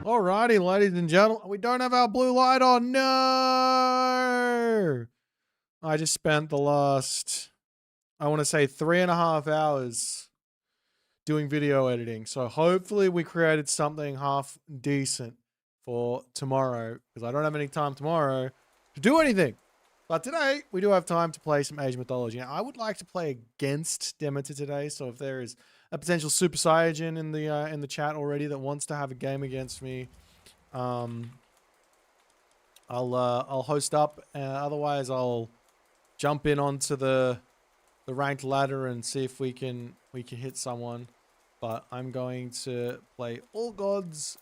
Alrighty, ladies and gentlemen, we don't have our blue light on. No! I just spent the last, I want to say 3.5 hours doing video editing. So hopefully we created something half decent for tomorrow, because I don't have any time tomorrow to do anything. But today we do have time to play some Age Mythology. Now, I would like to play against Demeter today. So if there is a potential Super Saiyajin in the chat already that wants to have a game against me, I'll host up. Otherwise, I'll jump in onto the ranked ladder and see if we can hit someone. But I'm going to play all gods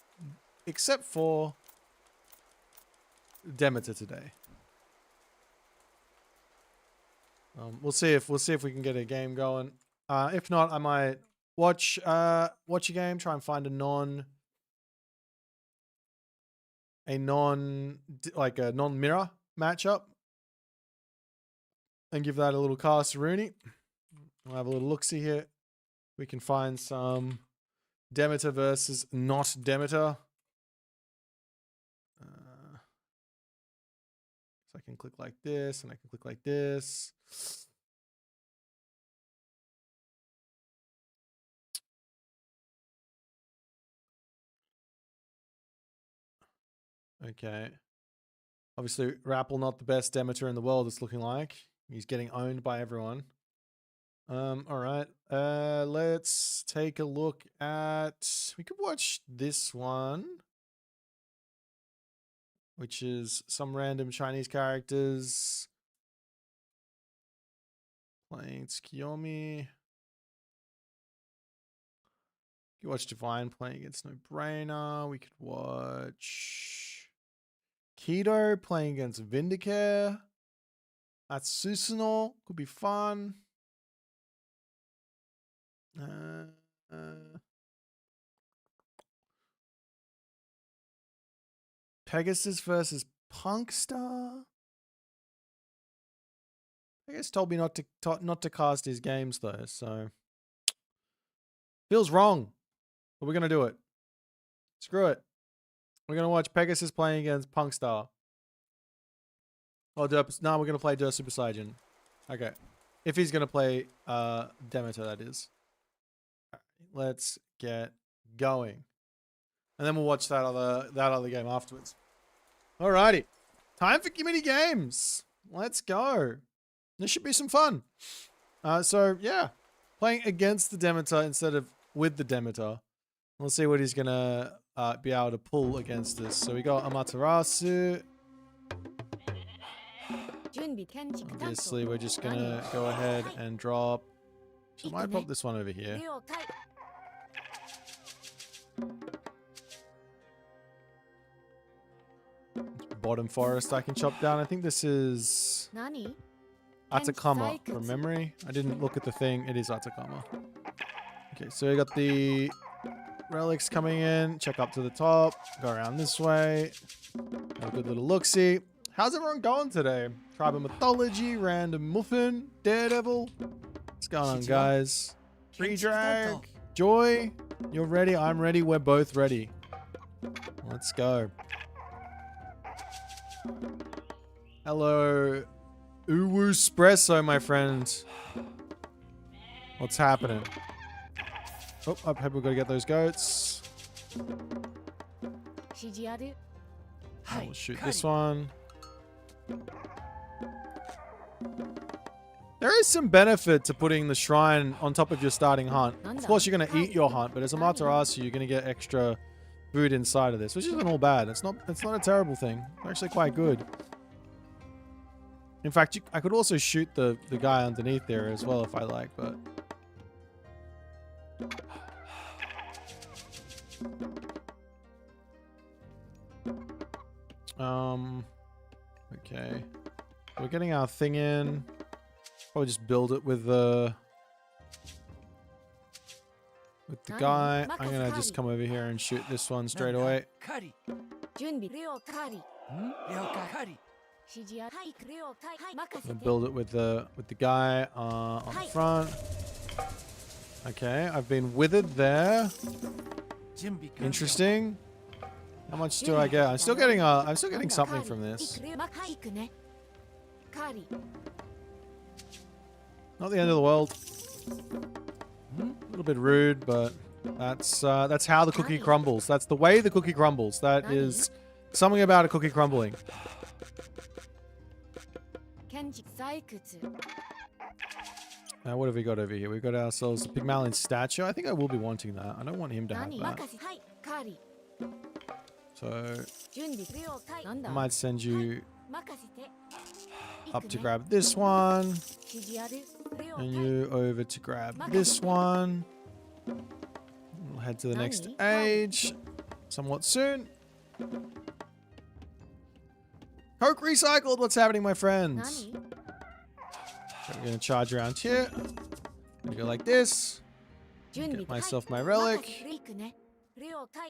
except for Demeter today. We'll see if we can get a game going. If not, I might watch a game, try and find a non non-mirror matchup, and give that a little cast Rooney. We'll have a little look-see here. We can find some Demeter versus not Demeter. So I can click like this, and I can click like this. Okay. Obviously, Rappel not the best Demeter in the world, it's looking like. He's getting owned by everyone. Alright. Let's take a look at... We could watch this one. Which is some random Chinese characters. Playing Tsukiyomi. You could watch Divine playing against No Brainer. We could watch... Kito playing against Vindicare. That's Susanoo. Could be fun. Pegasus versus Punkstar. Pegasus told me not to cast his games though, so feels wrong. But we're gonna do it. Screw it. We're gonna watch Pegasus playing against Punkstar. Oh, no, we're gonna play Super Saiyan. Okay, if he's gonna play Demeter, that is. Let's get going, and then we'll watch that other game afterwards. Alrighty, time for community games. Let's go. This should be some fun. So yeah, playing against the Demeter instead of with the Demeter. We'll see what he's gonna be able to pull against this. So we got Amaterasu. Obviously, we're just gonna go ahead and drop. I might pop this one over here. Bottom forest I can chop down. I think this is Atacama from memory. I didn't look at the thing. It is Atacama. Okay, so we got the relics coming in. Check up to the top. Go around this way. Have a good little look-see. How's everyone going today? Tribe of Mythology, Random Muffin, Daredevil. What's going on, guys? Free Drag, Joy. You're ready? I'm ready. We're both ready. Let's go. Hello, Uwu Espresso, my friend. What's happening? Oh, I hope we've got to get those goats. We'll shoot this one. There is some benefit to putting the shrine on top of your starting hunt. Of course, you're going to eat your hunt, but as a Amaterasu, you're going to get extra food inside of this, which isn't all bad. It's not a terrible thing. It's actually quite good. In fact, I could also shoot the guy underneath there as well if I like, but... Okay. We're getting our thing in. Probably just build it with the guy. I'm gonna just come over here and shoot this one straight away. We'll build it with the guy on the front. Okay, I've been withered there. Interesting. How much do I get? I'm still getting something from this. Not the end of the world. A little bit rude, but that's how the cookie crumbles. That's the way the cookie crumbles. That is something about a cookie crumbling. Now, what have we got over here? We've got ourselves a Pygmalion statue. I think I will be wanting that. I don't want him to have that. So, I might send you up to grab this one. And you over to grab this one. We'll head to the next age somewhat soon. Coke recycled. What's happening, my friends? So we're going to charge around here. I'm going to go like this. Get myself my relic.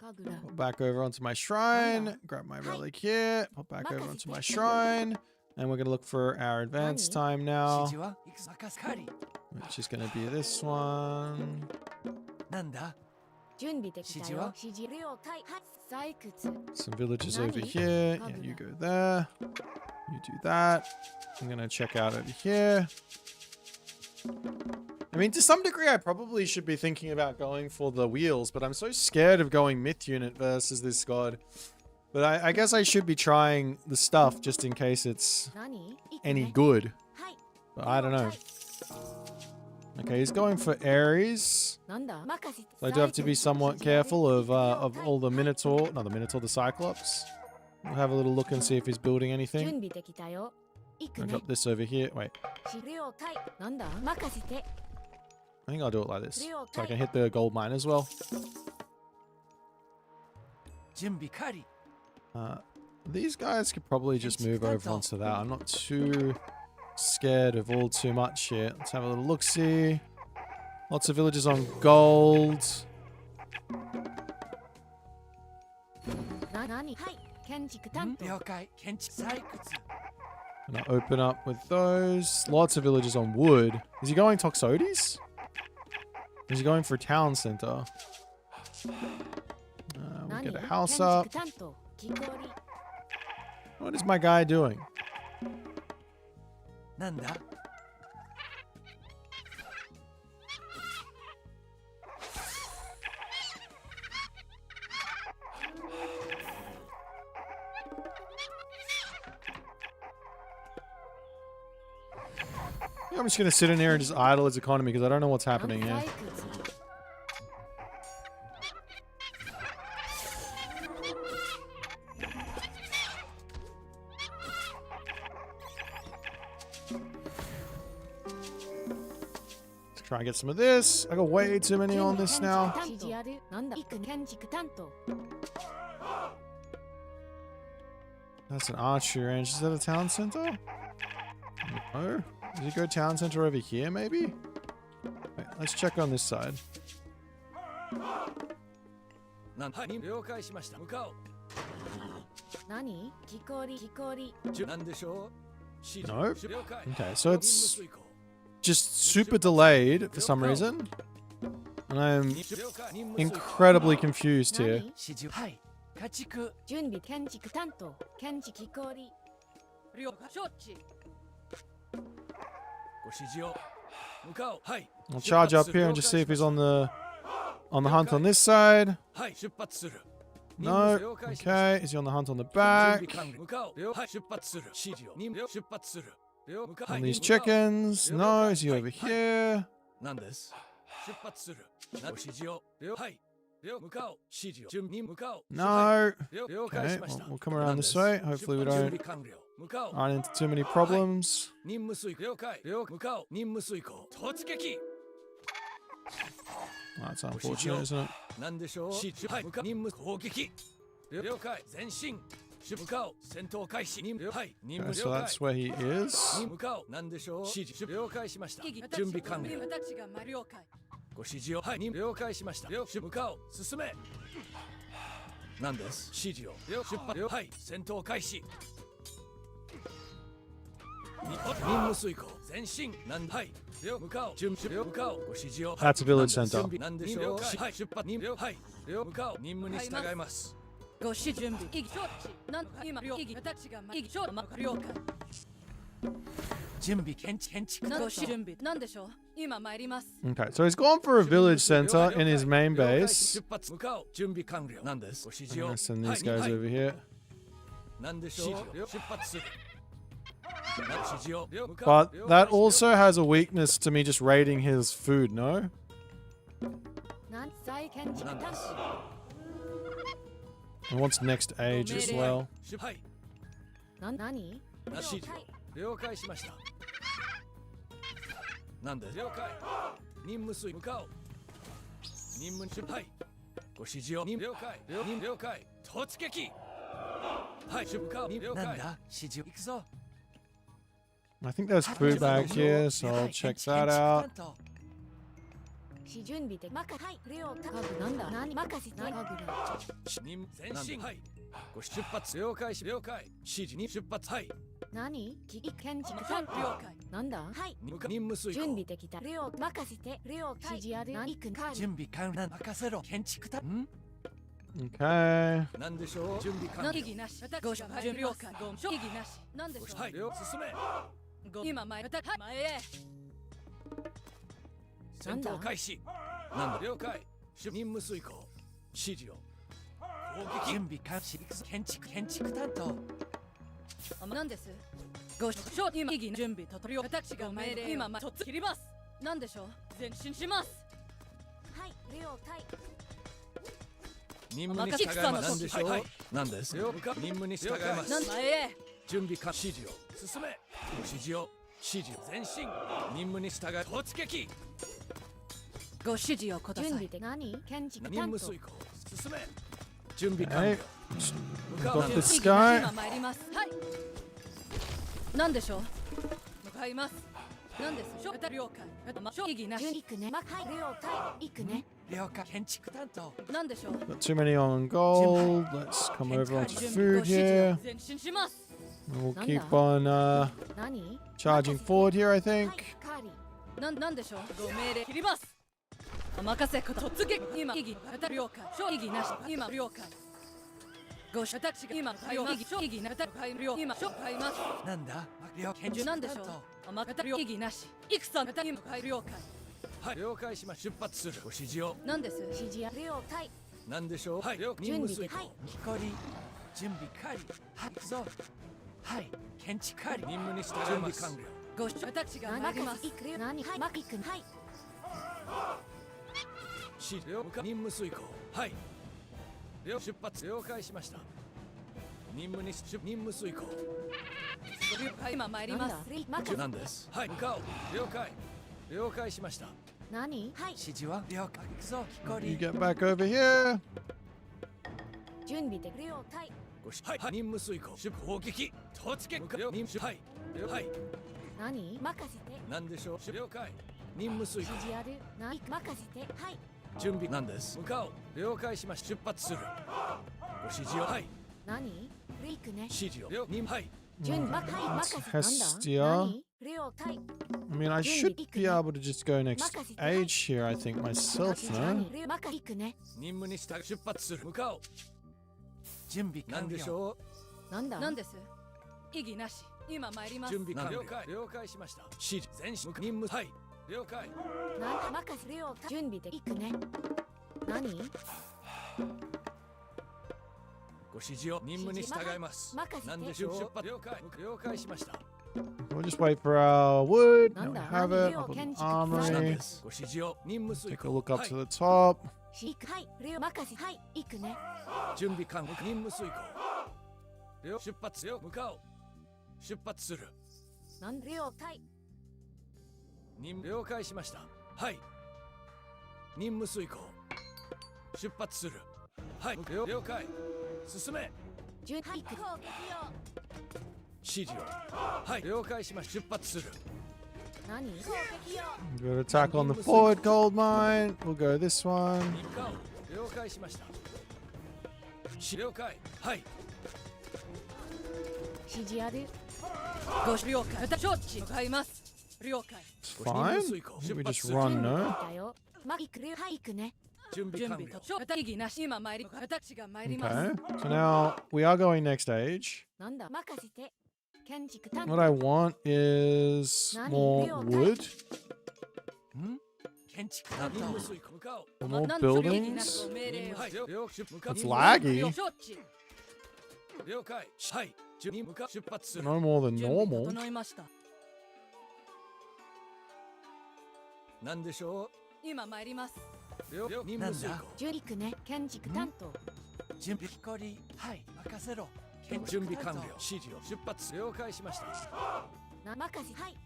Pop back over onto my shrine. Grab my relic here. Pop back over onto my shrine. And we're going to look for our advance time now. Which is going to be this one. Some villages over here. Yeah, you go there. You do that. I'm going to check out over here. I mean, to some degree, I probably should be thinking about going for the wheels, but I'm so scared of going myth unit versus this god. But I guess I should be trying the stuff just in case it's any good. But I don't know. Okay, he's going for Ares. I do have to be somewhat careful of all the Minotaur, not the Minotaur, the Cyclops. We'll have a little look and see if he's building anything. I'll drop this over here. Wait. I think I'll do it like this, so I can hit the gold mine as well. These guys could probably just move over onto that. I'm not too scared of all too much here. Let's have a little look-see. Lots of villages on gold. Gonna open up with those. Lots of villages on wood. Is he going Toxotes? Is he going for a town center? We'll get a house up. What is my guy doing? I'm just going to sit in here and just idle his economy because I don't know what's happening here. Let's try and get some of this. I got way too many on this now. That's an archery range. Is that a town center? No. Does he go town center over here, maybe? Wait, let's check on this side. Nope. Okay, so it's just super delayed for some reason. And I'm incredibly confused here. I'll charge up here and just see if he's on the hunt on this side. No. Okay. Is he on the hunt on the back? On these chickens? No. Is he over here? No. Okay. Well, we'll come around this way. Hopefully we don't run into too many problems. That's unfortunate, isn't it? Okay, so that's where he is. That's a village center. Okay, so he's gone for a village center in his main base. I'm gonna send these guys over here. But that also has a weakness to me just raiding his food, no? And what's next age as well? I think there's food back here, so I'll check that out. Okay. 準備開始。建築担当。なんです。ご視聴今意義の準備と取り私が命令今突切ります。なんでしょう。前進します。はい、了解。任務に従います。何でしょう。何ですよ。任務に従います。なん前へ。準備開始。指示を進め。指示を前進。任務に従い突撃。ご指示をください。準備で何？建築任担当。務遂行。進め。準備完 Okay. 了。 Got this 今 guy. 参ります。はい。なんでしょう。向かいます。なんです。了解。意義なし。行くね。はい、了解。行くね。了解。建築担当。なんでしょう。 Got too many on gold. Let's come over onto food here. 前進します。 And we'll keep on 何？ charging forward here, I はい、 think. カリ。なんでしょう。ご命令切ります。お任せください。突撃今意義了解。意義なし今了解。ご私が今意義な了今買います。なんだ。了解。なんでしょう。お任せ意義なし。戦今了解。はい。了解します。出発する。ご指示を。なんです。指示や了解。なんでしょう。はい。任務遂行。光。準備完了。はい。行くぞ。はい。建築完了。任務に従います。準備完了。ご私が参ります。行くよ。何？はい、行く。はい。指示を任務遂行。はい。出発了解しました。任務遂行。今参ります。何です。はい。向かう。了解。了解しました。何？はい。指示は了解。行くぞ。光。 You get back over here. 準備で了解。はい。任務遂行。砲撃。突撃。はい。はい。何？任せて。何でしょう。了解。任務遂行。指示やる。何？任せて。はい。準備なんです。向かう。了解しました。出発する。ご指示を。はい。何？行くね。指示を。はい。準備。はい、任せて。 Hestia. 何？了解。 I mean, I should be able to just go next age here, I think, myself, no? 行くね。任務に従い出発する。向かう。準備完了。なんでしょなんだ？なんです。意義なし。今参りう。ます。準備完了。了解しました。指示前進。任務。はい。了解。なんだ？任せ了解。準備で行くね。何？ご指示を。任務に従います。なんでしょう。出発。了解しました。We'll just wait for our wood. Now we Nanda, have it. Nanda, I'll put an Kenji, なん armory. です。ご指示を。任務遂 Take a 行。 look up はい to the top. はい、任せ。はい、行くね。準備完了。任務遂行。出発よ。向かう。出発する。なん了解。了解しました。はい。任務遂行。出発する。はい。了解。進め。はい、行く。指示を。はい。了解しました。出発する。何？ Good attack on the forward gold mine. We'll go this one. 向かう。了解しました。了解。はい。指示やる。ご了解。承知。向かいます。了解。 It's fine. I think we just run, no? だよ。行くよ。はい、行くね。準備完了。意義なし。今参り。私が参ります。 Okay. So now we are going next age. なんだ？任せて。建築担 What I want is more wood, 建築担当。任務遂行。向かう。 more なんと意義な buildings. しご命令を。はい。That's laggy. 承知。了解。はい。に向かう。出発する。 No more than 準備 normal. 整いました。なんでしょ今参ります。う。任務遂行。準備行くね。建築担当。準備光。はい。任せろ。準備完了。指示を。出発。了解しました。任せ。はい。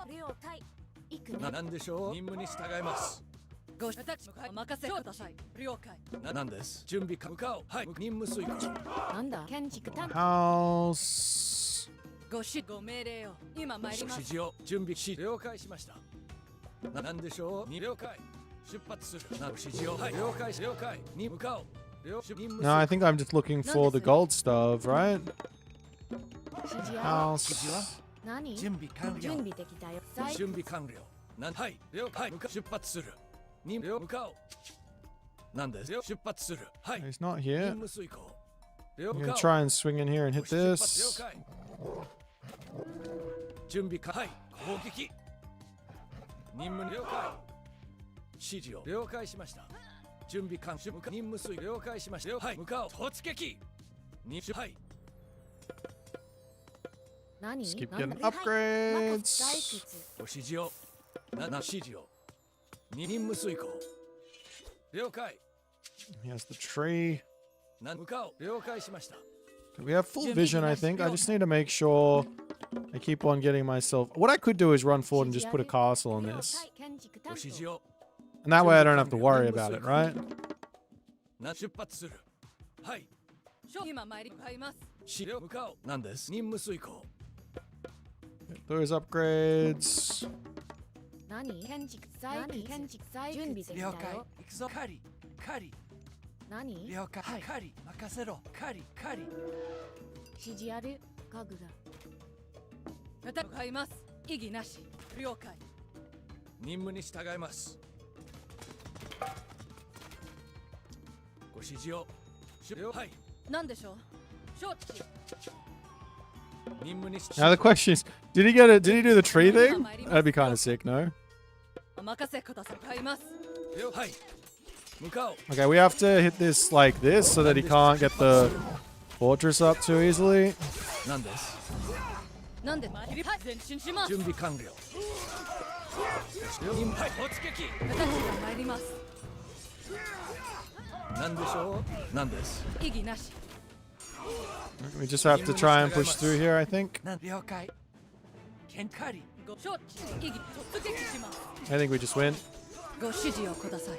了解。行くね。なんでしょう。任務に従います。ご私お任せください。了解。なんです。準備向かう。はい。任務遂行。なんだ？建築担当。 House. ご命令を。今参ります。指示を。準備し。了解しました。なんでしょう。了解。出発する。指示を。はい。了解。了解。に向かう。 No, I think I'm just looking for the gold stuff, right? 指示やる。 House. 何？準備完了。準備できたよ。準備完了。はい。了解。出発する。向かう。なんですよ。出発する。はい。 He's not 任 here. 務遂行。 I'm gonna try and swing in here and hit 了 this. 解。準備はい。攻撃。任務了解。指示を了解しました。準備完了。任務遂了解しましたよ。はい、向かおう。突撃。はい。何 Just keep なん getting だ upgrades. 採掘ご指示を。指示を。任務遂行。了解。 He has the tree. 向かおう。了解しました。 We have full vision, I think. I just need to make sure I keep on getting myself... What I could do is run forward and just put a castle on this. ご指示を。 And that way I don't have to worry about it, right? 出発する。はい。今参り向かいます。資料向かおう。何です。任務遂行。 Those upgrades. 何建築準備できた了解。よ行くぞ。カリ。カリ。何了解。はい。カリ。任せろ。カリ。カリ。指示ある家具だ向かいます。異議なし。了解。任務に従います。ご指示を。はい。何でしょう。承知。 Now the question is, did he get it? Did he do the tree thing? That'd be kind of sick, no? お任せください。向かいます。はい。向かおう。 Okay, we have to hit this like this so that he can't get the fortress up too easily. 何です。なんで前進します。準備完了。はい、突撃。私が参ります。何でしょう。何です。異議なし。 We just have to try and push through here, I think. 了解。ケンカリ。ご承知。異議突撃します。 I think we just win. ご指示をください。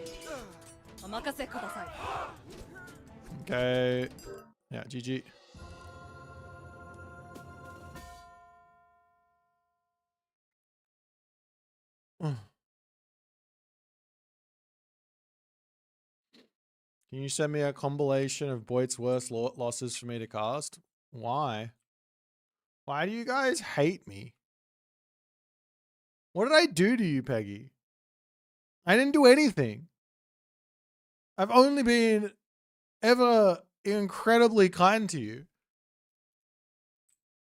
お任せください。 Okay. Yeah, GG. Can you send me a compilation of Boit's worst losses for me to cast? Why? Why do you guys hate me? What did I do to you, Peggy? I didn't do anything. I've only been ever incredibly kind to you.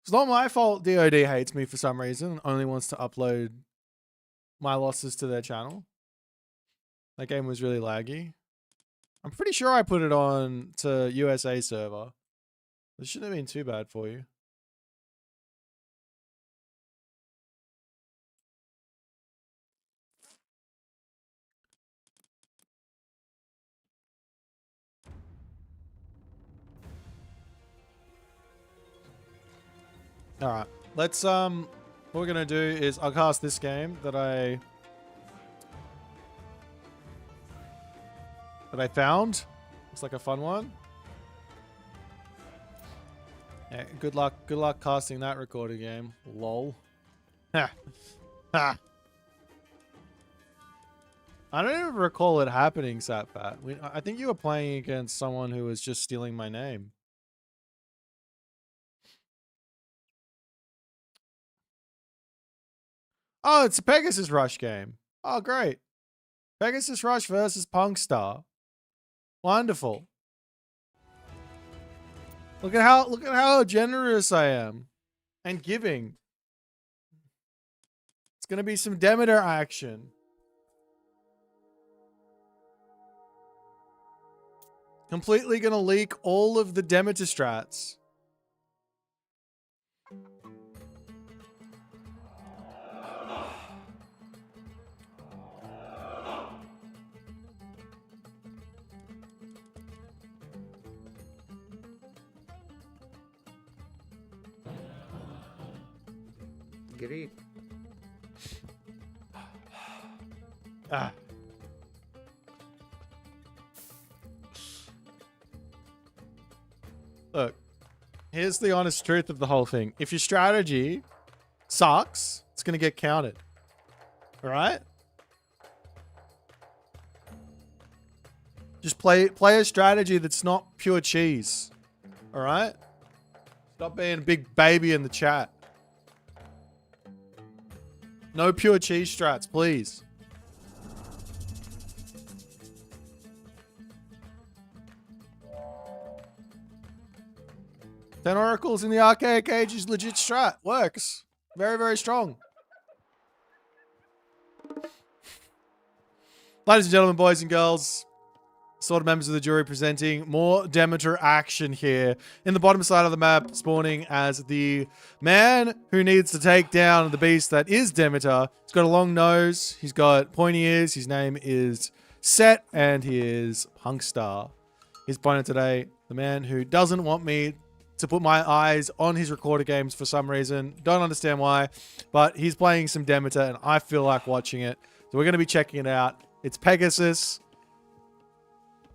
It's not my fault DOD hates me for some reason and only wants to upload my losses to their channel. That game was really laggy. I'm pretty sure I put it on to USA server. This shouldn't have been too bad for you. All right, let's what we're gonna do is I'll cast this game that I found. Looks like a fun one. Yeah, good luck casting that recorded game. Lol. Ha. Ha. I don't even recall it happening, Satfat. I think you were playing against someone who was just stealing my name. Oh, it's a Pegasus Rush game. Oh, great. Pegasus Rush versus Punkstar. Wonderful. Look at how generous I am and giving. It's going to be some Demeter action. Completely going to leak all of the Demeter strats. Great. Ah. Look, here's the honest truth of the whole thing. If your strategy sucks, it's going to get counted. All right? Just play a strategy that's not pure cheese. All right? Stop being a big baby in the chat. No pure cheese strats, please. Ten oracles in the archaic age is legit strat. Works. Very, very strong. Ladies and gentlemen, boys and girls, sort of members of the jury presenting more Demeter action here. In the bottom side of the map, spawning as the man who needs to take down the beast that is Demeter. He's got a long nose. He's got pointy ears. His name is Set, and he is Punkstar. His opponent today, the man who doesn't want me to put my eyes on his recorder games for some reason. Don't understand why, but he's playing some Demeter, and I feel like watching it. So we're going to be checking it out. It's Pegasus.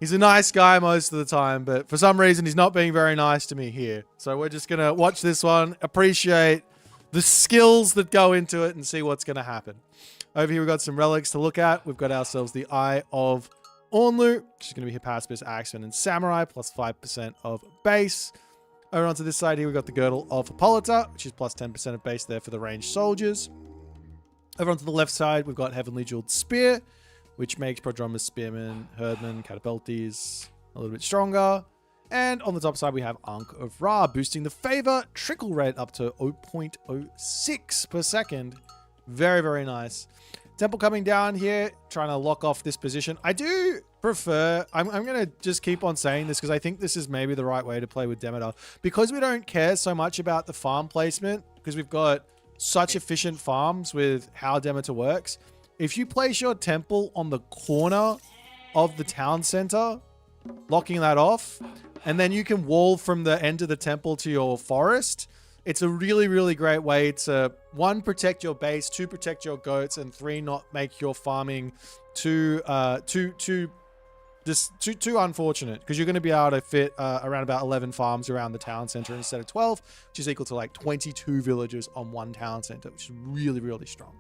He's a nice guy most of the time, but for some reason, he's not being very nice to me here. So we're just going to watch this one, appreciate the skills that go into it, and see what's going to happen. Over here, we've got some relics to look at. We've got ourselves the Eye of Ornlu, which is going to be Hippaspis, Axeman, and Samurai, plus 5% of base. Over onto this side here, we've got the Girdle of Hippolyta, which is plus 10% of base there for the ranged soldiers. Over onto the left side, we've got Heavenly Jeweled Spear, which makes Prodromus, Spearmen, Herdmen, Catapultes a little bit stronger. And on the top side, we have Ankh of Ra, boosting the favor trickle rate up to 0.06 per second. Very, very nice. Temple coming down here, trying to lock off this position. I do prefer, I'm going to just keep on saying this because I think this is maybe the right way to play with Demeter. Because we don't care so much about the farm placement, because we've got such efficient farms with how Demeter works. If you place your temple on the corner of the town center, locking that off, and then you can wall from the end of the temple to your forest, it's a really, really great way to, 1, protect your base, 2, protect your goats, and 3, not make your farming too unfortunate, because you're going to be able to fit around about 11 farms around the town center instead of 12, which is equal to like 22 villagers on one town center, which is really, really strong.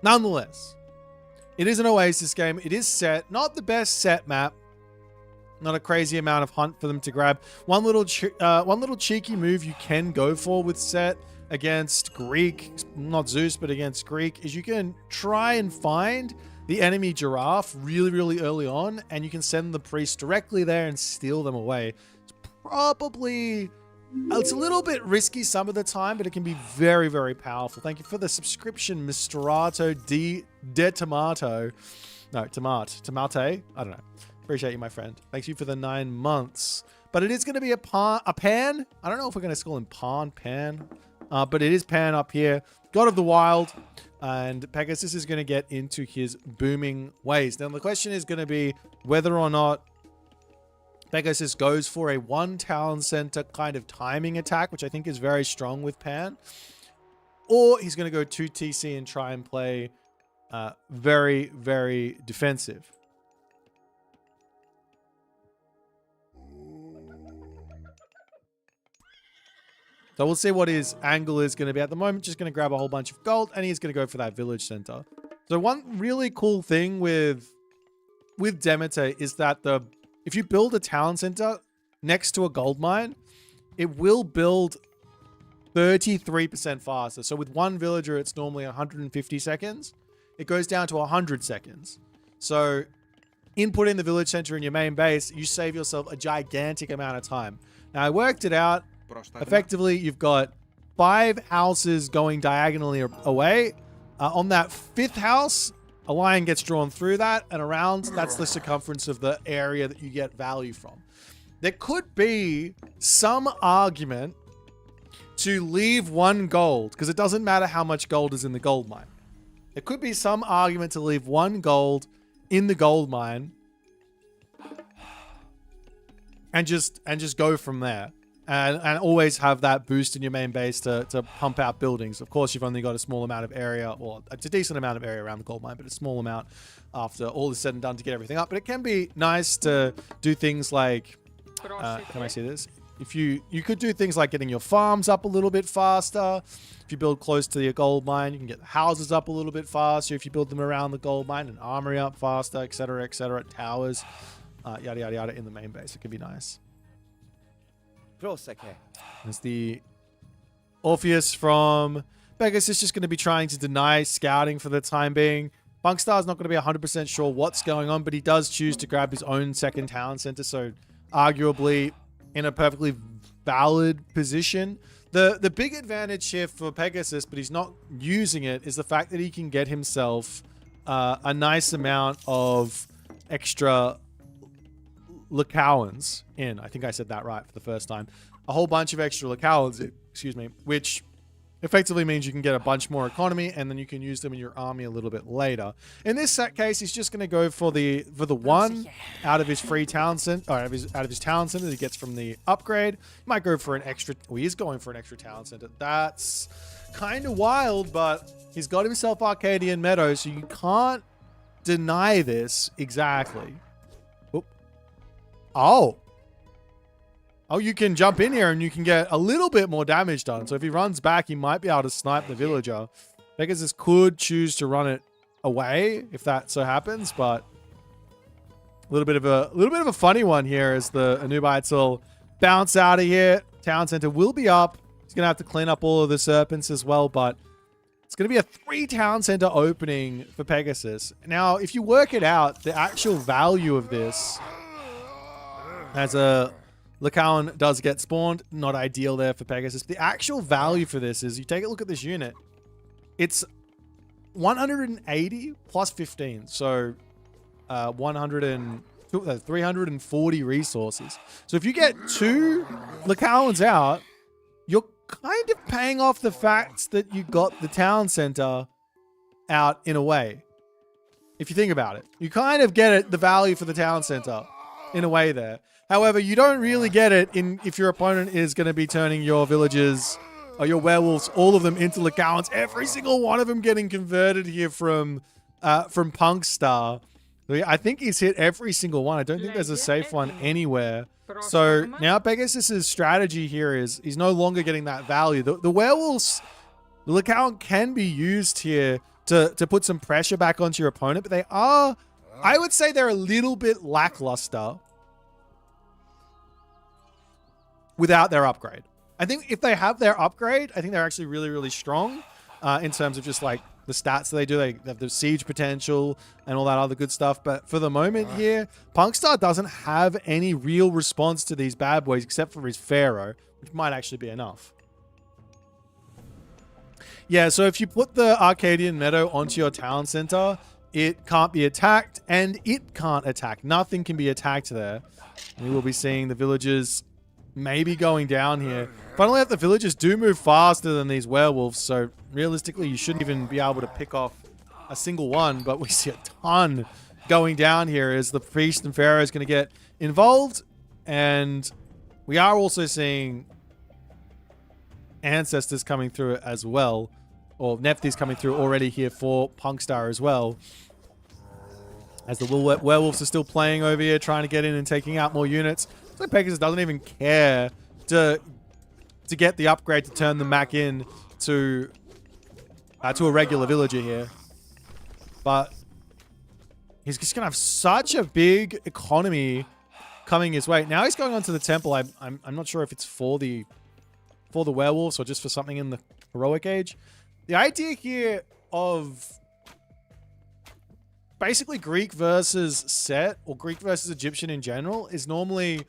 Nonetheless, it is an Oasis game. It is set, not the best set map. Not a crazy amount of hunt for them to grab. One little cheeky move you can go for with Set against Greek, not Zeus, but against Greek, is you can try and find the enemy giraffe really, really early on, and you can send the priest directly there and steal them away. It's a little bit risky some of the time, but it can be very, very powerful. Thank you for the subscription, Misterato de Tomato. No, Tomate. I don't know. Appreciate you, my friend. Thanks you for the 9 months. But it is going to be a Pan. I don't know if we're going to call him Pan. But it is Pan up here. God of the Wild. And Pegasus is going to get into his booming ways. Now, the question is going to be whether or not Pegasus goes for a 1 town center kind of timing attack, which I think is very strong with Pan. Or he's going to go 2 TC and try and play very, very defensive. So we'll see what his angle is going to be. At the moment, just going to grab a whole bunch of gold, and he's going to go for that village center. So one really cool thing with Demeter is that if you build a town center next to a gold mine, it will build 33% faster. So with 1 villager, it's normally 150 seconds. It goes down to 100 seconds. So inputting the village center in your main base, you save yourself a gigantic amount of time. Now, I worked it out. Effectively, you've got 5 houses going diagonally away. On that 5th house, a line gets drawn through that and around. That's the circumference of the area that you get value from. There could be some argument to leave 1 gold, because it doesn't matter how much gold is in the gold mine. There could be some argument to leave 1 gold in the gold mine and just go from there. And always have that boost in your main base to pump out buildings. Of course, you've only got a small amount of area, or it's a decent amount of area around the gold mine, but a small amount after all is said and done to get everything up. But it can be nice to do things like, can I see this? If you could do things like getting your farms up a little bit faster. If you build close to your gold mine, you can get the houses up a little bit faster. If you build them around the gold mine, and armory up faster, etc., towers, yada, yada, yada, in the main base. It could be nice. There's the Orpheus from Pegasus, just going to be trying to deny scouting for the time being. Punkstar's not going to be 100% sure what's going on, but he does choose to grab his own second town center, so arguably in a perfectly valid position. The big advantage here for Pegasus, but he's not using it, is the fact that he can get himself a nice amount of extra Lacowans in. I think I said that right for the first time. A whole bunch of extra Lacowans, excuse me, which effectively means you can get a bunch more economy, and then you can use them in your army a little bit later. In this case, he's just going to go for the one out of his free town center, or out of his town center that he gets from the upgrade. He might go for an extra. Well, he is going for an extra town center. That's kind of wild, but he's got himself Arcadian Meadow, so you can't deny this exactly. Oop. Oh, you can jump in here and you can get a little bit more damage done. So if he runs back, he might be able to snipe the villager. Pegasus could choose to run it away if that so happens, but a little bit of a funny one here as the Anubites will bounce out of here. Town center will be up. He's gonna have to clean up all of the serpents as well, but it's gonna be a 3 town center opening for Pegasus. Now, if you work it out, the actual value of this as a Lacawan does get spawned. Not ideal there for Pegasus. The actual value for this is, you take a look at this unit. It's 180 plus 15. So 340 resources. So if you get 2 Lacawans out, you're kind of paying off the fact that you got the town center out in a way. If you think about it. You kind of get it, the value for the town center in a way there. However, you don't really get it if your opponent is going to be turning your villagers or your werewolves, all of them, into Lacawans. Every single one of them getting converted here from Punkstar. I think he's hit every single one. I don't think there's a safe one anywhere. So now Pegasus's strategy here is he's no longer getting that value. The werewolves, the Lacawan can be used here to put some pressure back onto your opponent, but they are, I would say they're a little bit lackluster without their upgrade. I think if they have their upgrade, I think they're actually really, really strong in terms of just like the stats that they do. They have the siege potential and all that other good stuff. But for the moment here, Punkstar doesn't have any real response to these bad boys except for his Pharaoh, which might actually be enough. Yeah, so if you put the Arcadian Meadow onto your town center, it can't be attacked and it can't attack. Nothing can be attacked there. We will be seeing the villagers maybe going down here. Funnily enough, the villagers do move faster than these werewolves, so realistically, you shouldn't even be able to pick off a single one, but we see a ton going down here as the priest and pharaoh is going to get involved, and we are also seeing ancestors coming through as well, or Nephthys coming through already here for Punkstar as well, as the werewolves are still playing over here, trying to get in and taking out more units. So Pegasus doesn't even care to get the upgrade to turn them back in to a regular villager here. But he's just going to have such a big economy coming his way. Now he's going on to the temple. I'm not sure if it's for the werewolves or just for something in the heroic age. The idea here of basically Greek versus Set, or Greek versus Egyptian in general, is normally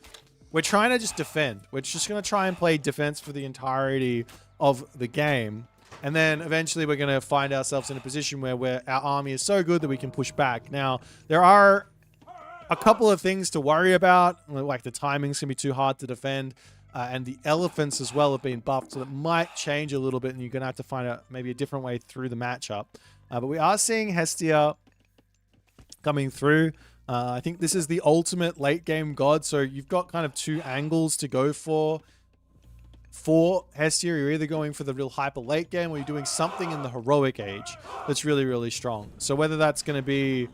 we're trying to just defend. We're just going to try and play defense for the entirety of the game. And then eventually we're going to find ourselves in a position where our army is so good that we can push back. Now, there are a couple of things to worry about. Like the timing's going to be too hard to defend. And the elephants as well have been buffed, so that might change a little bit, and you're going to have to find maybe a different way through the matchup. But we are seeing Hestia coming through. I think this is the ultimate late game god, so you've got kind of 2 angles to go for Hestia. You're either going for the real hyper late game, or you're doing something in the heroic age that's really, really strong. So whether that's going to be...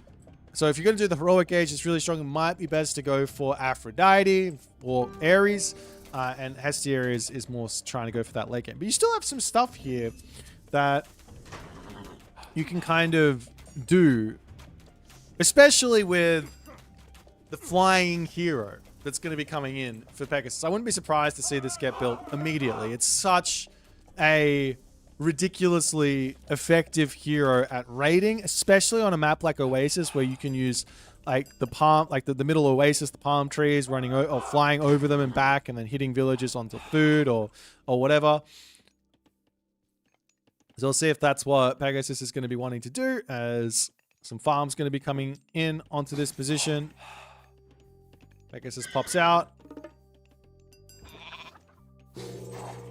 So if you're going to do the heroic age that's really strong, it might be best to go for Aphrodite or Ares, and Hestia is more trying to go for that late game. But you still have some stuff here that you can kind of do, especially with the flying hero that's going to be coming in for Pegasus. I wouldn't be surprised to see this get built immediately. It's such a ridiculously effective hero at raiding, especially on a map like Oasis, where you can use like the palm, like the middle Oasis, the palm trees, running or flying over them and back, and then hitting villagers onto food or whatever. So we'll see if that's what Pegasus is going to be wanting to do, as Some farms going to be coming in onto this position. Pegasus pops out.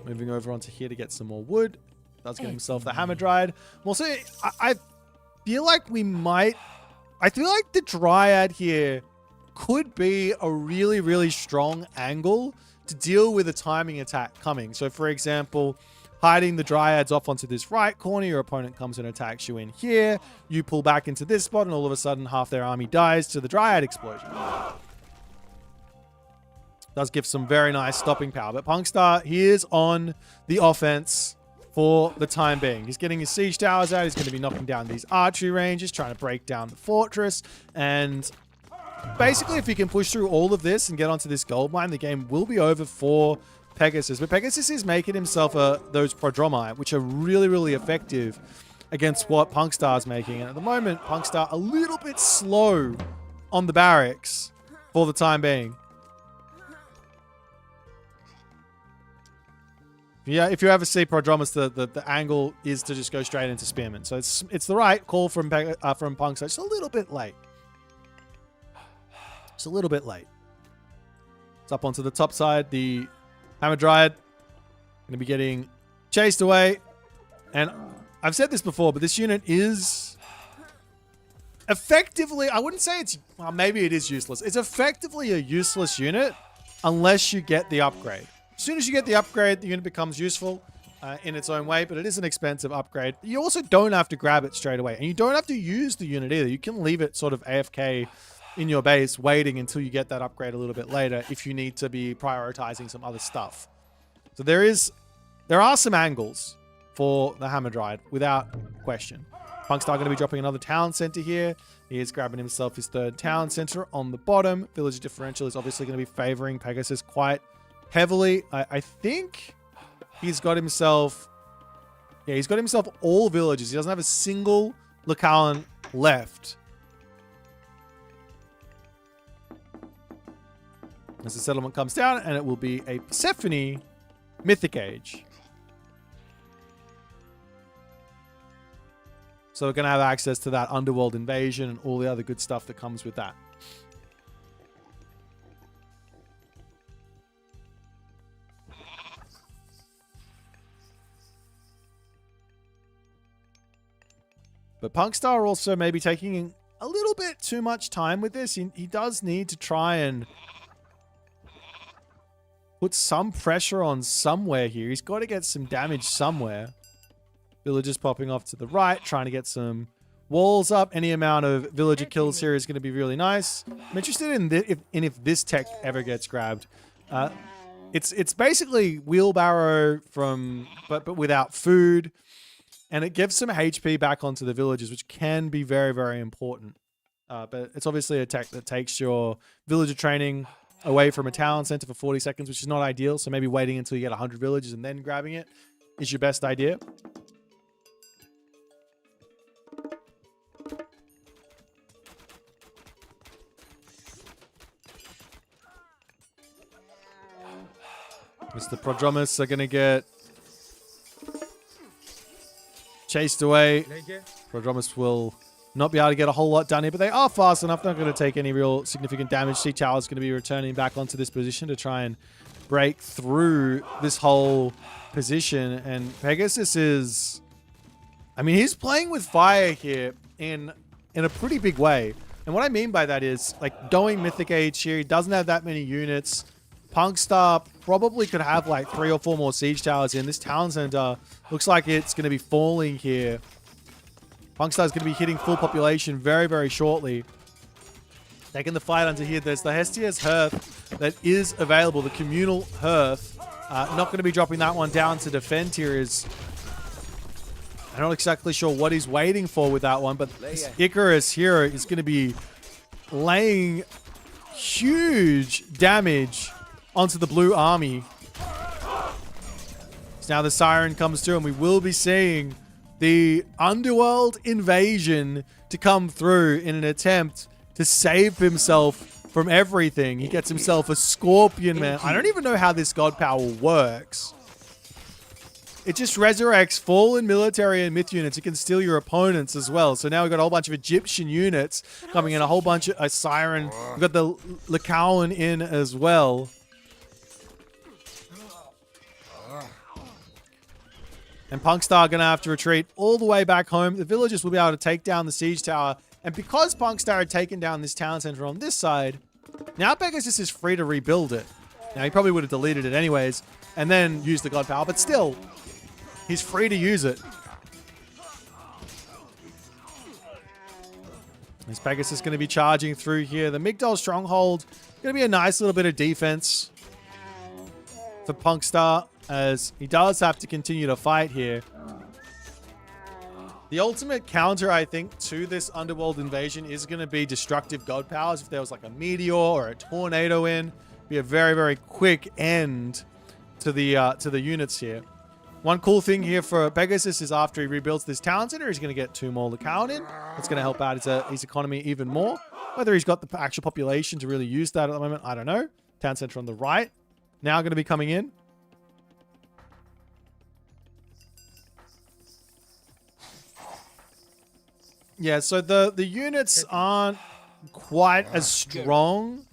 Moving over onto here to get some more wood. Does get himself the hammer dried. Also, I feel like we might... I feel like the Dryad here could be a really, really strong angle to deal with a timing attack coming. So, for example, hiding the Dryads off onto this right corner, your opponent comes and attacks you in here. You pull back into this spot, and all of a sudden, half their army dies to the Dryad explosion. Does give some very nice stopping power. But Punkstar, he is on the offense for the time being. He's getting his siege towers out. He's going to be knocking down these archery ranges, trying to break down the fortress. And basically, if he can push through all of this and get onto this gold mine, the game will be over for Pegasus. But Pegasus is making himself those prodromite, which are really, really effective against what Punkstar's making. And at the moment, Punkstar a little bit slow on the barracks for the time being. Yeah, if you ever see Prodromus, the angle is to just go straight into Spearman. So it's the right call from Punkstar. It's a little bit late. It's a little bit late. It's up onto the top side. The Hammer Dryad going to be getting chased away. And I've said this before, but this unit is effectively... I wouldn't say it's... Well, maybe it is useless. It's effectively a useless unit unless you get the upgrade. As soon as you get the upgrade, the unit becomes useful in its own way, but it is an expensive upgrade. You also don't have to grab it straight away, and you don't have to use the unit either. You can leave it sort of AFK in your base, waiting until you get that upgrade a little bit later if you need to be prioritizing some other stuff. So there are some angles for the Hammer Dryad, without question. Punkstar going to be dropping another town center here. He is grabbing himself his third town center on the bottom. Village differential is obviously going to be favoring Pegasus quite heavily. I think he's got himself... Yeah, he's got himself all villages. He doesn't have a single locale left. As the settlement comes down, and it will be a Persephone Mythic Age. So we're going to have access to that underworld invasion and all the other good stuff that comes with that. But Punkstar also maybe taking a little bit too much time with this. He does need to try and put some pressure on somewhere here. He's got to get some damage somewhere. Villagers popping off to the right, trying to get some walls up. Any amount of villager kills here is going to be really nice. I'm interested in if this tech ever gets grabbed. It's basically wheelbarrow but without food. And it gives some HP back onto the villagers, which can be very, very important. But it's obviously a tech that takes your villager training away from a town center for 40 seconds, which is not ideal. So maybe waiting until you get 100 villagers and then grabbing it is your best idea. Mr. Prodromus are going to get chased away. Prodromus will not be able to get a whole lot done here, but they are fast enough. They're not going to take any real significant damage. Sea Tower is going to be returning back onto this position to try and break through this whole position. And Pegasus is... I mean, he's playing with fire here in a pretty big way. And what I mean by that is, like, going Mythic Age here, he doesn't have that many units. Punkstar probably could have like 3 or 4 more siege towers in. This town center looks like it's going to be falling here. Punkstar is going to be hitting full population very, very shortly. Taking the fight under here. There's the Hestia's Hearth that is available. The communal hearth. Not going to be dropping that one down to defend here. I'm not exactly sure what he's waiting for with that one, but this Icarus here is going to be laying huge damage onto the blue army. So now the siren comes through, and we will be seeing the underworld invasion to come through in an attempt to save himself from everything. He gets himself a scorpion, man. I don't even know how this god power works. it just resurrects fallen military and myth units. It can steal your opponents as well. So now we've got a whole bunch of Egyptian units coming in, a whole bunch of a Siren. We've got the Lakawan in as well. And Punkstar going to have to retreat all the way back home. The villagers will be able to take down the siege tower. And because Punkstar had taken down this town center on this side, now Pegasus is free to rebuild it. Now, he probably would have deleted it anyways and then used the god power, but still, he's free to use it. As Pegasus going to be charging through here. The Migdol Stronghold going to be a nice little bit of defense for Punkstar, as he does have to continue to fight here. The ultimate counter, I think, to this underworld invasion is going to be destructive god powers. If there was like a meteor or a tornado in, be a very, very quick end to the units here. One cool thing here for Pegasus is after he rebuilds this town center, he's going to get 2 more Lakawan in. That's going to help out his economy even more. Whether he's got the actual population to really use that at the moment, I don't know. Town center on the right now going to be coming in. Yeah, so the units aren't quite as strong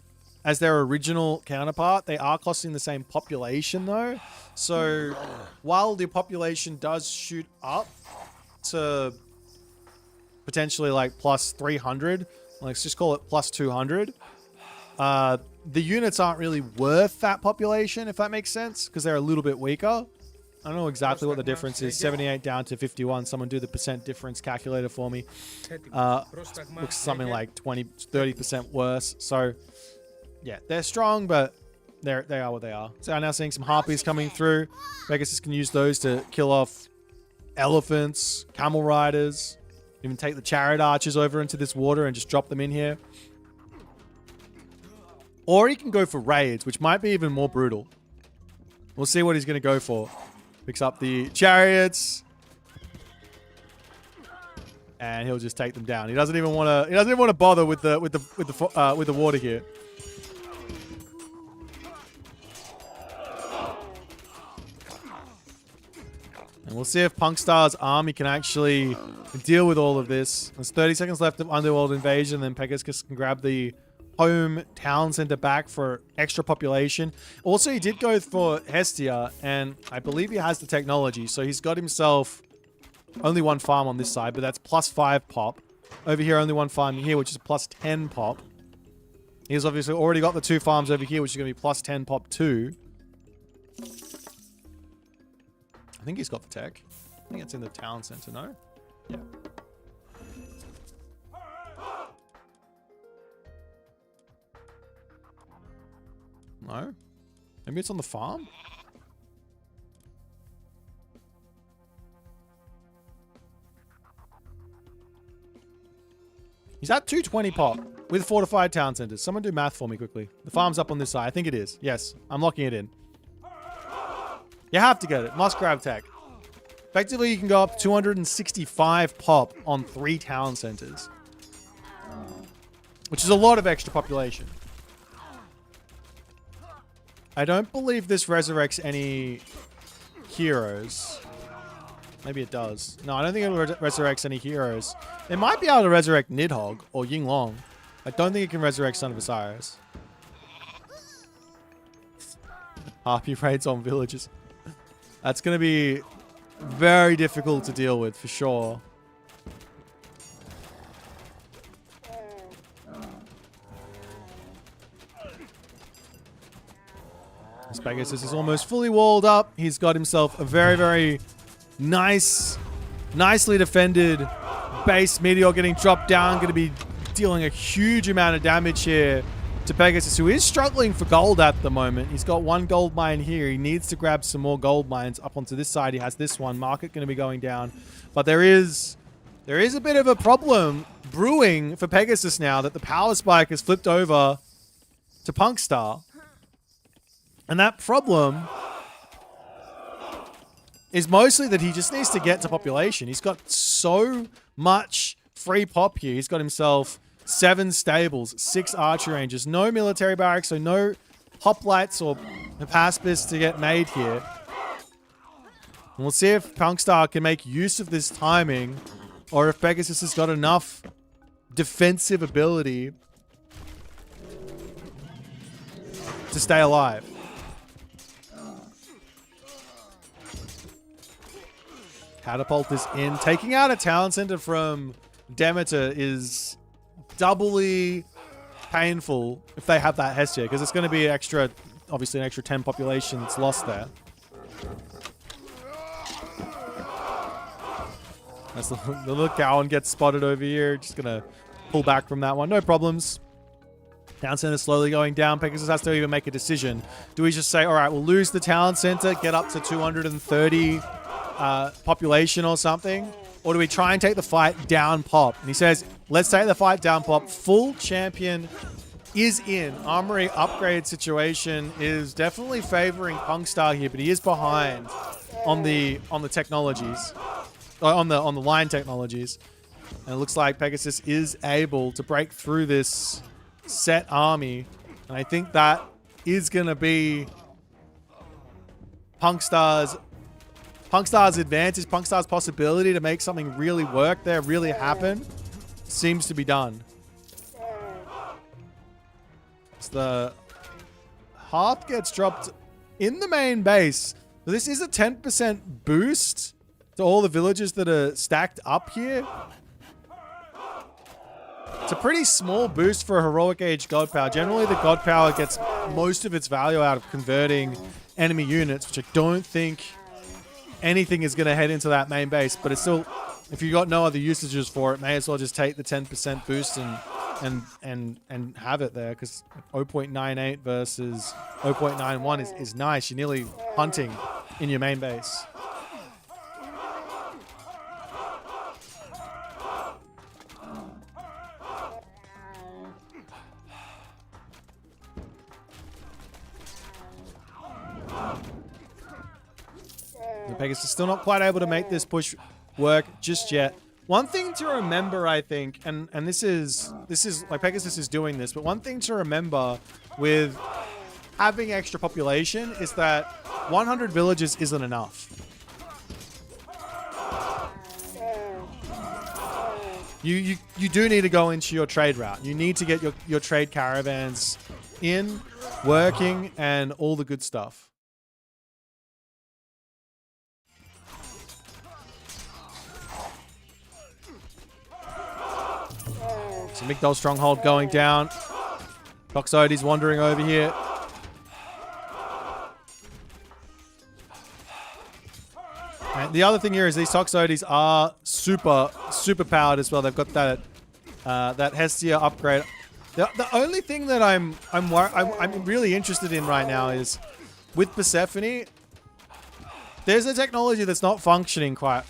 as their original counterpart. They are costing the same population though. So while the population does shoot up to potentially like plus 300, let's just call it plus 200, the units aren't really worth that population, if that makes sense, because they're a little bit weaker. I don't know exactly what the difference is. 78 down to 51. Someone do the percent difference calculator for me. Looks something like 30% worse. So, yeah, they're strong, but they are what they are. So I'm now seeing some harpies coming through. Pegasus can use those to kill off elephants, camel riders, even take the chariot archers over into this water and just drop them in here. Or he can go for raids, which might be even more brutal. We'll see what he's going to go for. Picks up the chariots, and he'll just take them down. He doesn't even want to. He doesn't even want to bother with the water here. And we'll see if Punkstar's army can actually deal with all of this. There's 30 seconds left of Underworld Invasion, then Pegasus can grab the home town center back for extra population. Also, he did go for Hestia, and I believe he has the technology, so he's got himself only 1 farm on this side, but that's plus 5 pop. Over here, only 1 farm here, which is plus 10 pop. He's obviously already got the 2 farms over here, which is going to be plus 10 pop too. I think he's got the tech. I think it's in the town center, no? Yeah. No? Maybe it's on the farm? He's at 220 pop with fortified town centers. Someone do math for me quickly. The farm's up on this side. I think it is. Yes, I'm locking it in. You have to get it. Must grab tech. Effectively, you can go up 265 pop on 3 town centers, which is a lot of extra population. I don't believe this resurrects any heroes. Maybe it does. No, I don't think it resurrects any heroes. It might be able to resurrect Nidhogg or Yinglong. I don't think it can resurrect Son of Osiris. Harpy raids on villages. That's going to be very difficult to deal with, for sure. This Pegasus is almost fully walled up. He's got himself a very, very nicely defended base. Meteor getting dropped down. Going to be dealing a huge amount of damage here to Pegasus, who is struggling for gold at the moment. He's got 1 gold mine here. He needs to grab some more gold mines up onto this side. He has this one. Market going to be going down. But there is a bit of a problem brewing for Pegasus now that the power spike has flipped over to Punkstar. And that problem is mostly that he just needs to get to population. He's got so much free pop here. He's got himself 7 stables, 6 archer ranges, no military barracks, so no hoplites or paspis to get made here. we'll see if Punkstar can make use of this timing, or if Pegasus has got enough defensive ability to stay alive. Catapult is in. Taking out a talent center from Demeter is doubly painful if they have that Hestia, because it's going to be extra, obviously an extra 10 population that's lost there. As the little Cowan gets spotted over here, just going to pull back from that one. No problems. Talent center slowly going down. Pegasus has to even make a decision. Do we just say, all right, we'll lose the talent center, get up to 230 population or something? Or do we try and take the fight down pop? And he says, let's take the fight down pop. Full champion is in. Armory upgrade situation is definitely favoring Punkstar here, but he is behind on the technologies. On the line technologies. And it looks like Pegasus is able to break through this set army. And I think that is going to be Punkstar's advantage, Punkstar's possibility to make something really work there, really happen, seems to be done. It's the Hearth gets dropped in the main base. So this is a 10% boost to all the villages that are stacked up here. It's a pretty small boost for a heroic age god power. Generally, the god power gets most of its value out of converting enemy units, which I don't think anything is going to head into that main base. But it's still, if you got no other usages for it, may as well just take the 10% boost and have it there, because 0.98 versus 0.91 is nice. You're nearly hunting in your main base. Pegasus is still not quite able to make this push work just yet. One thing to remember, I think, and this is like Pegasus is doing this, but one thing to remember with having extra population is that 100 villages isn't enough. You do need to go into your trade route. You need to get your trade caravans in, working, and all the good stuff. So Migdol Stronghold going down. Toxotes wandering over here. And the other thing here is these Toxotes are super powered as well. They've got that that Hestia upgrade. The only thing that I'm really interested in right now is with Persephone, there's a technology that's not functioning quite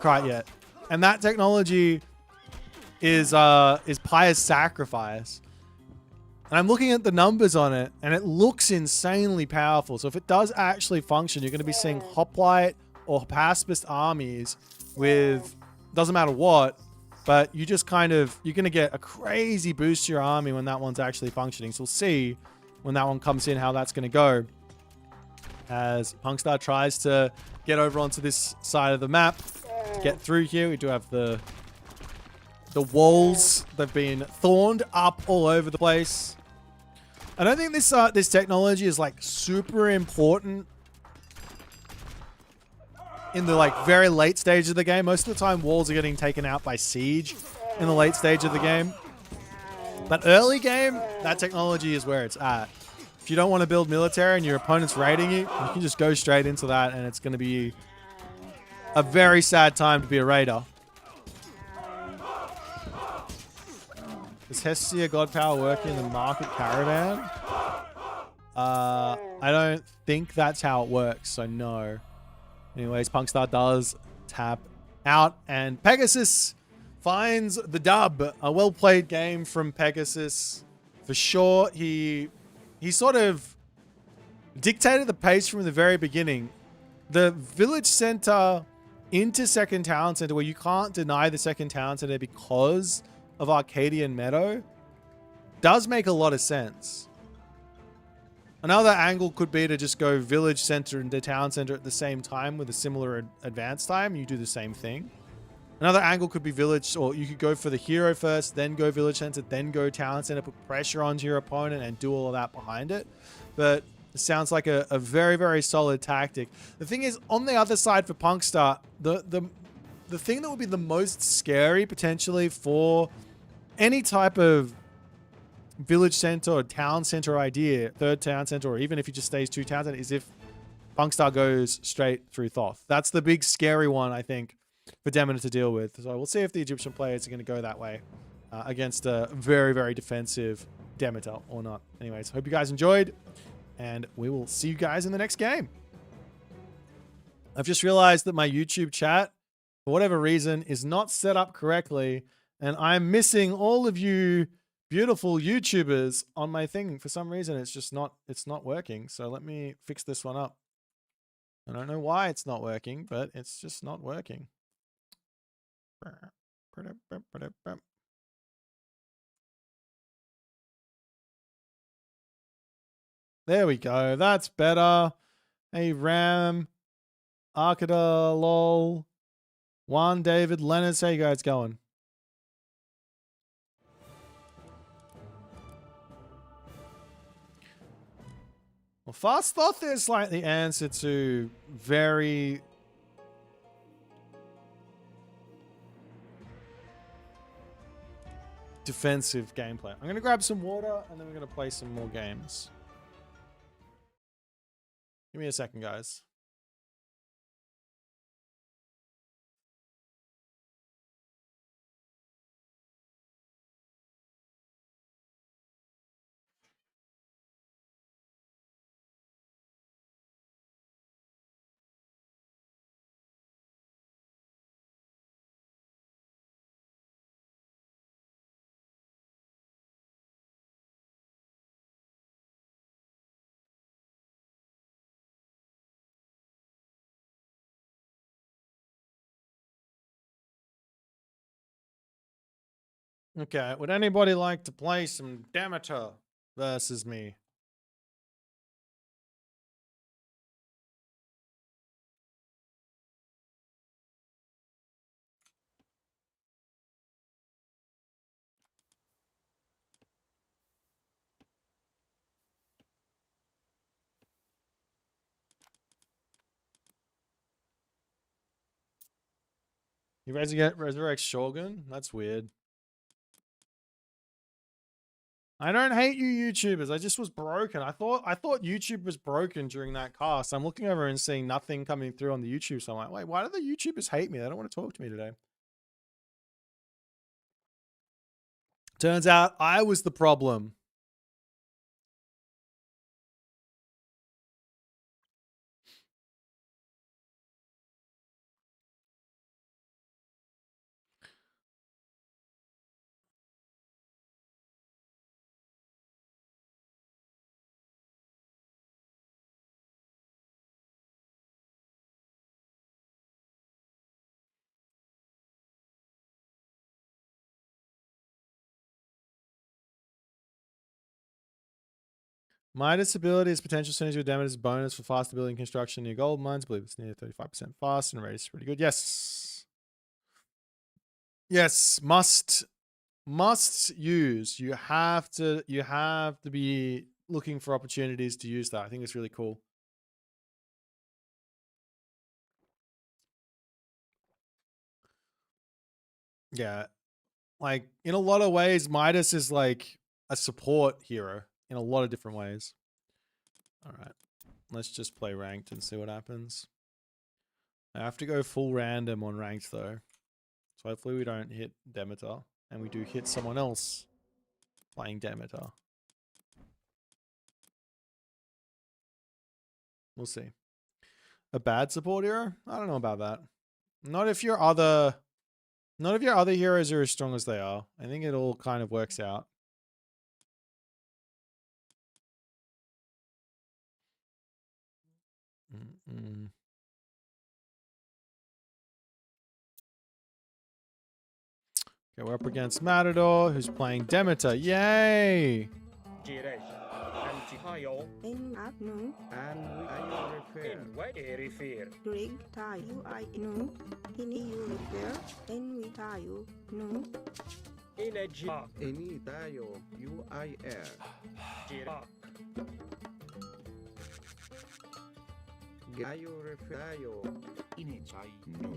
yet, and that technology is Pyre's Sacrifice. And I'm looking at the numbers on it, and it looks insanely powerful. So if it does actually function, you're going to be seeing Hoplite or Pacifist armies with, doesn't matter what, but you just kind of, you're going to get a crazy boost to your army when that one's actually functioning. So we'll see when that one comes in how that's going to go. As Punkstar tries to get over onto this side of the map, to get through here. We do have the walls. They've been thorned up all over the place. I don't think this technology is like super important in the like very late stage of the game. Most of the time walls are getting taken out by siege in the late stage of the game. But early game, that technology is where it's at. If you don't want to build military and your opponent's raiding you, you can just go straight into that, and it's going to be a very sad time to be a raider. Is Hestia God Power working in the market caravan? I don't think that's how it works, so no. Anyways, Punkstar does tap out, and Pegasus finds the dub. A well-played game from Pegasus. For sure, he sort of dictated the pace from the very beginning. The village center into second town center, where you can't deny the second town center because of Arcadian Meadow, does make a lot of sense. Another angle could be to just go village center and the town center at the same time with a similar advance time. You do the same thing. Another angle could be village, or you could go for the hero first, then go village center, then go town center, put pressure onto your opponent and do all of that behind it. But it sounds like a very, very solid tactic. The thing is, on the other side for Punkstar, the thing that would be the most scary potentially for any type of village center or town center idea, third town center, or even if he just stays two town center, is if Punkstar goes straight through Thoth. That's the big scary one, I think, for Demeter to deal with. So we'll see if the Egyptian players are going to go that way against a very, very defensive Demeter or not. Anyways, hope you guys enjoyed, and we will see you guys in the next game. I've just realized that my YouTube chat, for whatever reason, is not set up correctly, and I'm missing all of you beautiful YouTubers on my thing. For some reason, it's not working. So let me fix this one up. I don't know why it's not working, but it's just not working. There we go. That's better. Hey, Ram, Arkada, lol, Juan, David, Leonard, how you guys going? Well, Fast Thoth is like the answer to very defensive gameplay. I'm going to grab some water and then we're going to play some more games. Give me a second, guys. Okay, would anybody like to play some Demeter versus me? You resurrect Shogun? That's weird. I don't hate you YouTubers. I just was broken. I thought YouTube was broken during that cast. I'm looking over and seeing nothing coming through on the YouTube. So I'm like, wait, why do the YouTubers hate me? They don't want to talk to me today. Turns out I was the problem. Midas ability is potential synergy with damage bonus for fast ability and construction near gold mines. I believe it's near 35% fast and rate is pretty good. Yes. Yes, must use. You have to be looking for opportunities to use that. I think it's really cool. Yeah. Like in a lot of ways, Midas is like a support hero in a lot of different ways. All right. Let's just play ranked and see what happens. I have to go full random on ranked though. So hopefully we don't hit Demeter and we do hit someone else playing Demeter. We'll see. A bad support hero? I don't know about that. Not if your other heroes are as strong as they are. I think it all kind of works out. Okay, we're up against Matador, who's playing Demeter. Yay! tayo. In at no. And we I repair. In what refer. Rig tayo I no. Ini you repair. In we tayo no. In a jack. Ini tayo you I air. Jirak. Gayo repair tayo. In a chai no.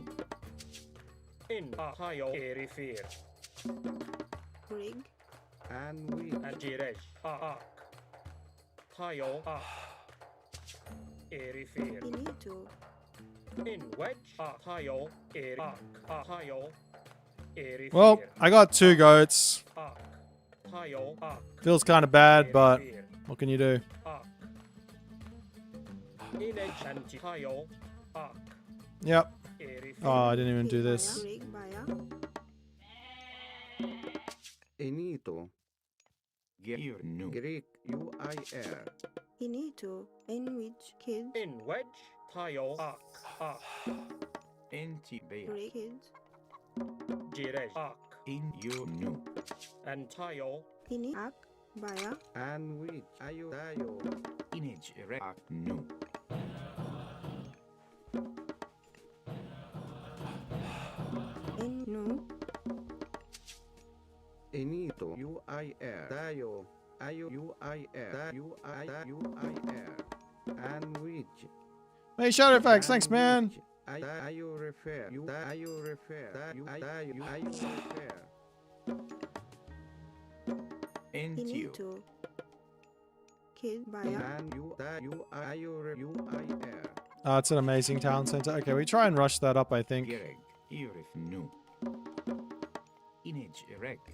In a tayo refer. Rig. And we And jirej. Ak. Tayo ak. Refer. ini to. In wedge. Tayo ak. Tayo. Refer. Well, I got 2 goats. Ak. Tayo ak. Feels kind of bad, but Refer. what can you do? Ak. In a chanti tayo ak. Yep. Refer. Oh, I didn't even do this. Rig baya. Inito. Gear no. Greek UIR. Inito. In which kids. In wedge. Tayo ak. Ak. Enti bea. Greek kids. Jirej ak. In you no. And tayo. Ini ak baya. And which ayo tayo. Inage react no. In no. Inito UIR tayo ayo UIR UIR and which Hey, Shadow Effects, thanks, man. ayo refer you ayo refer you ayo refer Entio. Inito kid baya and you ayo UIR. It's an amazing town center. Okay, we try and rush that up, I think. Gereg. Irif no. Inage erect.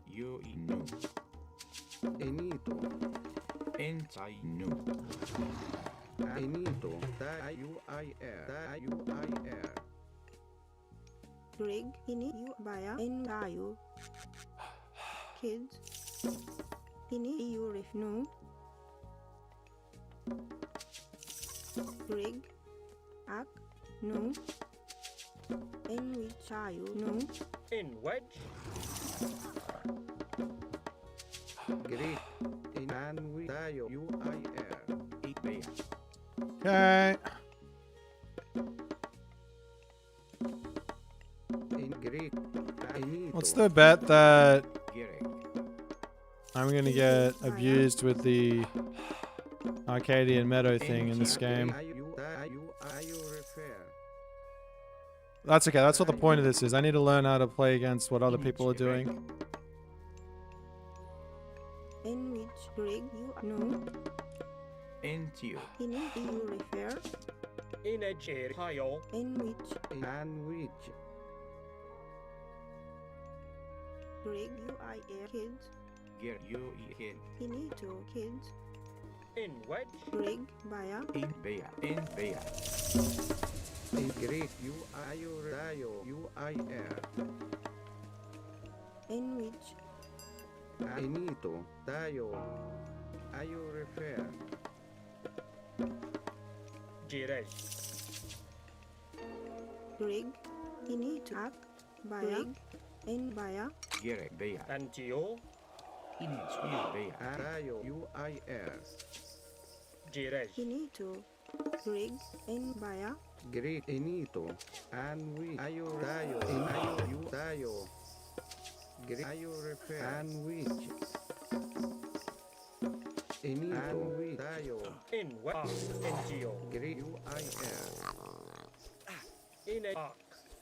You no. Inito Entai no. Inito UIR Rig ini you baya in tayo kids ini you ref no rig ak no in which tayo no In wedge. Greek in and we tayo UIR 8 bea. Okay. in Greek inito What's the bet that Gereg. I'm gonna get abused with the Arcadian Meadow thing in this game? ayo refer That's okay, that's what the point of this is. I need to learn how to play against what other people are doing. in which rig you no Entio. ini you refer In a chair. Tayo. in which rig UIR kids Ger you head. inito kids In wedge. rig baya In bea. In bea. in Greek tayo UIR in which inito tayo ayo refer Jirej. rig inito ak baya in baya Gereg bea. Antio. Inage bea. tayo UIR Jirej. inito rig in baya Greek inito and we ayo tayo in ayo you tayo Greek ayo refer and which inito and we tayo In wedge. Antio. Greek UIR In a ak.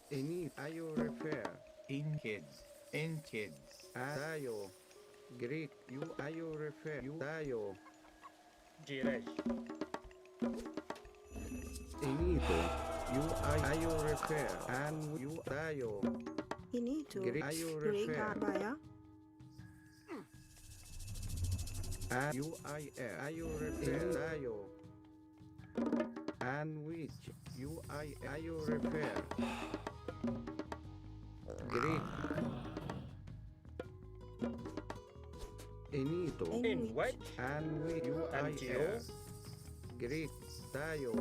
ini ayo refer In kids. In kids. tayo Greek you ayo refer you tayo Jirej. inito you ayo refer and you tayo inito Greek ayo refer baya and UIR ayo refer tayo and which UI ayo refer Greek inito In wedge. and we UIR Greek tayo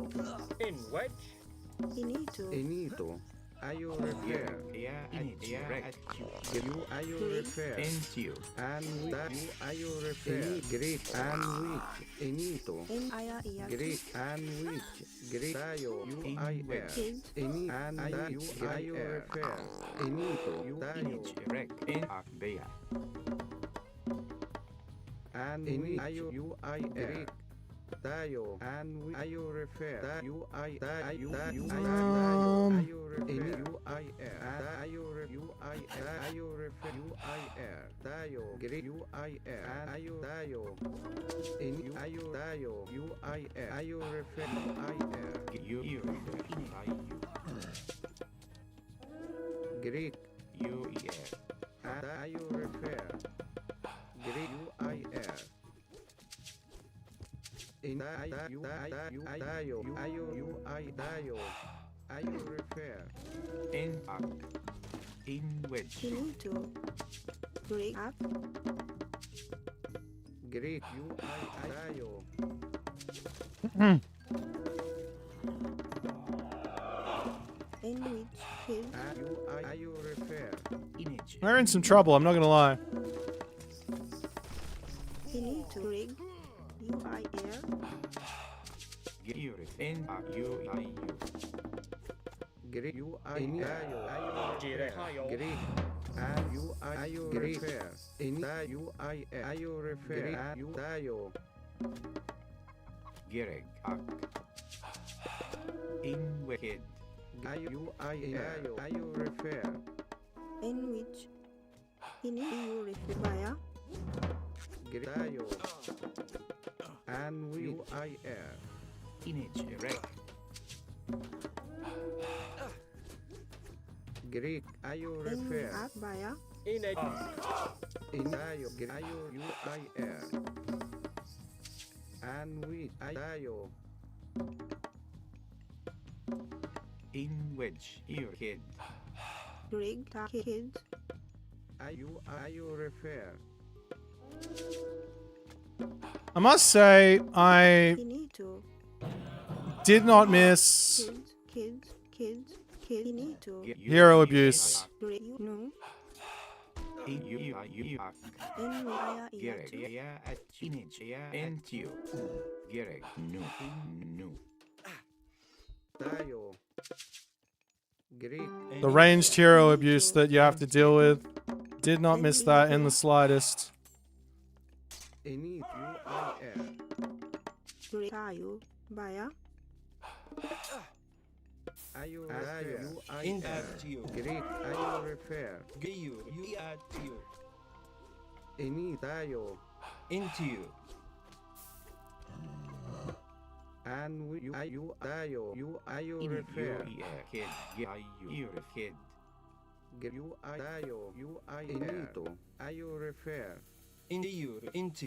In wedge. inito Are you repair? Yeah, direct. You are you repair? And you. And we you are you repair? Great and which Enito. Great and which great tayo you I air. Any and you are you repair? Enito tayo. Direct. And Akbeya. And any are you I air. Tayo and we are you repair? You I you are you repair? You I air. Are you I air? Are you repair? You I air. Tayo great you I air. Are you tayo? In you are you tayo? You I air. Are you repair? You I air. You. Great You yeah. are you repair? Great you I air. In you tayo. You are you I tayo. Are you repair? In Ak. In which. Great you I tayo. In which case Are you repair? Image. We're in some trouble, I'm not gonna lie. you need to rig UI air You. In Ak. You. Great you I tayo. Great and you are you repair? In you I are you repair? And you tayo. Gireg. Ak. In wicked. Are you I tayo. Are you repair? in which ini you refer via Great tayo. And we you I air. Image. Direct. Great are you in repair? at via In tayo. Are you I air? And we I tayo. In which. You kid. rig kids Are you repair? I must say, I you need to did not miss kids you need to hero abuse. rig you know You. in via Gireg. Yeah. At image. Yeah. And you. Gireg. No. No. Tayo. Great. The ranged hero abuse that you have to deal with. Did not miss that in the slightest. Any you I air. rig tayo via Are you tayo? You I In air. at you. Great are you repair? You at you. Any tayo. Into you. And we you are you tayo. You are you In repair? you. Kid. You. Kid. You I tayo. You I air. Are you repair? Into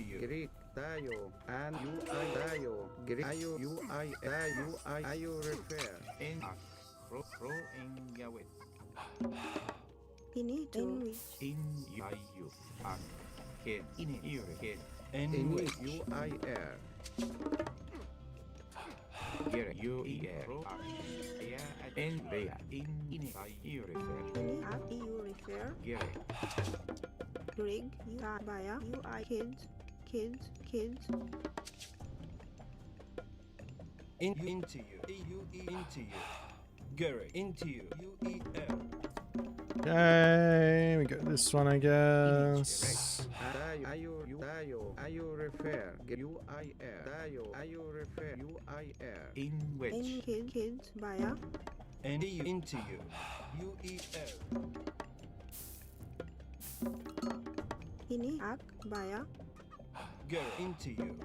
you. Great tayo. And you I tayo. Great are you I tayo. You I are you repair? In Ak. Pro. In Yawit. you need to in which In you. Ak. Kid. In you. Kid. In Any which you I air. Gireg. You. Pro. Ak. Yeah. And Bea. In you. Refer. ini at you refer Gireg. rig you are via UI kids into you. Into you. Gary. Into you. UEL. Okay, we got this one, I guess. Tayo. Are you repair? You I air. Tayo. Are you repair? You I air. In in which. kids via And you. Into you. UEL. ini at via Gary. Into you.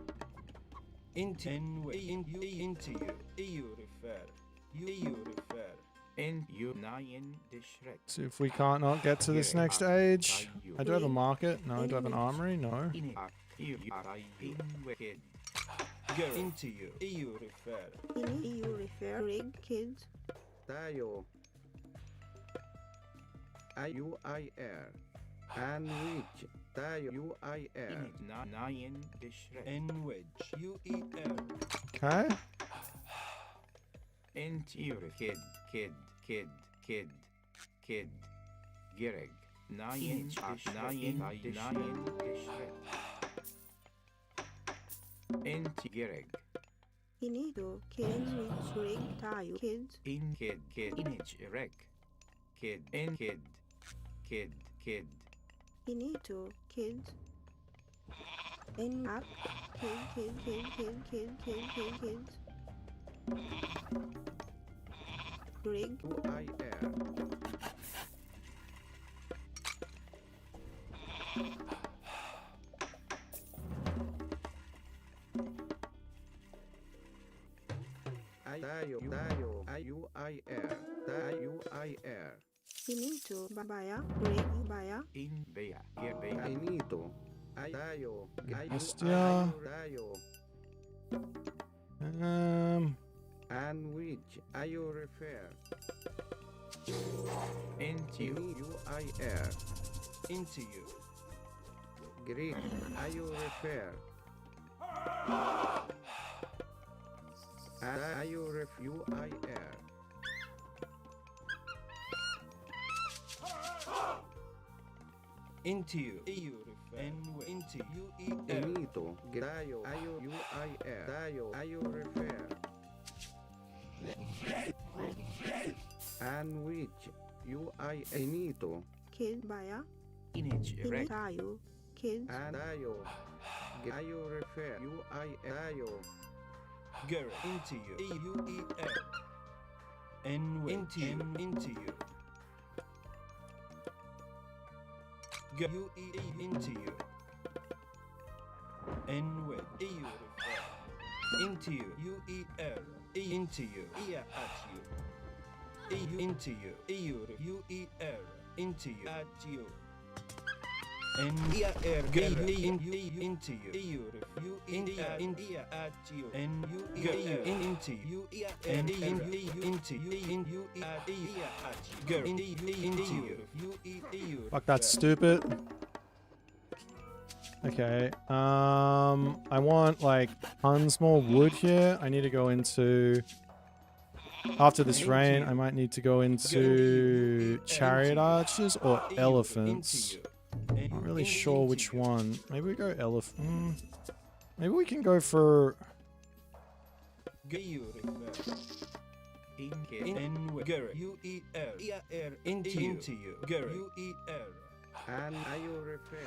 Into into you. EU refer. You refer. And you. Nine. The Shrek. See if we can't not get to this next age. I do have a market. No, I do have an armory. No. In Ak. You. In wicked. Gary. Into you. EU refer. ini you refer rig kids Tayo. Are you I air? And which tayo you I air. In nine. The Shrek. In which UEL. Okay. And you. Kid. kid, Gereg, nine Enti Gereg, Inito, kid, which rig, tayo, kids, in kid, inage reg, kid, in kid, Inito, kids, in up, kids, rig, UIR. Tayo, UIR, UIR. Inito, babaya, rig, baya, in bea, Inito, tayo, Hostia. tayo, and which ayo refer, into UIR, into you, Greek, ayo refer, ayo ref, UIR. into you, and into you, Inito, tayo, UIR, tayo, ayo refer, and which UI, inito, kid, baya, inage reg, tayo, kids, and tayo, ayo refer, UIR, tayo, Ger into you, and into you, into you. Into you, and with you refer into you, into you, at you, into you, into you, at you, and into you, into you, at you, and into you, and into you, into you, Fuck, that's stupid. Okay. I want like tons more wood here. I need to go into. After this rain, I might need to go into chariot archers or elephants. Not really sure which one. Maybe we go elephant. Maybe we can go for. Into you, and ayo refer,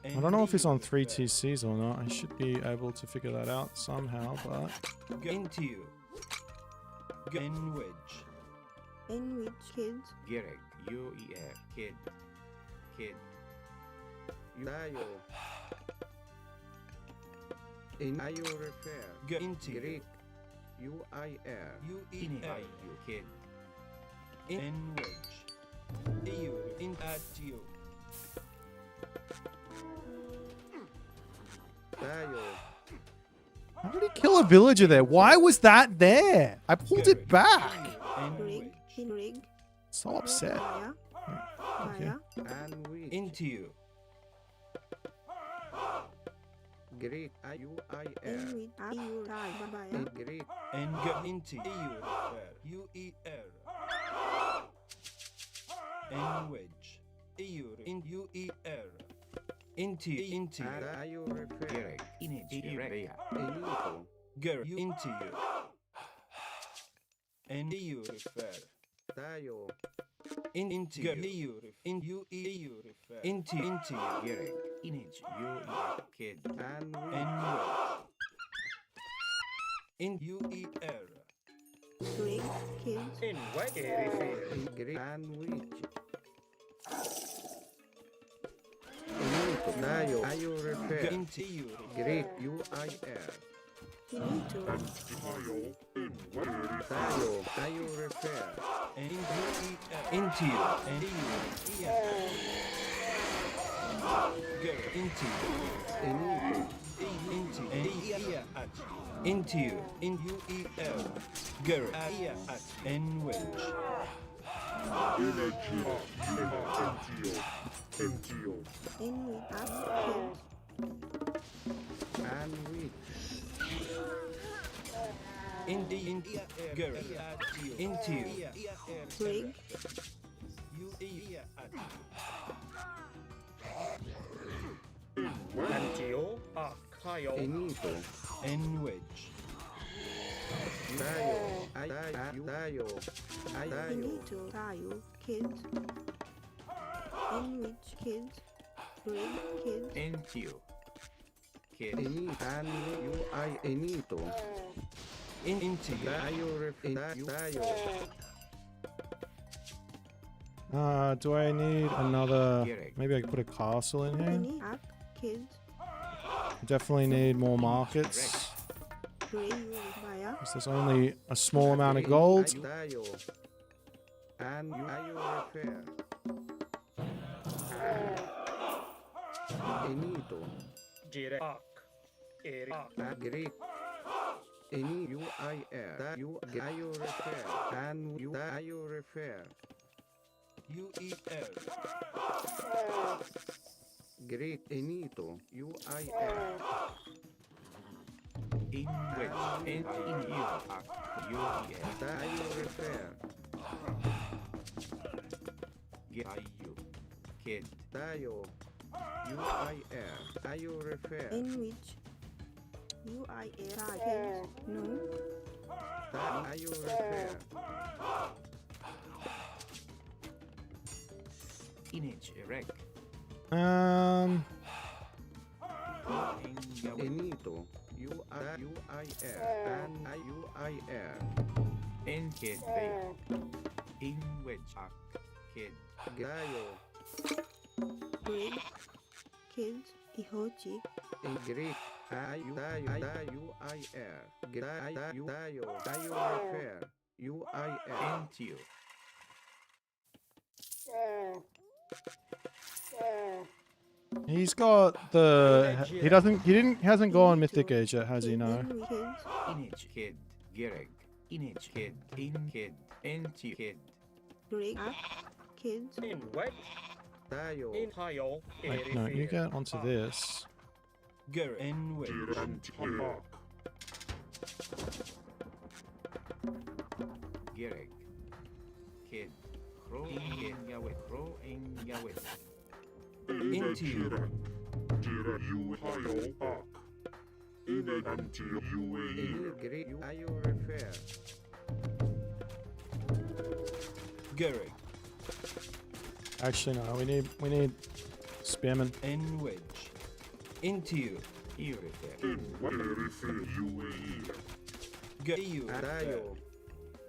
I don't know if it's on 3 TCs or not. I should be able to figure that out somehow, but. into you, and wedge, in which kids, Gereg, UER, kid, tayo, in ayo refer, into you, Greek, UIR, kid, in wedge, in at you, tayo, How did he kill a villager there? Why was that there? I pulled it back. and rig, wedge, in rig, So upset. baya, Okay. baya, and which, into you, Greek, in UIR, which ayo, tayo, baya, in Greek, and go into you, and wedge, in into and ayo refer, inito, into you, and you refer, tayo, into you, into you, Gereg, inage, kid, and and wedge, in rig, kids, in Greek, and which, inito, tayo, ayo refer, into you, Greek, UIR, inito, tayo, ayo refer, and into you, and Gereg, into you, inito, into you, in Gereg, and wedge, in which kids, and which, Into. Rig. Enito. Enwedge. Dayo. Dayo. Inito. Tayo. Kid. Enwich. Kid. Rig. Kid. Into. Kid. Enito. Into. Dayo. Dayo. Do I need another? Gerek. Maybe I could put a castle in here. Ini. Ak. Kid. Definitely need more markets. Rig. Baya. 'Cause there's only a small amount of gold. Dayo. And you repair. Enito. Greek. Any UIR. You repair. And you repair. UEL. Greek. Enito. UIR. In which in you are you Dayo repair. get you kid Dayo. UIR. Dayo repair. Enwich. UIR. Kid. No. Dayo repair. image erect Enito. UIR. And UIR. in kid there in which are kid Dayo. Rig. Kid. Ihochi. In Greek. UIR. Dayo repair. UIR. into you He's got the. He hasn't gone Mythic Age yet, has he? No. Kid. image kid gereg image kid in kid into kid Rig. Ak. Kid. Dayo. Wait, no, you get onto this. Enwedge. gereg kid crow in Yahweh crow in Yahweh Into you. In Greek. Dayo repair. Gereg. Actually, no. We need Spearman. Enwedge. Into you. you repair Gayu. Dayo.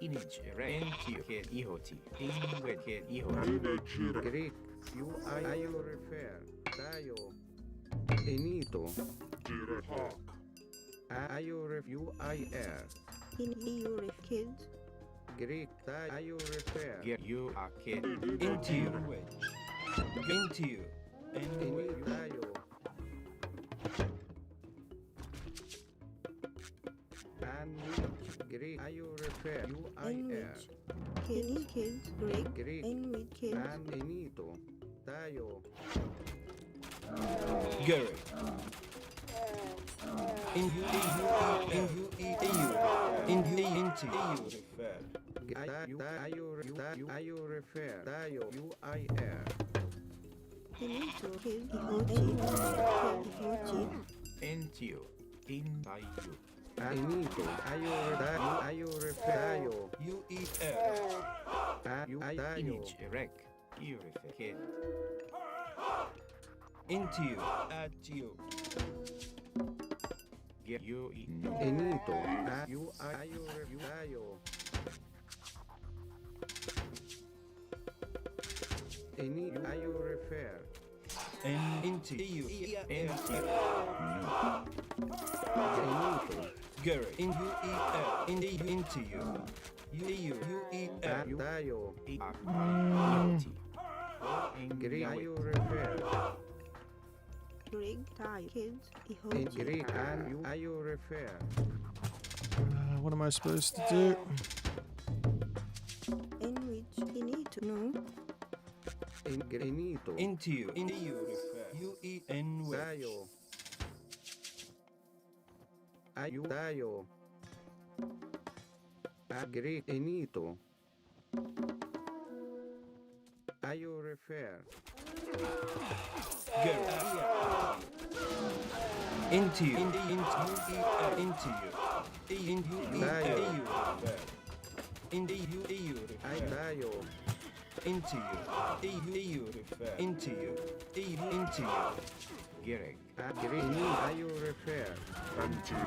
image erect into kid ihoti in with kid ihoti Greek. Dayo repair. Dayo. Enito. UIR. In EU. Kid. Greek. Dayo repair. get you a kid Into you. Into you. Enwedge. Dayo. And Greek. Dayo repair. UIR. Enwich. Kid. Kid. Rig. Greek. Enwich. Kid. And Enito. Dayo. Gereg. Into you. Into you. Dayo repair. Dayo. UIR. Inito. Kid. Ihochi. Kid. Ihochi. into you in by you Enito. Dayo repair. Dayo. UEL. image erect you repair kid Into you. At you. get you in Enito. Dayo. Enito. Dayo repair. And into you. into Enito. Gereg. In UEL. Into you. UEL. Dayo. ihoti in Greek. Yahweh Dayo repair. Rig. Tayo. Kid. In Ihochi. Greek. And Dayo repair. What am I supposed to do? Enwich. Inito. No. Enito. Into you. Into you. UEN. Dayo. Dayo. Agri Enito. Are you refer? Into you. Into you. Into you. I Dayo. Into you. Into you. Into you. Gerek. Agri are you refer? Into you.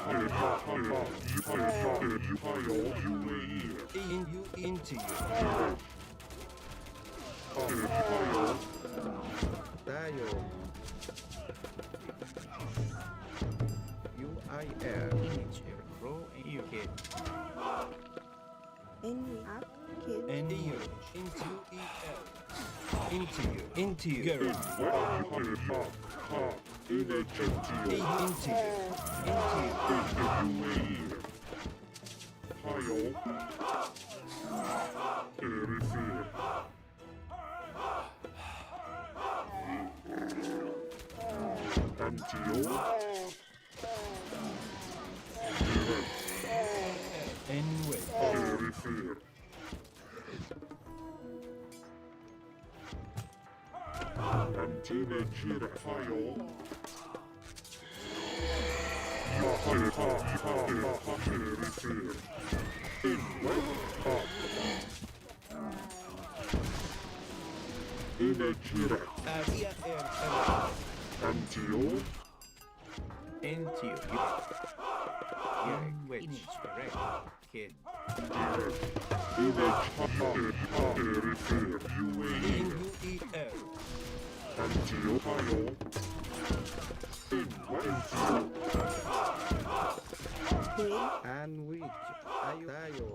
Dayo. UIR. Image. Pro. You kid. Envy up kids. Into you. Into you. Into you. Into you. Gerek. Into Into you. Gerek. Which. Correct. Kid. And which are you Dayo.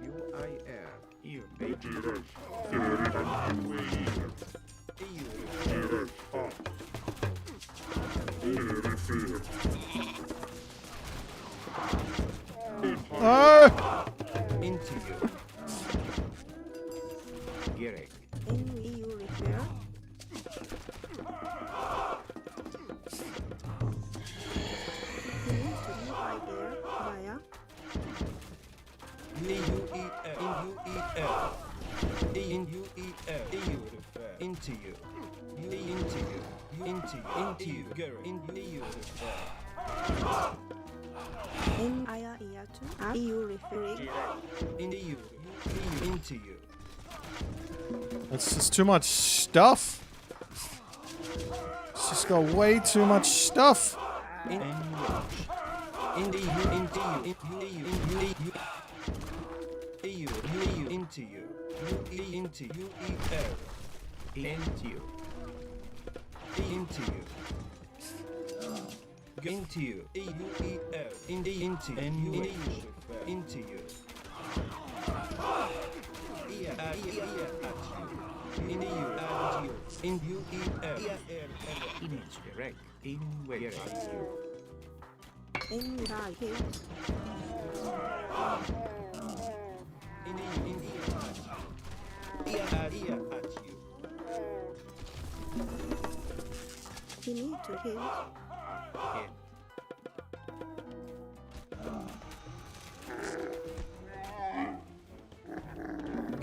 UIR. You. Baby. Ah! Into you. Gerek. Envy you refer. UIR via. Into you. Into you. Gerek. Into you. NIR to. Are you referring? Into you. That's just too much stuff. It's just got way too much stuff. Into you. Into you. Into you. Into you. Into you. Into you. Into you. Into you. Image. Correct. In where you. Envy kids. Finito kids. Kid.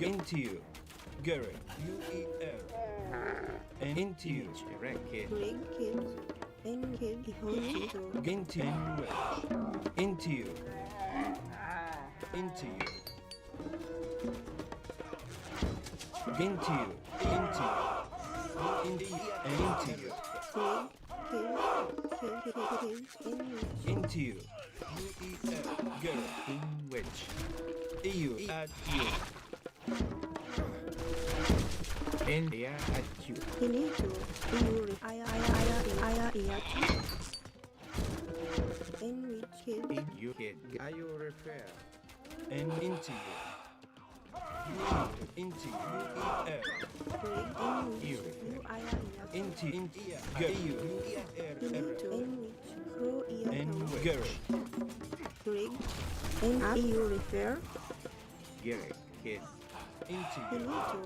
Into you. Gerek. And into you. Image. Correct. Kid. Greg kids. N kid. Hito. Into you. Into you. Into you. Into you. Into you. Into you. Greg kids. Envy. Into you. Gerek. In which. You. At you. In the at you. Finito. You. I. Envy kids. In you. Kid. Are you refer? And into you. Into you. Greg. Envy. You. Into you. Finito. Envy. Crow. And Gerek. Greg. Are you refer? Gerek. Kid. Into you. Finito.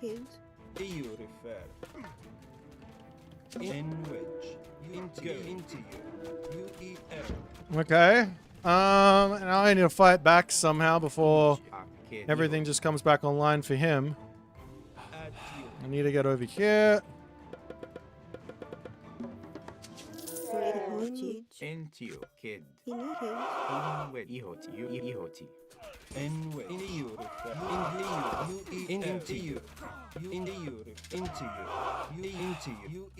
Kids. You refer. In which. Into you. Okay. Now I need to fight back somehow before arcade everything just comes back online for him. At you. I need to get over here. Hoji. Entio kid Ini him. inwe ihoti you ihoti Enwe. Into you. Into you. Into you. Into you. Into you.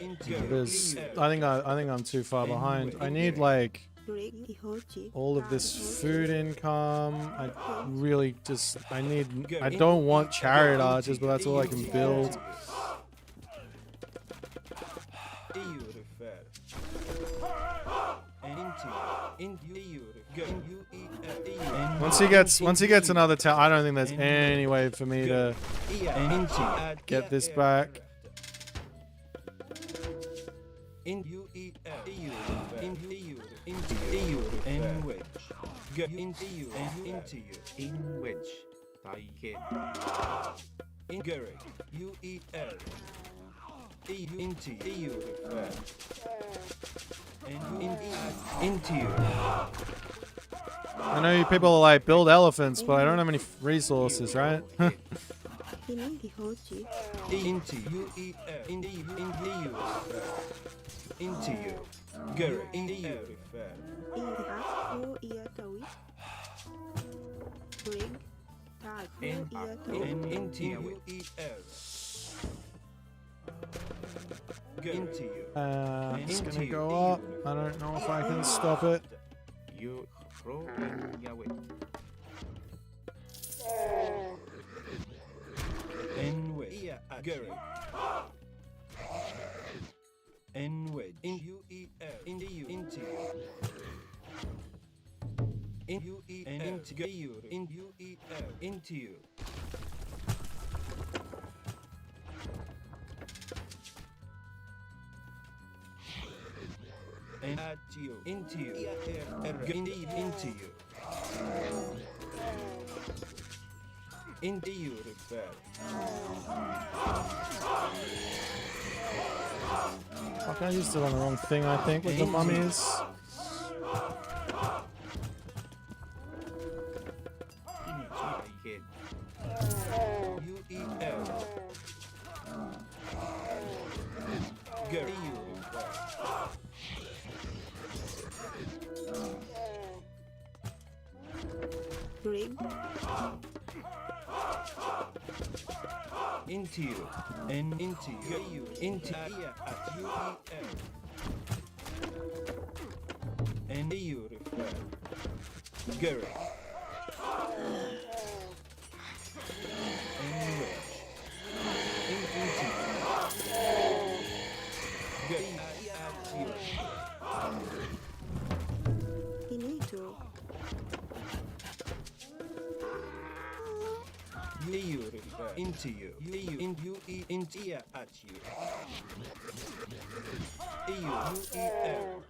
Into you. It is. I think I'm too far behind. I need like Rig Ihoji. all of this food income. I really just. I don't want chariot archers, but that's all I can build. Once he gets another town, I don't think there's any way for me to get this back. Into you. in which I kid Ingeric. UEL. Into you. Into you. I know you people like build elephants, but I don't have any resources, right? Ini Ihoji. Into UEL. Into you. Into you. Gary. Into you. Iha. Iatawi. Rig. Tag. Iatawi. Into UEL. Into you. It's gonna go up. I don't know if I can stop it. you throw in Yahweh Enway. Gary. Enway. In UEL. Into you. Into you. In UEL. Into you. In UEL. Into you. And at you. Into you. Into you. Into you. Refer. Fuck, I used it on the wrong thing, I think, with the mummies. I kid UEL. Gary. Rig. Into you. And into you. Into you. At UEL. And you. Refer. Gary. Ini Dog. Into you. Into you. Into you. At you. UEL.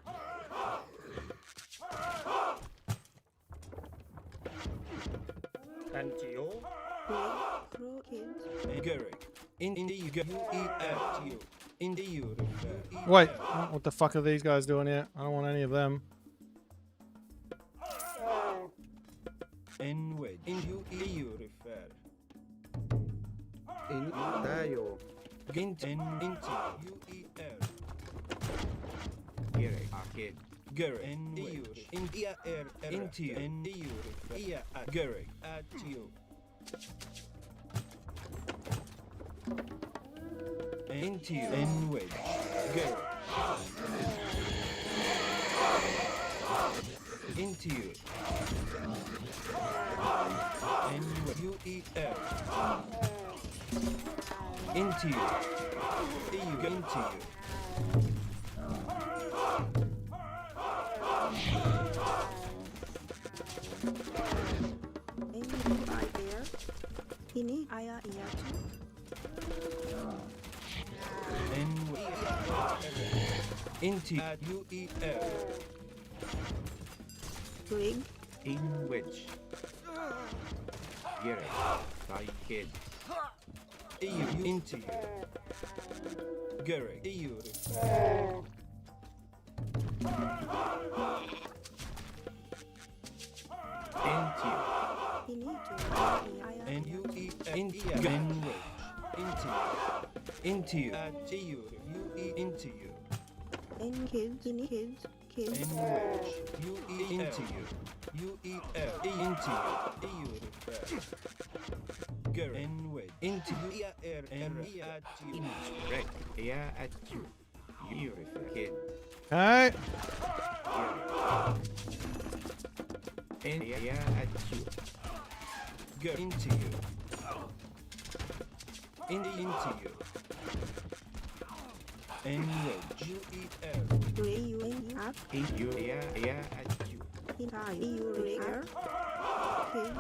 Antio. Rig. Crow Kids. Gary. Into you. UEL. You. Into you. Wait, what the fuck are these guys doing here? I don't want any of them. Enway. In you. Refer. In Tayo. Into UEL. Gary arcade Gary. Into you. Into you. Into you. Gary. At you. Into you. Enway. Gary. Into you. Enway. UEL. Into you. Into you. Ini I there. Ini Aya Iatu. Enway. Into UEL. Rig. in which Gary I kid Into you. Gary. Into you. N U E into into you into you In kids, in kids, kids. N wedge U E into you U E L into you Girl N wedge into you N E at you Right. Yeah, at you. You refer. Kid. Okay. And yeah, at you. Girl into you into you N wedge U E L Ray, you in up, In you. Yeah, at you. in time, you repair. Kids,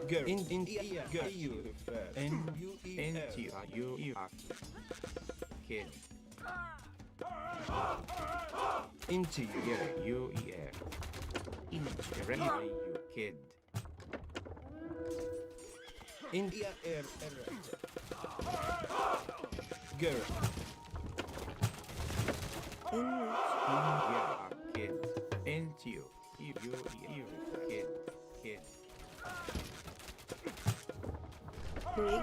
Girl in girl you refer N U E Into L you. You are. Kid. into you Here. You. Yeah. Into. Right. You. Kid. India Girl in which, Yeah. Kid. Into you. You. Kid. Kid. break,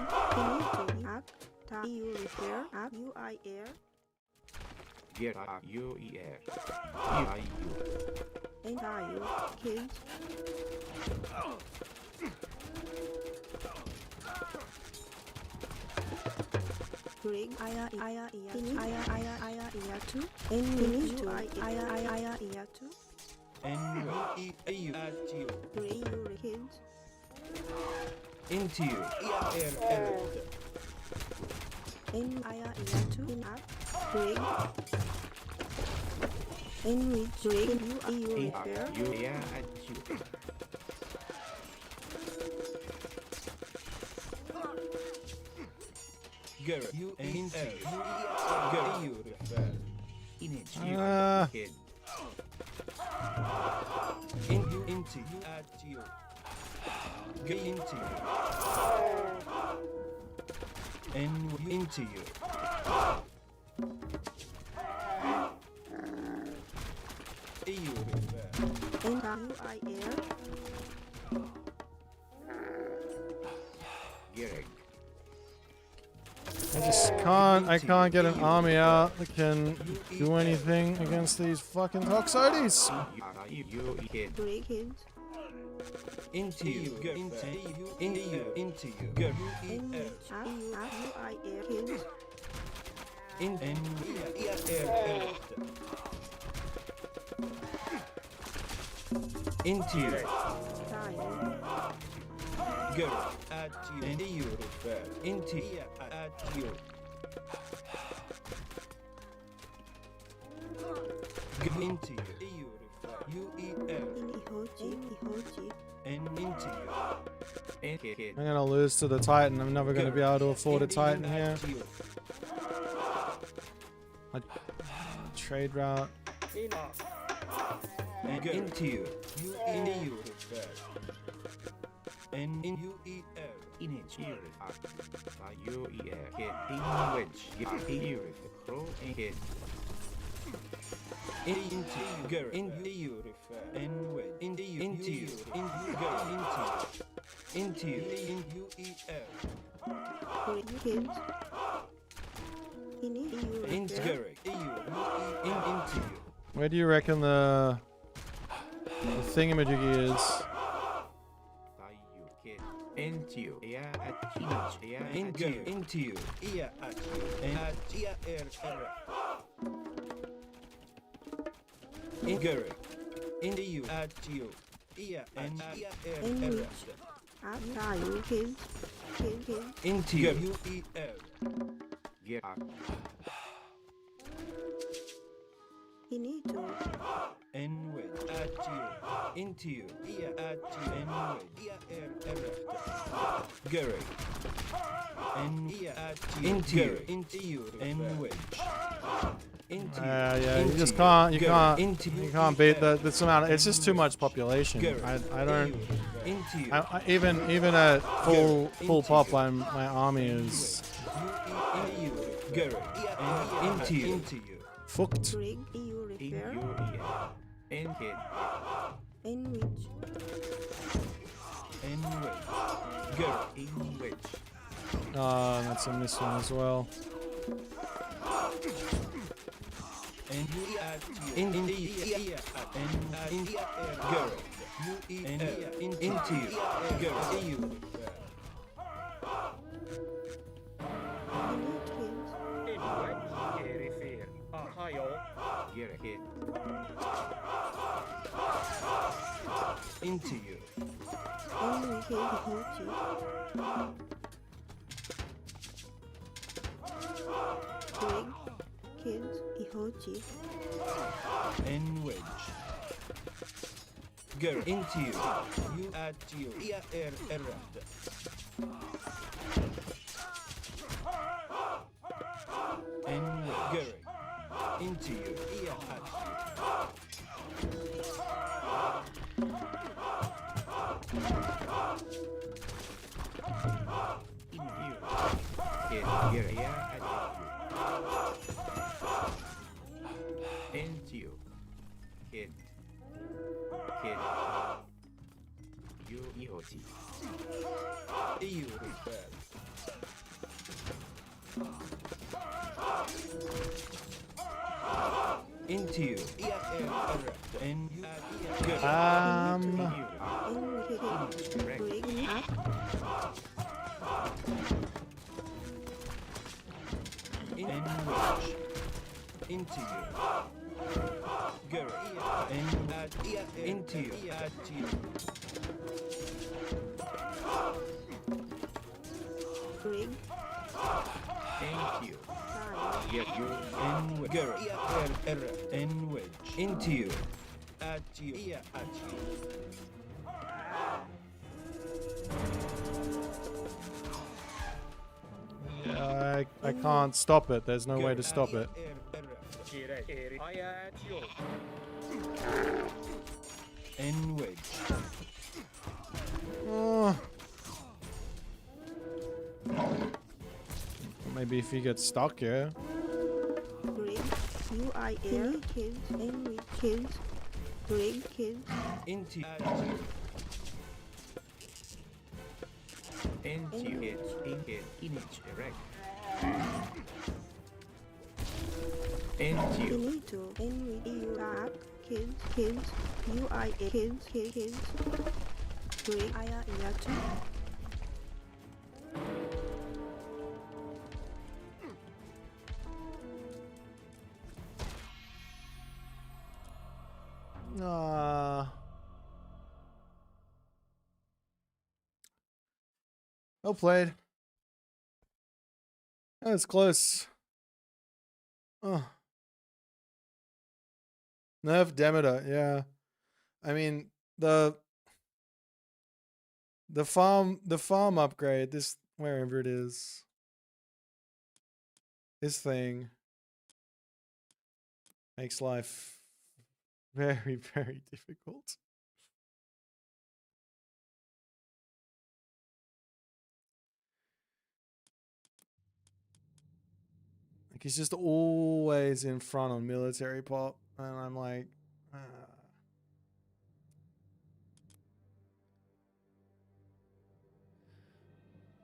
in up, time, you repair, up, you I air, Get up. You. Yeah. You. and are you, kids, break, aya, two, and finish to aya, two, N U E at you break, you kids, into you and aya, two, in up, break, in which, break, you repair, You. Yeah. At you. Girl U N L Girl you refer In it. You. Kid. into you at you Get into you N into you EU refer and are you I air, Gereg. I can't get an army out that can do anything against these fucking Toxotes. You. Kid. break kids, into you Girl into you Girl in which, up, you I air, kids, in N into you time, Girl at you and EU refer into at you into you EU refer UEL in ihoji, and into you And kid. I'm gonna lose to the Titan. I'm never gonna be able to afford a Titan here. Trade route. And into you EU refer and in UEL In it. You. You. Kid. In which. You. Crow. And kid. into you girl in EU refer and wait into you into you girl into you in UEL break kids, in you into repair, girl EU into you Where do you reckon the thingamajiggy is? You. Kid. Into you. Yeah. At teenage. Yeah. in At girl you. into you ear at you and at ear in girl into you at you ear and in which, up, are you kids, kids, into you UEL Get up. in to, and wait at you into you ear at you and wait girl and ear at you into you and wait into you Yeah, you into just you, can't, girl, into you can't beat this amount. It's just too much population. girl, I don't. into you Even at full pop, my army is girl and into you fucked. break, you In repair, you. And kid. in which, in wedge. Go in wedge. Ah, that's in this one as well. And you add in go into you go you. Into you. In wedge. Go into you. You add to you. In wedge. Go into you. Into you. Kid. You ihochi. You repair. Into you. And you in wedge. Into you. Go and add into you. Add to you. Into you. Get you. In wedge. Go in wedge. Into you. Add to you. Add to you. Yeah, I can't stop it. There's no way to stop it. In wedge. Oh. Maybe if he gets stuck, yeah. Into Into it. Image erect. Into you. Well played. That was close. Oh. Nerf Demeter, yeah. I mean, the farm upgrade, this, wherever it is, this thing makes life very, very difficult. Like, he's just always in front on military pop, and I'm like,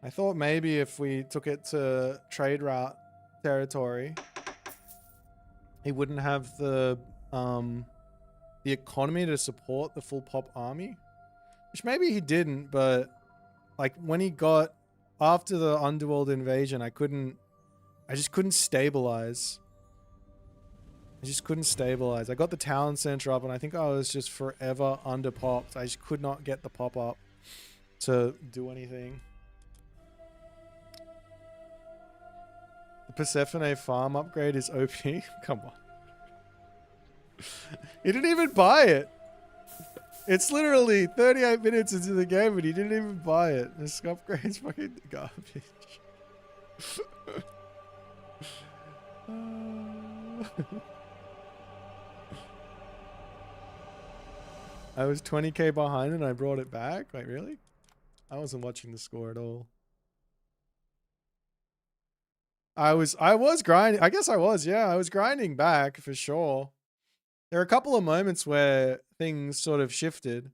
I thought maybe if we took it to trade route territory, he wouldn't have the economy to support the full pop army, which maybe he didn't, but like when he got after the underworld invasion, I just couldn't stabilize. I got the town center up and I think I was just forever under popped. I just could not get the pop up to do anything. The Persephone farm upgrade is OP. Come on. He didn't even buy it. It's literally 38 minutes into the game and he didn't even buy it. This upgrade's fucking garbage. I was 20k behind and I brought it back? Wait, really? I wasn't watching the score at all. I was grinding. I guess I was, yeah. I was grinding back for sure. There are a couple of moments where things sort of shifted.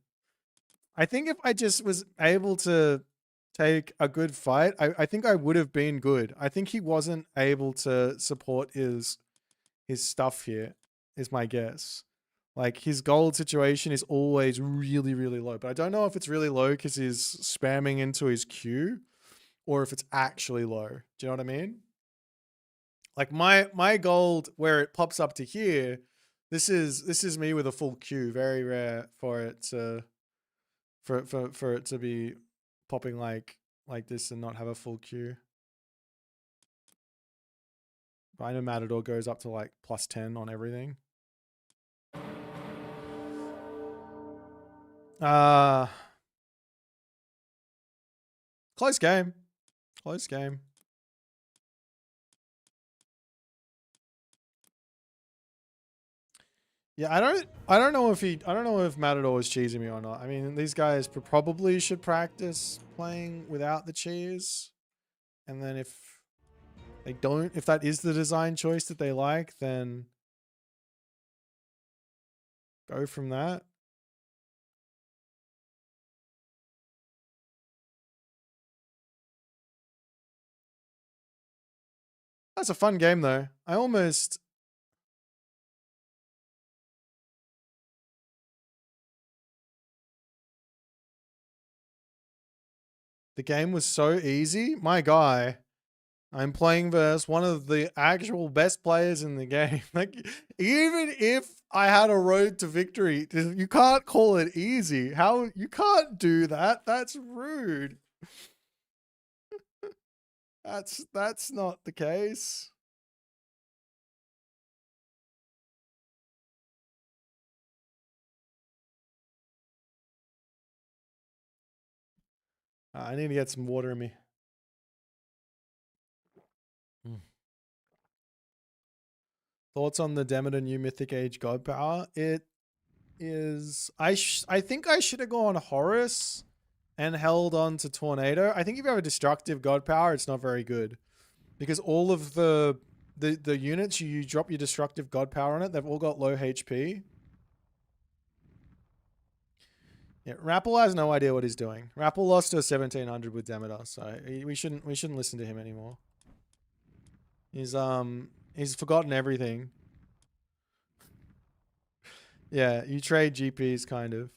I think if I just was able to take a good fight, I think I would have been good. I think he wasn't able to support his stuff here, is my guess. Like, his gold situation is always really, really low. But I don't know if it's really low because he's spamming into his Q or if it's actually low. Do you know what I mean? Like, my gold, where it pops up to here, this is me with a full Q. Very rare for it to for it to be popping like this and not have a full Q. But I know Matador goes up to like +10 on everything. Close game. Close game. Yeah, I don't know if Matador was cheesing me or not. I mean, these guys probably should practice playing without the cheese. And then if they don't, if that is the design choice that they like, then go from that. That's a fun game though. The game was so easy. My guy, I'm playing versus one of the actual best players in the game. Like, even if I had a road to victory, you can't call it easy. How, you can't do that. That's rude. That's not the case. I need to get some water in me. Thoughts on the Demeter New Mythic Age God Power? It is... I think I should have gone Horus and held on to Tornado. I think if you have a destructive God Power, it's not very good. Because all of the units, you drop your destructive God Power on it, they've all got low HP. Yeah, Rappel has no idea what he's doing. Rappel lost to 1700 with Demeter, so we shouldn't listen to him anymore. He's forgotten everything. Yeah, you trade GPs kind of.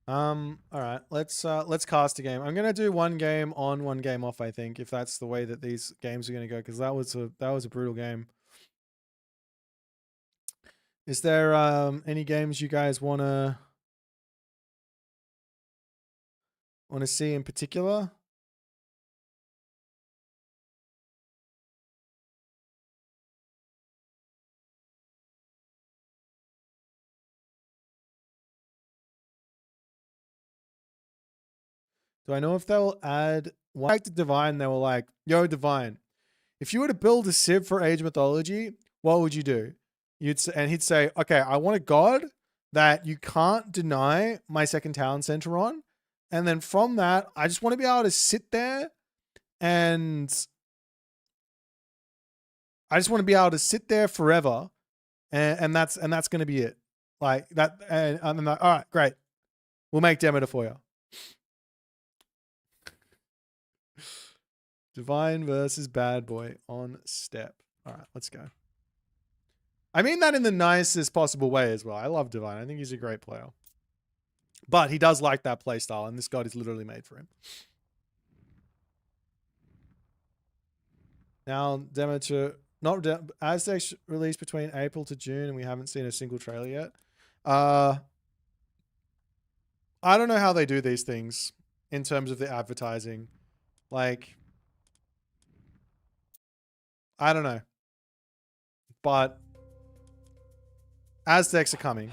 All right, let's cast a game. I'm gonna do one game on, one game off, I think, if that's the way that these games are gonna go, because that was a brutal game. Is there any games you guys wanna see in particular? Do I know if they'll add one back to Divine? They were like, yo, Divine, if you were to build a Civ for Age Mythology, what would you do? And he'd say, okay, I want a god that you can't deny my second town center on. And then from that, I just want to be able to sit there and I just want to be able to sit there forever. And that's going to be it. Like that. And I'm like, all right, great. We'll make Demeter for you. Divine versus Bad Boy on step. All right, let's go. I mean that in the nicest possible way as well. I love Divine. I think he's a great player. But he does like that playstyle, and this god is literally made for him. Now, Demeter... Aztecs released between April to June, and we haven't seen a single trailer yet. I don't know how they do these things in terms of the advertising. Like... I don't know. But... Aztecs are coming.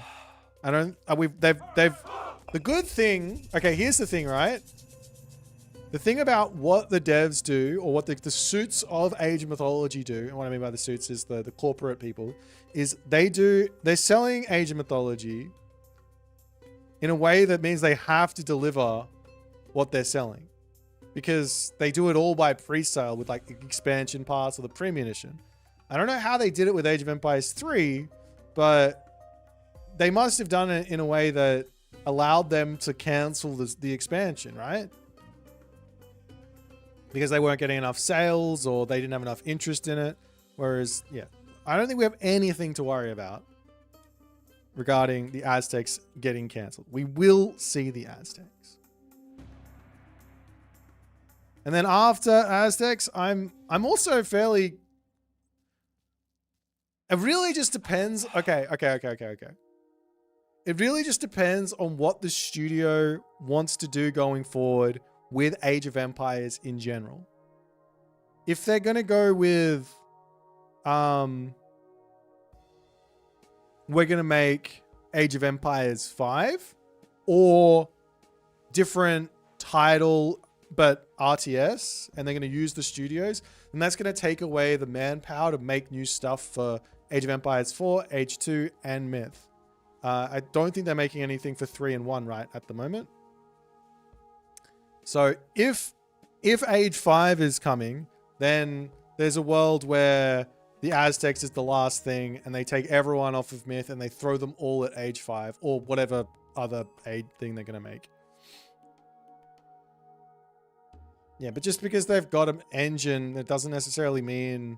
The good thing, okay, here's the thing, right? The thing about what the devs do, or what the suits of Age Mythology do, and what I mean by the suits is the corporate people, is they're selling Age Mythology in a way that means they have to deliver what they're selling. because they do it all by pre-sale with like expansion pass or the premium edition. I don't know how they did it with Age of Empires 3, but they must have done it in a way that allowed them to cancel the expansion, right? Because they weren't getting enough sales or they didn't have enough interest in it. Whereas, yeah, I don't think we have anything to worry about regarding the Aztecs getting cancelled. We will see the Aztecs. And then after Aztecs, I'm also fairly... It really just depends. Okay. It really just depends on what the studio wants to do going forward with Age of Empires in general. If they're going to go with, we're going to make Age of Empires 5 or different title, but RTS, and they're going to use the studios, and that's going to take away the manpower to make new stuff for Age of Empires 4, Age 2, and Myth. I don't think they're making anything for 3 and 1 right at the moment. So if Age 5 is coming, then there's a world where the Aztecs is the last thing and they take everyone off of Myth and they throw them all at Age 5 or whatever other age thing they're going to make. Yeah, but just because they've got an engine, it doesn't necessarily mean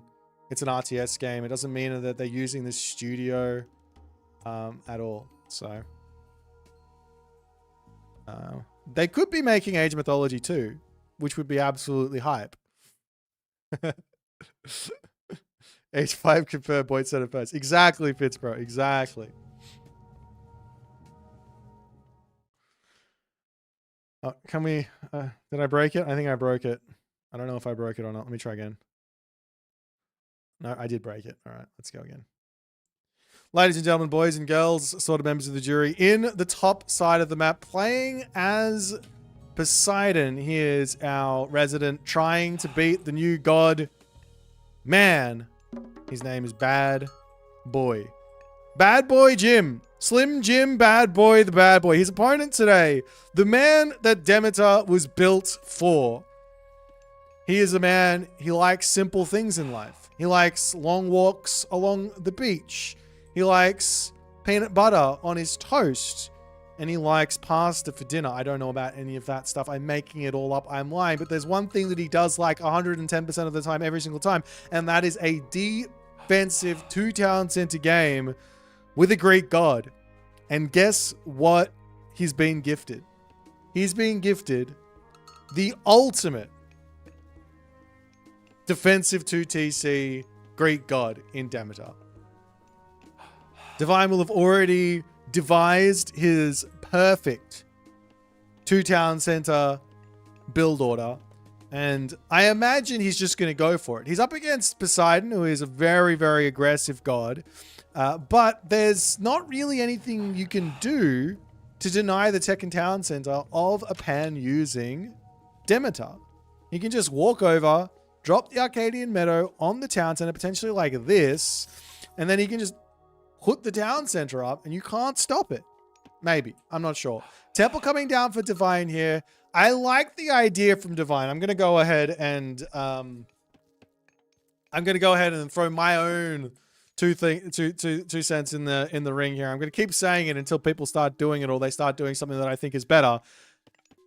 it's an RTS game. It doesn't mean that they're using the studio at all. So they could be making Age of Mythology 2, which would be absolutely hype. Age 5 confirmed Boit set of first. Exactly, Pittsburgh. Exactly. Oh, can we... did I break it? I think I broke it. I don't know if I broke it or not. Let me try again. No, I did break it. All right, let's go again. Ladies and gentlemen, boys and girls, sort of members of the jury, in the top side of the map, playing as Poseidon. Here's our resident trying to beat the new god man. His name is Bad Boy. Bad Boy Jim. Slim Jim Bad Boy, the bad boy. His opponent today, the man that Demeter was built for. He is a man, he likes simple things in life. He likes long walks along the beach. He likes peanut butter on his toast. And he likes pasta for dinner. I don't know about any of that stuff. I'm making it all up. I'm lying. But there's one thing that he does like 110% of the time, every single time. And that is a defensive 2-town center game with a Greek god. And guess what he's been gifted? He's been gifted the ultimate defensive 2TC Greek god in Demeter. Divine will have already devised his perfect 2-town center build order. And I imagine he's just going to go for it. He's up against Poseidon, who is a very, very aggressive god. But there's not really anything you can do to deny the tech and town center of a pan using Demeter. You can just walk over, drop the Arcadian Meadow on the town center, potentially like this, and then he can just put the town center up and you can't stop it. Maybe. I'm not sure. Temple coming down for Divine here. I like the idea from Divine. I'm going to go ahead and throw my own two cents in the ring here. I'm going to keep saying it until people start doing it or they start doing something that I think is better.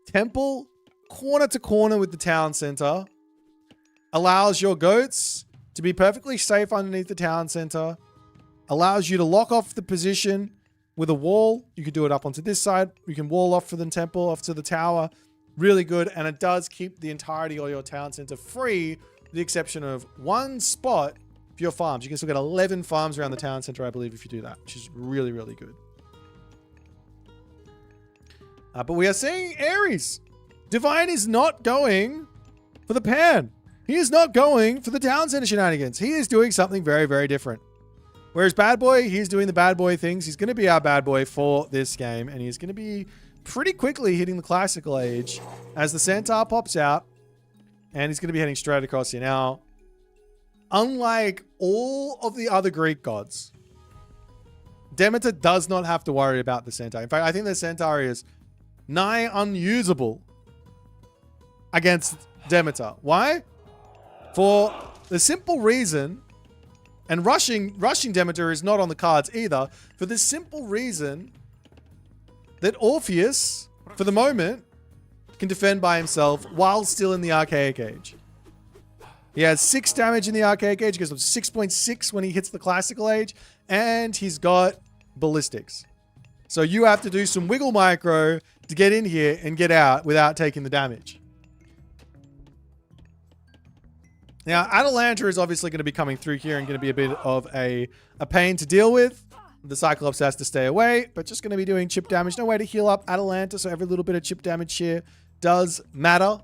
Temple corner to corner with the town center allows your goats to be perfectly safe underneath the town center. Allows you to lock off the position with a wall. You can do it up onto this side. You can wall off for the temple, off to the tower. Really good. And it does keep the entirety of your town center free, with the exception of one spot for your farms. You can still get 11 farms around the town center, I believe, if you do that, which is really, really good. But we are seeing Ares. Divine is not going for the pan. He is not going for the town center shenanigans. He is doing something very, very different. Whereas Bad Boy, he's doing the bad boy things. He's going to be our bad boy for this game. And he's going to be pretty quickly hitting the classical age as the centaur pops out. And he's going to be heading straight across here. Now, unlike all of the other Greek gods, Demeter does not have to worry about the centaur. In fact, I think the centaur is nigh unusable against Demeter. Why? For the simple reason, and rushing Demeter is not on the cards either, for the simple reason that Orpheus, for the moment, can defend by himself while still in the Archaic Age. He has 6 damage in the Archaic Age, goes up to 6.6 when he hits the Classical Age, and he's got Ballistics. So you have to do some wiggle micro to get in here and get out without taking the damage. Now, Atalanta is obviously going to be coming through here and going to be a bit of a pain to deal with. The Cyclops has to stay away, but just going to be doing chip damage. No way to heal up Atalanta, so every little bit of chip damage here does matter.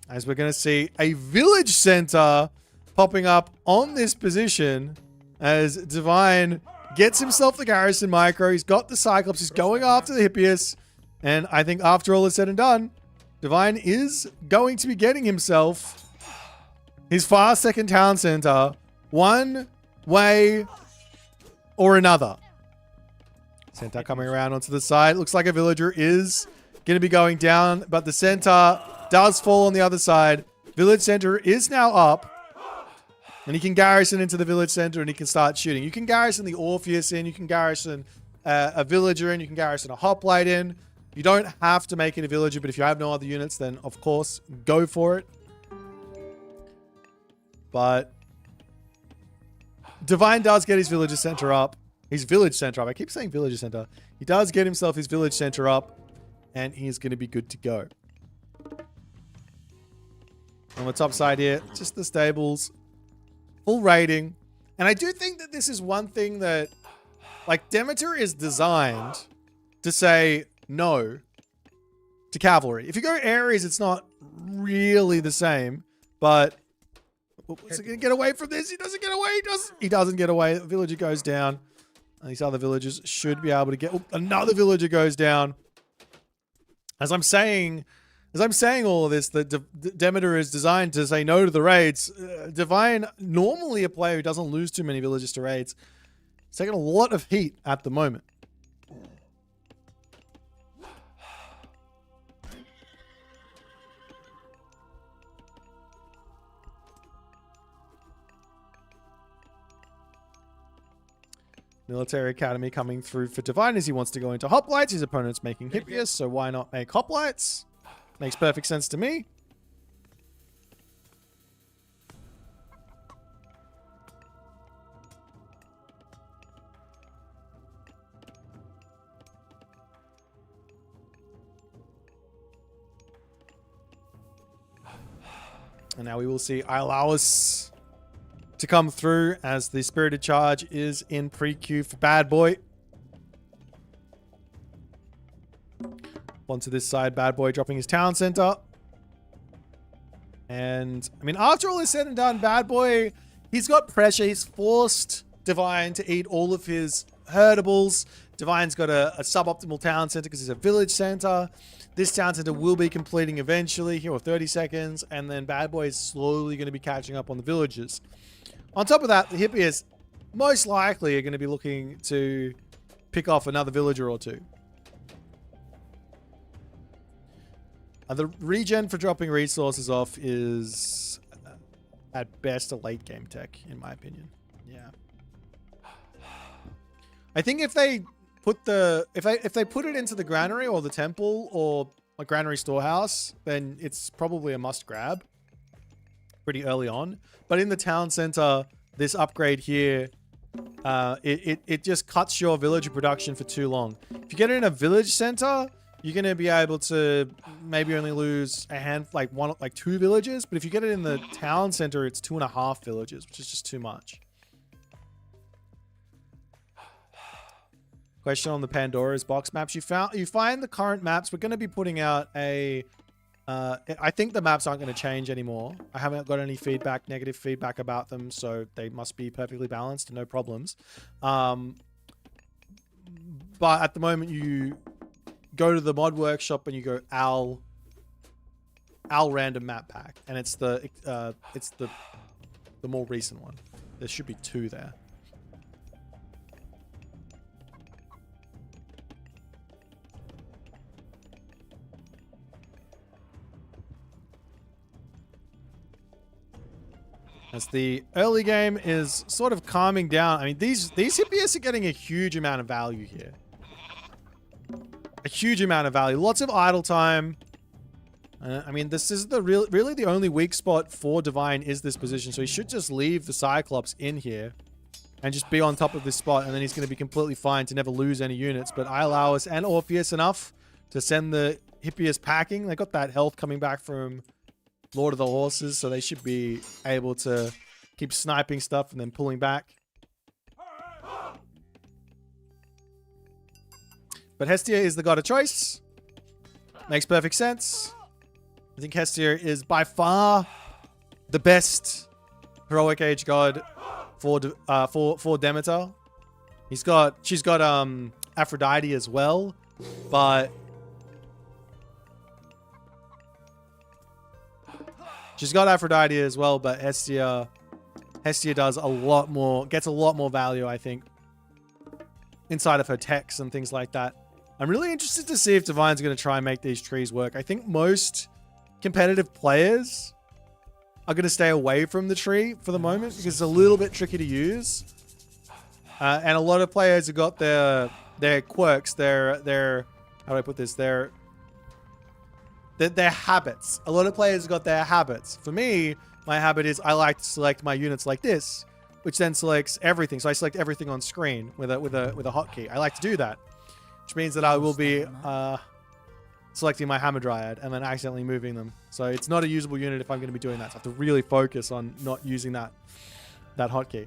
As we're going to see a village center popping up on this position as Divine gets himself the garrison micro. He's got the Cyclops. He's going after the Hippias. And I think after all is said and done, Divine is going to be getting himself his far second town center one way or another. Center coming around onto the side. Looks like a villager is going to be going down, but the center does fall on the other side. Village center is now up. And he can garrison into the village center and he can start shooting. You can garrison the Orpheus in. You can garrison a villager in. You can garrison a hoplite in. You don't have to make it a villager, but if you have no other units, then of course, go for it. But Divine does get his villager center up. His village center up. I keep saying villager center. He does get himself his village center up. And he's going to be good to go. On the top side here, just the stables. Full rating. And I do think that this is one thing that, like, Demeter is designed to say no to cavalry. If you go Ares, it's not really the same. But is he going to get away from this? He doesn't get away. He doesn't get away. The villager goes down. And these other villagers should be able to get... Oh, another villager goes down. As I'm saying all of this, that Demeter is designed to say no to the raids. Divine, normally a player who doesn't lose too many villagers to raids, is taking a lot of heat at the moment. Military Academy coming through for Divine as he wants to go into hoplites. His opponent's making Hippias, so why not make hoplites? Makes perfect sense to me. And now we will see Iolaus to come through as the Spirited Charge is in pre-queue for Bad Boy. Onto this side, Bad Boy dropping his town center. And, I mean, after all is said and done, Bad Boy, he's got pressure. He's forced Divine to eat all of his herdables. Divine's got a suboptimal town center because he's a village center. This town center will be completing eventually, here with 30 seconds. And then Bad Boy is slowly going to be catching up on the villagers. On top of that, the Hippias most likely are going to be looking to pick off another villager or two. The regen for dropping resources off is at best a late game tech, in my opinion. Yeah. I think if they put if they put it into the granary or the temple or a granary storehouse, then it's probably a must grab pretty early on. But in the town center, this upgrade here, it just cuts your villager production for too long. If you get it in a village center, you're going to be able to maybe only lose like 2 villages. But if you get it in the town center, it's 2.5 villages, which is just too much. Question on the Pandora's box maps. You find the current maps. We're going to be putting out a... I think the maps aren't going to change anymore. I haven't got any negative feedback about them, so they must be perfectly balanced and no problems. But at the moment, you go to the mod workshop and you go Al random map pack, and it's the more recent one. There should be 2 there. As the early game is sort of calming down. I mean, these Hippias are getting a huge amount of value here. A huge amount of value. Lots of idle time. I mean, this is really the only weak spot for Divine is this position. So he should just leave the Cyclops in here and just be on top of this spot. And then he's going to be completely fine to never lose any units. But Iolaus and Orpheus enough to send the Hippias packing. They got that health coming back from Lord of the Horses. So they should be able to keep sniping stuff and then pulling back. But Hestia is the god of choice. Makes perfect sense. I think Hestia is by far the best heroic age god for Demeter. She's got Aphrodite as well, but Hestia does a lot more, gets a lot more value, I think, inside of her techs and things like that. I'm really interested to see if Divine's going to try and make these trees work. I think most competitive players are going to stay away from the tree for the moment because it's a little bit tricky to use. And a lot of players have got their quirks, their how do I put this? Their habits. A lot of players have got their habits. For me, my habit is I like to select my units like this, which then selects everything. So I select everything on screen with a hotkey. I like to do that, which means that I will be selecting my Hamadryad and then accidentally moving them. So it's not a usable unit if I'm going to be doing that. So I have to really focus on not using that hotkey.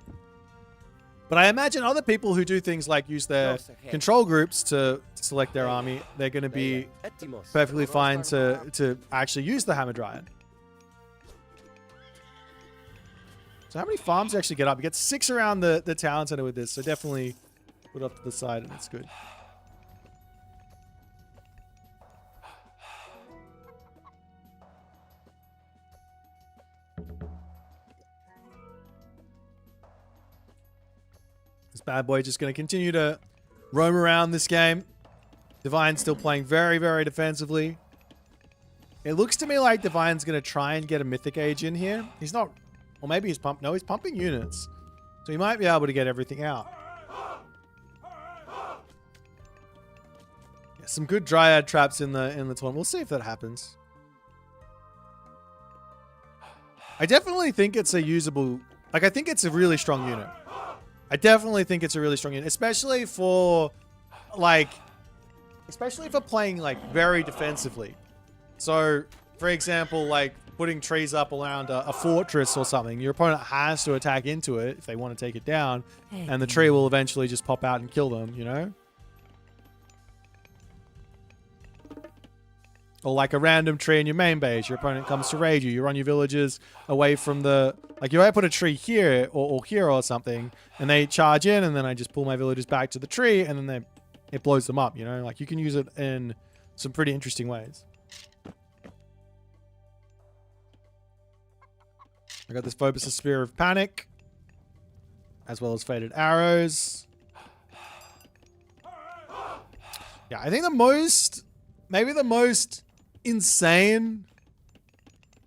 But I imagine other people who do things like use their control groups to select their army, they're going to be perfectly fine to actually use the Hamadryad. So how many farms do you actually get up? You get 6 around the town center with this. So definitely put it up to the side and it's good. This bad boy just going to continue to roam around this game. Divine's still playing very, very defensively. It looks to me like Divine's going to try and get a Mythic Age in here. He's not, or maybe he's pumped. No, he's pumping units. So he might be able to get everything out. Yeah, some good Dryad traps in the tournament. We'll see if that happens. I definitely think it's a usable, like I think it's a really strong unit. I definitely think it's a really strong unit, especially for playing like very defensively. So, for example, like putting trees up around a fortress or something, your opponent has to attack into it if they want to take it down, and the tree will eventually just pop out and kill them, you know? Or like a random tree in your main base, your opponent comes to raid you, you run your villagers away from the... Like, if I put a tree here or here or something, and they charge in, and then I just pull my villagers back to the tree, and then it blows them up, you know? Like, you can use it in some pretty interesting ways. I got this Phobos' Spear of Panic, as well as Faded Arrows. Yeah, I think maybe the most insane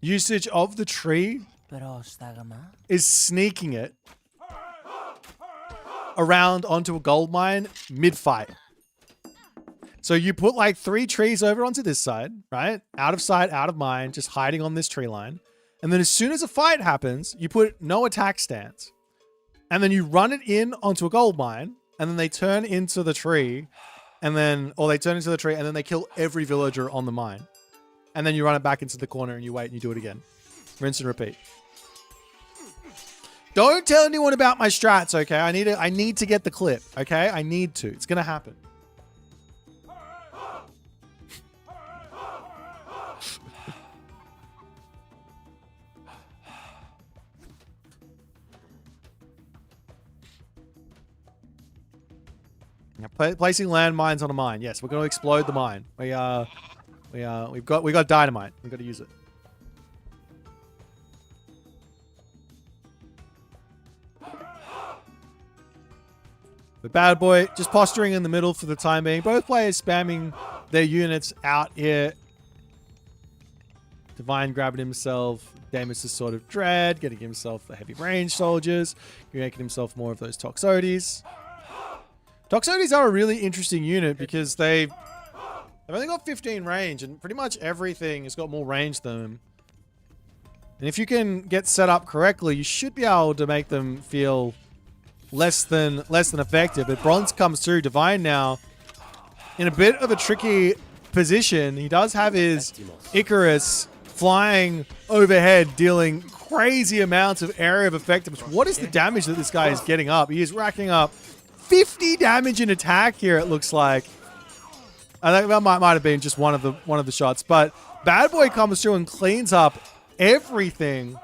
usage of the tree is sneaking it around onto a gold mine mid-fight. So you put like 3 trees over onto this side, right? Out of sight, out of mind, just hiding on this tree line. And then as soon as a fight happens, you put no attack stance. And then you run it in onto a gold mine, and then they turn into the tree, and then they kill every villager on the mine. And then you run it back into the corner and you wait and you do it again. Rinse and repeat. Don't tell anyone about my strats, okay? I need to get the clip, okay? I need to. It's gonna happen. Placing landmines on a mine. Yes, we're going to explode the mine. We've got dynamite. We've got to use it. But bad boy just posturing in the middle for the time being. Both players spamming their units out here. Divine grabbing himself Damus' sort of dread, getting himself the heavy range soldiers, making himself more of those Toxotes. Toxotes are a really interesting unit because they've only got 15 range, and pretty much everything has got more range than them. And if you can get set up correctly, you should be able to make them feel less than effective. But Bronze comes through. Divine now in a bit of a tricky position. He does have his Icarus flying overhead, dealing crazy amounts of area of effectiveness. What is the damage that this guy is getting up? He is racking up 50 damage in attack here, it looks like. I think that might have been just one of the shots. But Bad Boy comes through and cleans up everything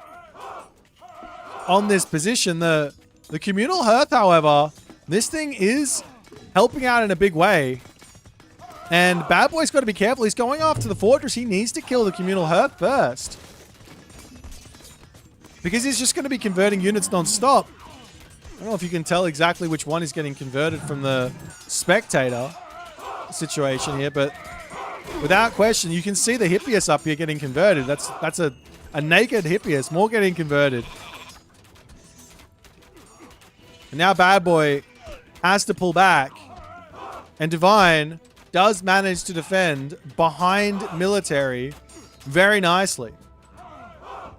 on this position. The communal hearth, however, this thing is helping out in a big way. And Bad Boy's got to be careful. He's going after the fortress. He needs to kill the communal hearth first, because he's just going to be converting units non-stop. I don't know if you can tell exactly which one is getting converted from the spectator situation here, but without question, you can see the Hippias up here getting converted. That's a naked Hippias, more getting converted. And now Bad Boy has to pull back, and Divine does manage to defend behind military very nicely.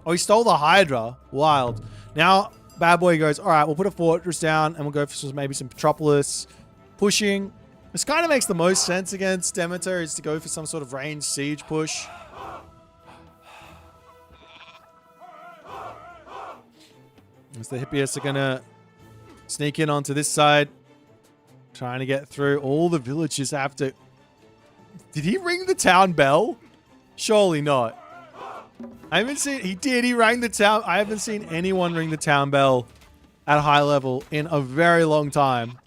Oh, he stole the Hydra. Wild. Now Bad Boy goes, all right, we'll put a fortress down and we'll go for maybe some Metropolis pushing. This kind of makes the most sense against Demeter, is to go for some sort of ranged siege push. As the Hippias are going to sneak in onto this side, trying to get through. All the villagers have to... Did he ring the town bell? Surely not. I haven't seen... He did. He rang the town... I haven't seen anyone ring the town bell at high level in a very long time.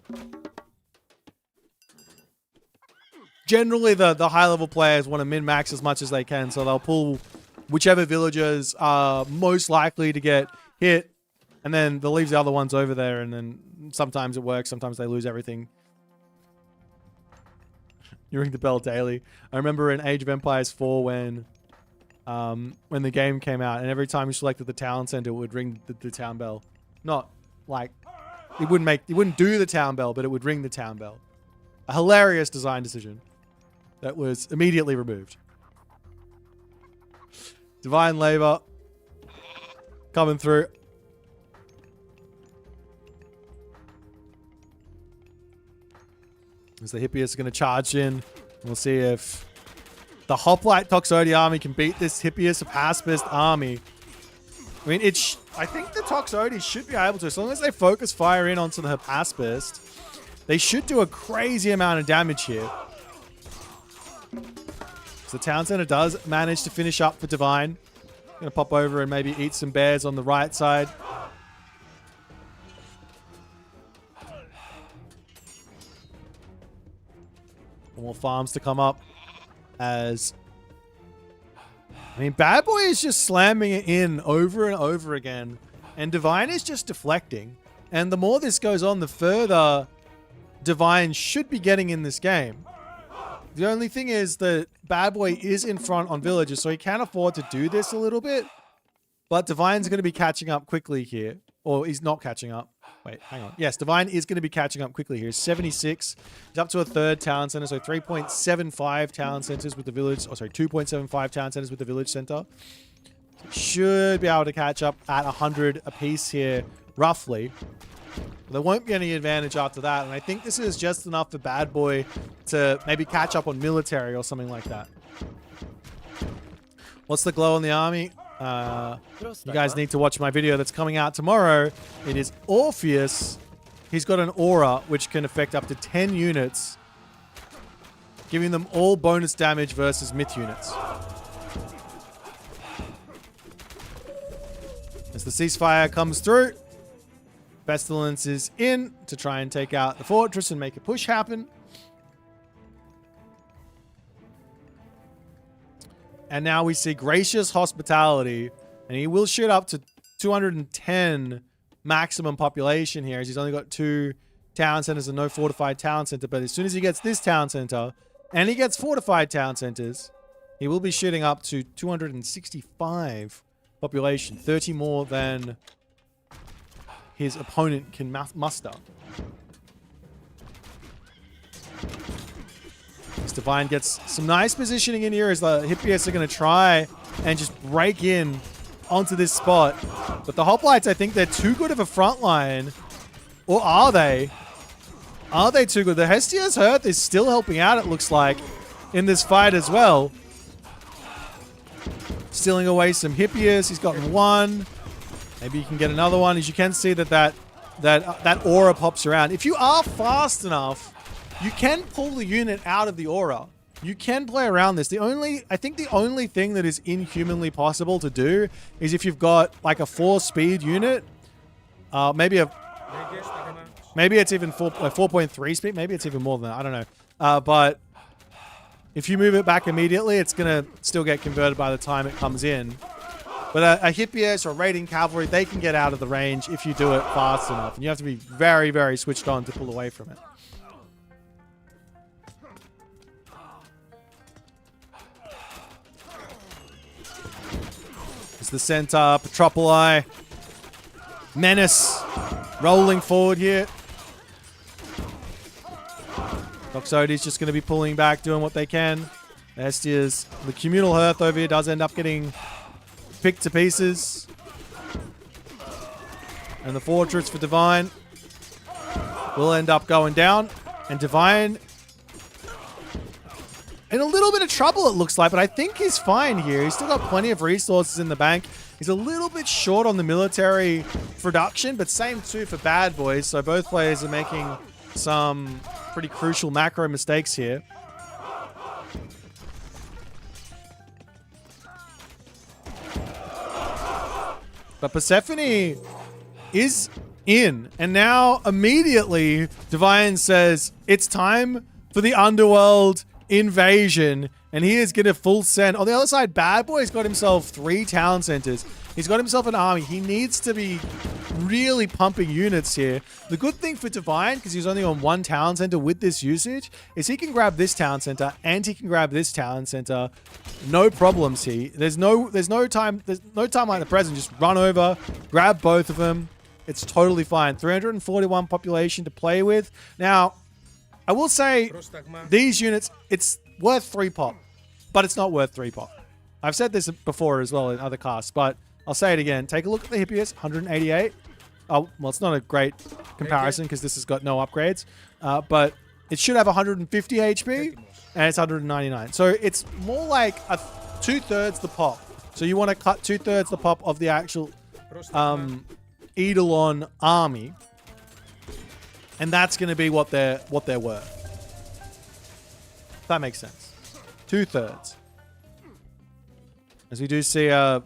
Generally, the high-level players want to min-max as much as they can, so they'll pull whichever villagers are most likely to get hit, and then they'll leave the other ones over there, and then sometimes it works, sometimes they lose everything. You ring the bell daily. I remember in Age of Empires 4 when the game came out, and every time you selected the town center, it would ring the town bell. Not like... It wouldn't do the town bell, but it would ring the town bell. A hilarious design decision that was immediately removed. Divine Labor coming through. As the Hippias are going to charge in. We'll see if the Hoplite Toxotes army can beat this Hippias Pacifist army. I mean, I think the Toxotes should be able to, as long as they focus fire in onto the Pacifist, they should do a crazy amount of damage here. So the town center does manage to finish up for Divine. Gonna pop over and maybe eat some bears on the right side. More farms to come up as... I mean, Bad Boy is just slamming it in over and over again. And Divine is just deflecting. And the more this goes on, the further Divine should be getting in this game. The only thing is that Bad Boy is in front on villagers, so he can afford to do this a little bit. But Divine's going to be catching up quickly here. Or he's not catching up. Wait, hang on. Yes, Divine is going to be catching up quickly here. 76. He's up to a third town center, so 3.75 town centers with the village. Oh, sorry, 2.75 town centers with the village center. Should be able to catch up at 100 apiece here, roughly. There won't be any advantage after that, and I think this is just enough for Bad Boy to maybe catch up on military or something like that. What's the glow on the army? You guys need to watch my video that's coming out tomorrow. It is Orpheus. He's got an aura which can affect up to 10 units, giving them all bonus damage versus myth units. As the ceasefire comes through, Pestilence is in to try and take out the fortress and make a push happen. And now we see Gracious Hospitality, and he will shoot up to 210 maximum population here, as he's only got 2 town centers and no fortified town center. But as soon as he gets this town center, and he gets fortified town centers, he will be shooting up to 265 population. 30 more than his opponent can muster. This Divine gets some nice positioning in here as the Hippias are going to try and just break in onto this spot. But the Hoplites, I think they're too good of a front line. Or are they? Are they too good? The Hestia's Hearth is still helping out, it looks like, in this fight as well. Stealing away some Hippias. He's gotten one. Maybe you can get another one. As you can see that aura pops around. If you are fast enough, you can pull the unit out of the aura. You can play around this. I think the only thing that is inhumanly possible to do is if you've got like a 4-speed unit, maybe it's even 4.3 speed. Maybe it's even more than that. I don't know. But if you move it back immediately, it's going to still get converted by the time it comes in. But a Hippias or raiding cavalry, they can get out of the range if you do it fast enough. And you have to be very, very switched on to pull away from it. It's the center, Petropoli. Menace rolling forward here. Doxodi's just going to be pulling back, doing what they can. Estia's, the communal hearth over here does end up getting picked to pieces. And the fortress for Divine will end up going down. And Divine in a little bit of trouble, it looks like, but I think he's fine here. He's still got plenty of resources in the bank. He's a little bit short on the military production, but same too for Bad Boys. So both players are making some pretty crucial macro mistakes here. But Persephone is in. And now immediately Divine says it's time for the underworld invasion. And he is going to full send. On the other side, Bad Boy's got himself 3 town centers. He's got himself an army. He needs to be really pumping units here. The good thing for Divine, because he's only on 1 town center with this usage, is he can grab this town center and he can grab this town center. No problems here. There's no time like the present. Just run over, grab both of them. It's totally fine. 341 population to play with. Now, I will say these units, it's worth 3 pop, but it's not worth 3 pop. I've said this before as well in other casts, but I'll say it again. Take a look at the Hippias, 188. Oh, well, it's not a great comparison because this has got no upgrades, but it should have 150 HP, and it's 199. So it's more like 2/3 the pop. So you want to cut 2/3 the pop of the actual Eidolon army, and that's going to be what they're worth. If that makes sense. 2/3. As we do see a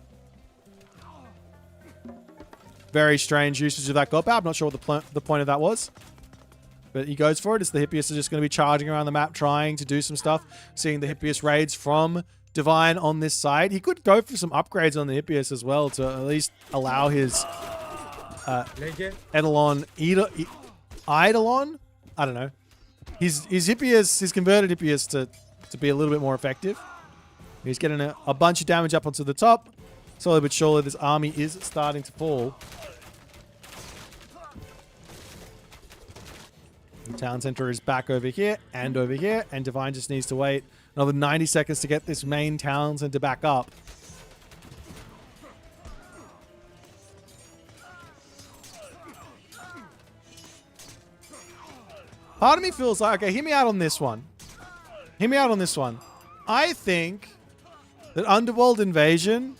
very strange usage of that Gop out. I'm not sure what the point of that was. But he goes for it. It's the Hippias are just going to be charging around the map, trying to do some stuff. Seeing the Hippias raids from Divine on this side. He could go for some upgrades on the Hippias as well to at least allow his Eidolon. I don't know. His Hippias, his converted Hippias to be a little bit more effective. He's getting a bunch of damage up onto the top. Slowly but surely, this army is starting to fall. The town center is back over here, and Divine just needs to wait another 90 seconds to get this main town center back up. Part of me feels like, okay, hear me out on this one. Hear me out on this one. I think that Underworld Invasion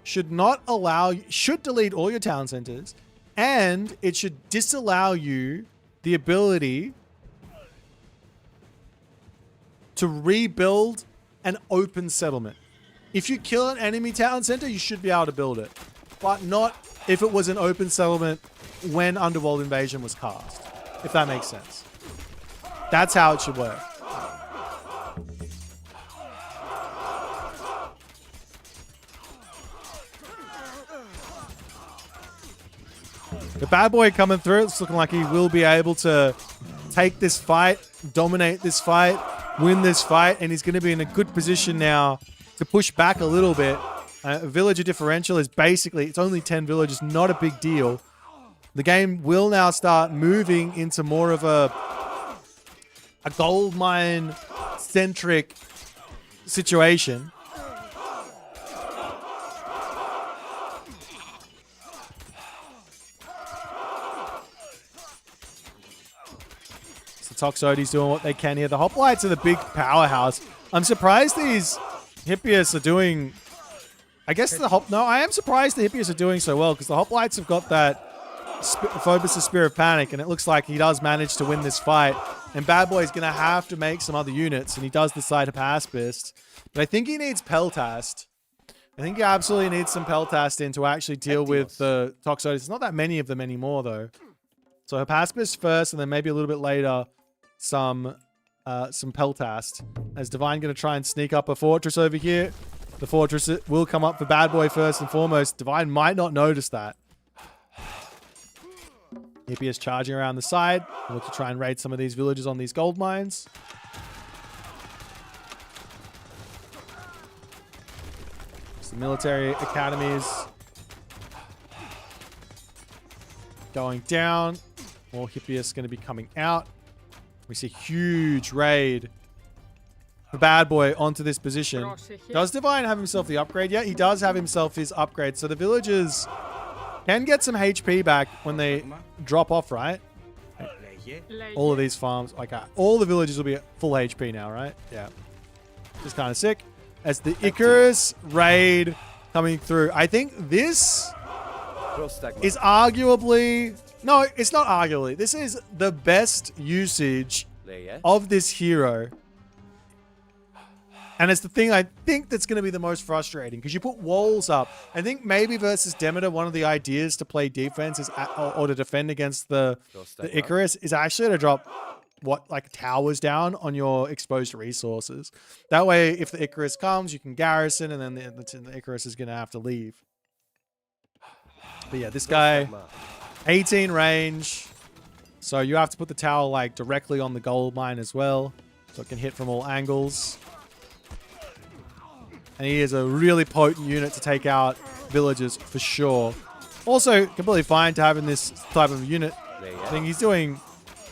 should delete all your town centers, and it should disallow you the ability to rebuild an open settlement. If you kill an enemy town center, you should be able to build it, but not if it was an open settlement when Underworld Invasion was cast, if that makes sense. That's how it should work. The Bad Boy coming through. It's looking like he will be able to take this fight, dominate this fight, win this fight, and he's going to be in a good position now to push back a little bit Villager differential is basically, it's only 10 villagers, not a big deal. The game will now start moving into more of a gold mine centric situation. So Toxody's doing what they can here. The Hoplites are the big powerhouse. I'm surprised these Hippias are doing... I guess I am surprised the Hippias are doing so well because the Hoplites have got that Phobos' Spear of Panic, and it looks like he does manage to win this fight. And Bad Boy's going to have to make some other units, and he does decide to pass Bist. But I think he needs Peltast. I think he absolutely needs some Peltast in to actually deal with the Toxotes. There's not that many of them anymore, though. So he'll pass Bist first, and then maybe a little bit later, some Peltast. As Divine going to try and sneak up a fortress over here. The fortress will come up for Bad Boy first and foremost. Divine might not notice that. Hippie is charging around the side. Look to try and raid some of these villages on these gold mines. The military academies going down. More Hippias going to be coming out. We see a huge raid for Bad Boy onto this position. Does Divine have himself the upgrade yet? He does have himself his upgrade. So the villagers can get some HP back when they drop off, right? All of these farms, like all the villages will be at full HP now, right? Yeah. Just kind of sick. As the Icarus raid coming through. I think this is arguably... No, it's not arguably. This is the best usage of this hero. And it's the thing I think that's going to be the most frustrating because you put walls up. I think maybe versus Demeter, one of the ideas to play defense is or to defend against the Icarus is actually to drop like towers down on your exposed resources. That way, if the Icarus comes, you can garrison, and then the Icarus is going to have to leave. But yeah, this guy, 18 range. So you have to put the tower like directly on the gold mine as well, so it can hit from all angles. And he is a really potent unit to take out villagers for sure. Also, completely fine to having this type of unit. I think he's doing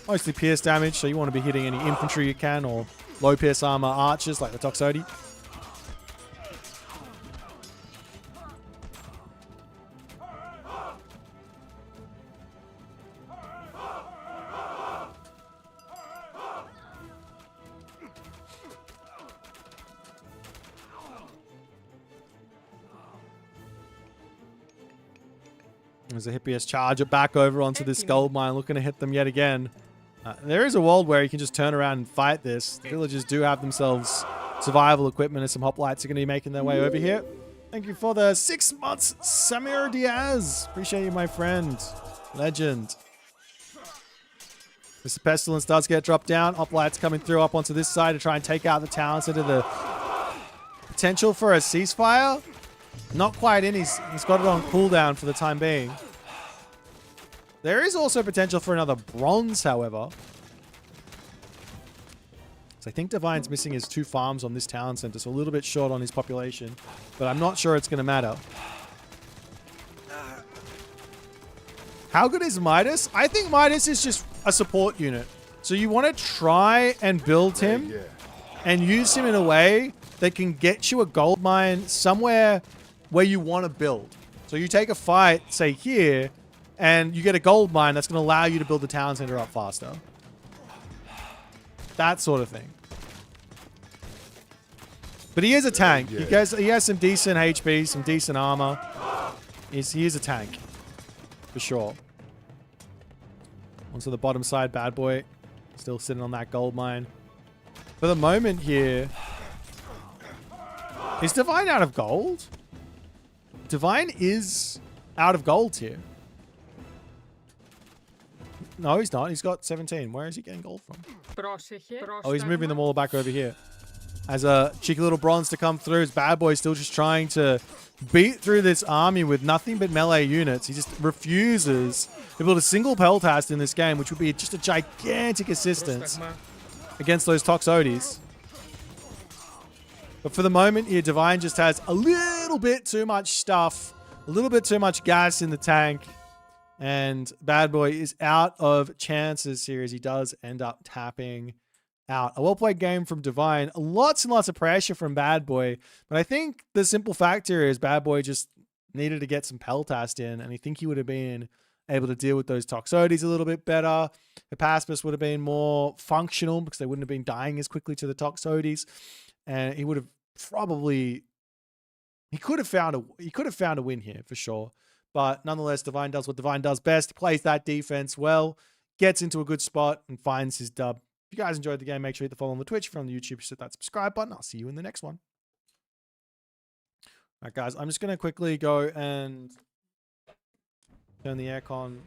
mostly pierce damage, so you want to be hitting any infantry you can, or low pierce armor archers like the Toxotes. There's a Hippias charger back over onto this gold mine, looking to hit them yet again. There is a world where you can just turn around and fight this. The villagers do have themselves survival equipment, and some hoplites are going to be making their way over here. Thank you for the 6 months, Samir Diaz. Appreciate you, my friend. Legend. Mr. Pestilence does get dropped down. Hoplites coming through up onto this side to try and take out the towns into the potential for a ceasefire. Not quite in. He's got it on cooldown for the time being. There is also potential for another bronze, however. So I think Divine's missing his 2 farms on this town center, so a little bit short on his population. But I'm not sure it's going to matter. How good is Midas? I think Midas is just a support unit. So you want to try and build him and use him in a way that can get you a gold mine somewhere where you want to build. So you take a fight, say here, and you get a gold mine that's going to allow you to build the town center up faster. That sort of thing. But he is a tank. He has some decent HP, some decent armor. He is a tank. For sure. Onto the bottom side, Bad Boy. Still sitting on that gold mine. For the moment here... Is Divine out of gold? Divine is out of gold here. No, he's not. He's got 17. Where is he getting gold from? Oh, he's moving them all back over here. As a cheeky little bronze to come through. His Bad Boy still just trying to beat through this army with nothing but melee units. He just refuses to build a single Peltast in this game, which would be just a gigantic assistance against those Toxotes. But for the moment here, Divine just has a little bit too much stuff, a little bit too much gas in the tank. And Bad Boy is out of chances here as he does end up tapping out. A well-played game from Divine. Lots and lots of pressure from Bad Boy. But I think the simple fact here is Bad Boy just needed to get some Peltast in, and I think he would have been able to deal with those Toxotes a little bit better. Hippaspis would have been more functional because they wouldn't have been dying as quickly to the Toxotes. And he would have probably... He could have found a win here for sure. But nonetheless, Divine does what Divine does best. He plays that defense well, gets into a good spot, and finds his dub. If you guys enjoyed the game, make sure you hit the follow on the Twitch. If you're on the YouTube, hit that subscribe button. I'll see you in the next one. All right, guys, I'm just going to quickly go and turn the aircon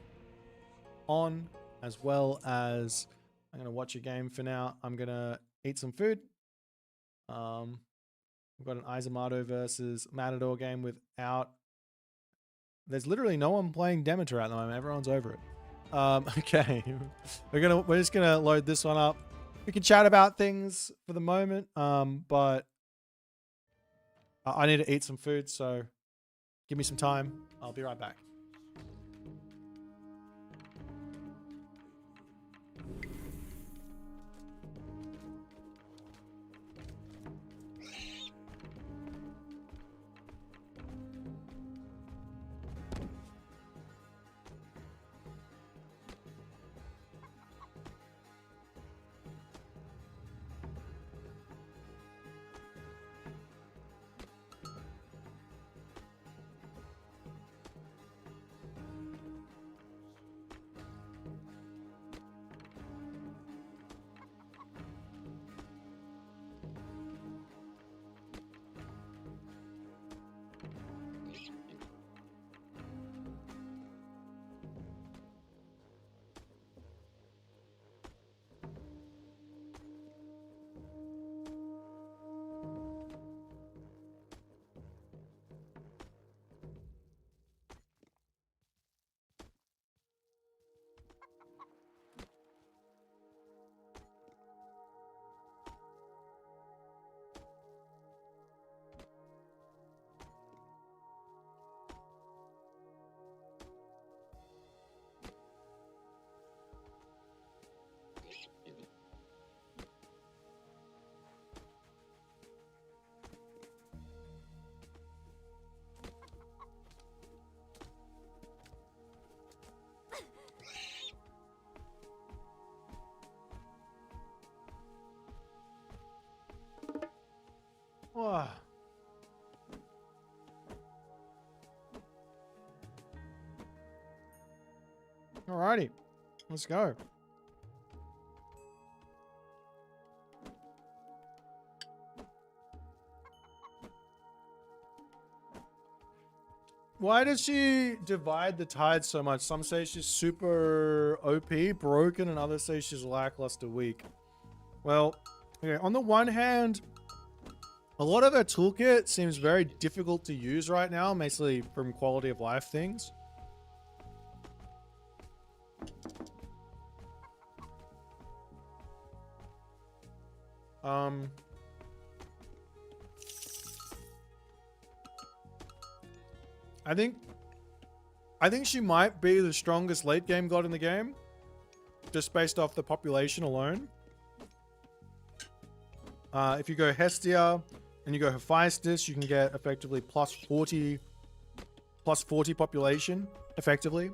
on, as well as I'm going to watch a game for now. I'm going to eat some food. We've got an Izumato versus Matador game without... There's literally no one playing Demeter at the moment. Everyone's over it. Okay. We're just gonna load this one up. We can chat about things for the moment. But I need to eat some food, so give me some time. I'll be right back. Oh. Alrighty, let's go. Why does she divide the tide so much? Some say she's super OP, broken, and others say she's lackluster, weak. Well, okay, on the one hand, a lot of her toolkit seems very difficult to use right now, mostly from quality of life things. I think she might be the strongest late game god in the game, just based off the population alone. If you go Hestia and you go Hephaestus, you can get effectively plus 40 population, effectively.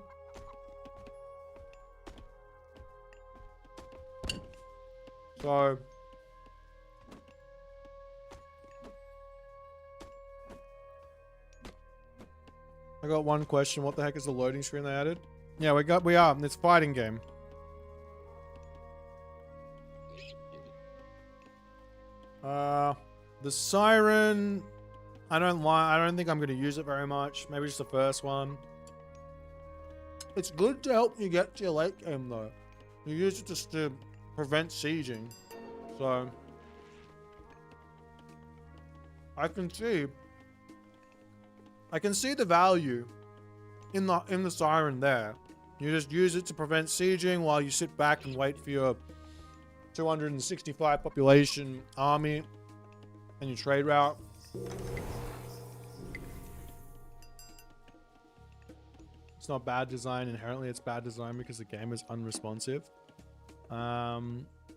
So... I got one question. What the heck is the loading screen they added? Yeah, we are. It's fighting game. The Siren, I don't think I'm going to use it very much. Maybe just the first one. It's good to help you get to your late game though. You use it just to prevent sieging. So I can see the value in the Siren there. You just use it to prevent sieging while you sit back and wait for your 265 population army And your trade route. It's not bad design inherently, it's bad design because the game is unresponsive.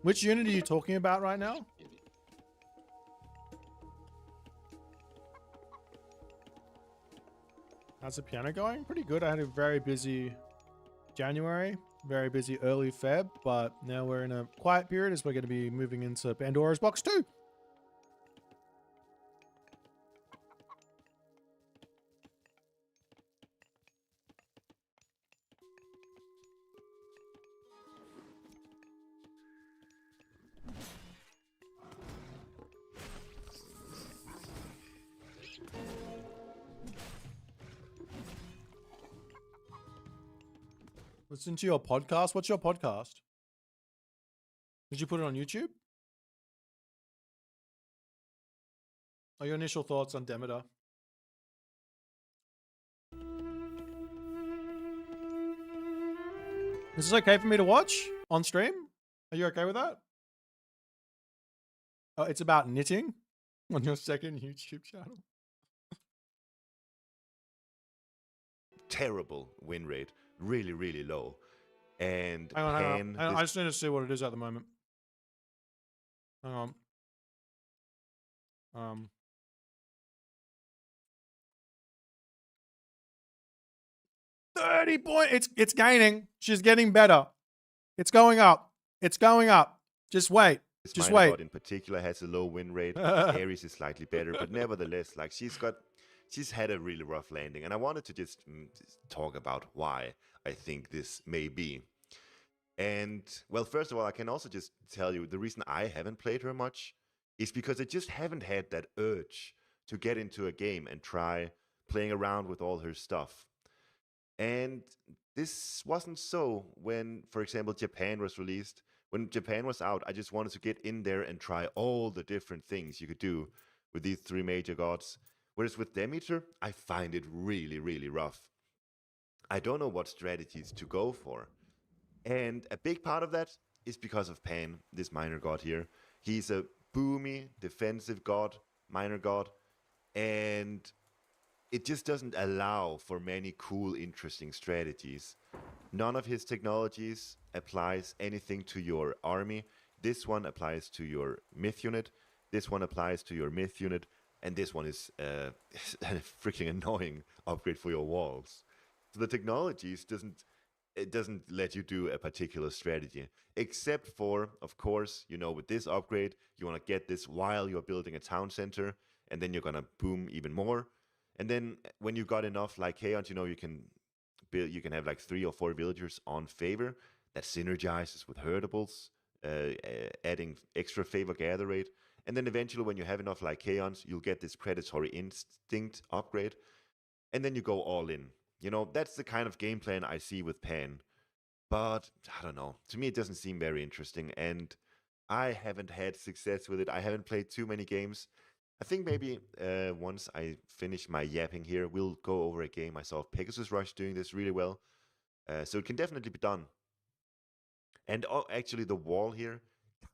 Which unit are you talking about right now? How's the piano going? Pretty good. I had a very busy January, very busy early Feb, but now we're in a quiet period as we're going to be moving into Pandora's Box 2. Listen to your podcast. What's your podcast? Did you put it on YouTube? Or your initial thoughts on Demeter? Is this okay for me to watch on stream? Are you okay with that? Oh, it's about knitting on your second YouTube channel. Terrible win rate, really, really low. And Hang on. I just need to see what it is at the moment. Hang on. 30 points. It's gaining. She's getting better. It's going up. It's going up. Just wait. Just wait. God in particular has a low win rate. Ares is slightly better, but nevertheless, like she's had a really rough landing, and I wanted to just talk about why I think this may be. And well, first of all, I can also just tell you the reason I haven't played her much is because I just haven't had that urge to get into a game and try playing around with all her stuff. And this wasn't so when, for example, Japan was released. When Japan was out, I just wanted to get in there and try all the different things you could do with these three major gods. Whereas with Demeter, I find it really, really rough. I don't know what strategies to go for. And a big part of that is because of Pan, this minor god here. He's a boomy, defensive god, minor god, and it just doesn't allow for many cool, interesting strategies. None of his technologies applies anything to your army. This one applies to your myth unit. This one applies to your myth unit. And this one is a freaking annoying upgrade for your walls. So the technologies doesn't let you do a particular strategy. Except for, of course, with this upgrade, you want to get this while you're building a town center. And then you're going to boom even more. And then when you got enough Lycaons, you can have like 3 or 4 villagers on favor that synergizes with herdables, adding extra favor gather rate. And then eventually when you have enough Lycaons, you'll get this predatory instinct upgrade. And then you go all in. That's the kind of game plan I see with Pan. But I don't know. To me, it doesn't seem very interesting. And I haven't had success with it. I haven't played too many games. I think maybe once I finish my yapping here, we'll go over a game. I saw Pegasus Rush doing this really well. So it can definitely be done. And actually, the wall here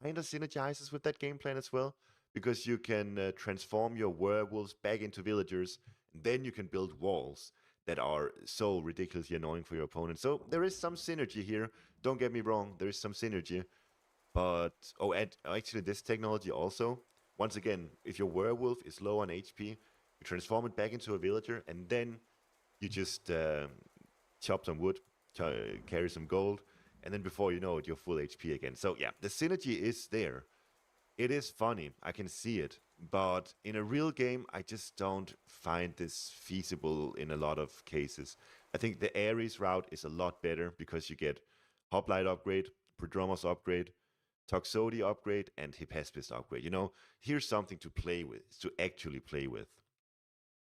kind of synergizes with that game plan as well. Because you can transform your werewolves back into villagers. And then you can build walls that are so ridiculously annoying for your opponent. So there is some synergy here. Don't get me wrong, there is some synergy. But, and actually this technology also, once again, if your werewolf is low on HP, you transform it back into a villager, and then you just chop some wood, carry some gold, and then before you know it, you're full HP again. So yeah, the synergy is there. It is funny, I can see it, but in a real game, I just don't find this feasible in a lot of cases. I think the Ares route is a lot better because you get Hoplite upgrade, Prodromos upgrade, Toxote upgrade, and Hippaspis upgrade. Here's something to play with, to actually play with.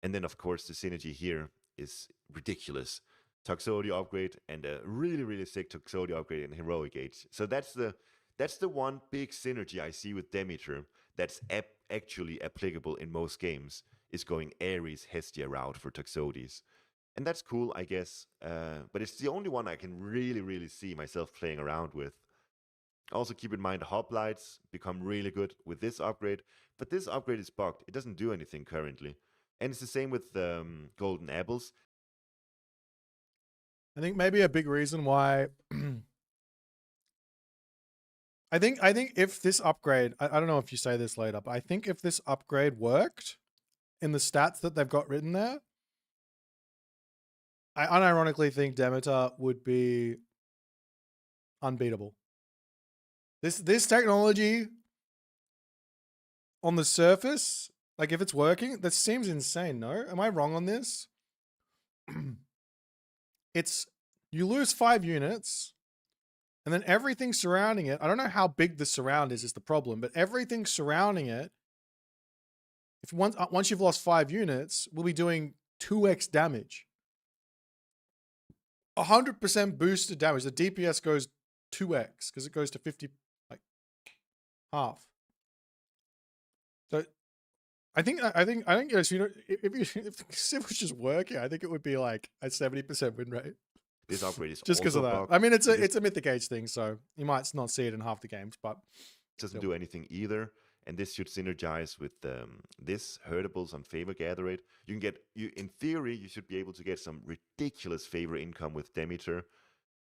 And then, of course, the synergy here is ridiculous. Toxote upgrade and a really, really sick Toxote upgrade in Heroic Age. So that's the one big synergy I see with Demeter that's actually applicable in most games, is going Ares Hestia route for Toxotes. And that's cool, I guess. But it's the only one I can really, really see myself playing around with. Also keep in mind the hoplites become really good with this upgrade, but this upgrade is bugged. It doesn't do anything currently. And it's the same with golden apples. I think maybe a big reason why I think if this upgrade, I don't know if you say this later, but I think if this upgrade worked in the stats that they've got written there, I unironically think Demeter would be unbeatable. This technology on the surface, like if it's working, that seems insane, no? Am I wrong on this? It's, you lose 5 units, and then everything surrounding it, I don't know how big the surround is the problem, but everything surrounding it, if once you've lost 5 units, will be doing 2x damage. 100% boosted damage. The DPS goes 2x because it goes to 50, like half. So I think yes, you know, if the Civ was just working, I think it would be like a 70% win rate. This upgrade is Just because also of that. bugged. I mean, it's a Mythic Age thing, so you might not see it in half the games, but doesn't do anything either. And this should synergize with this Herdables on Favor Gather Rate. You can get, in theory, you should be able to get some ridiculous favor income with Demeter.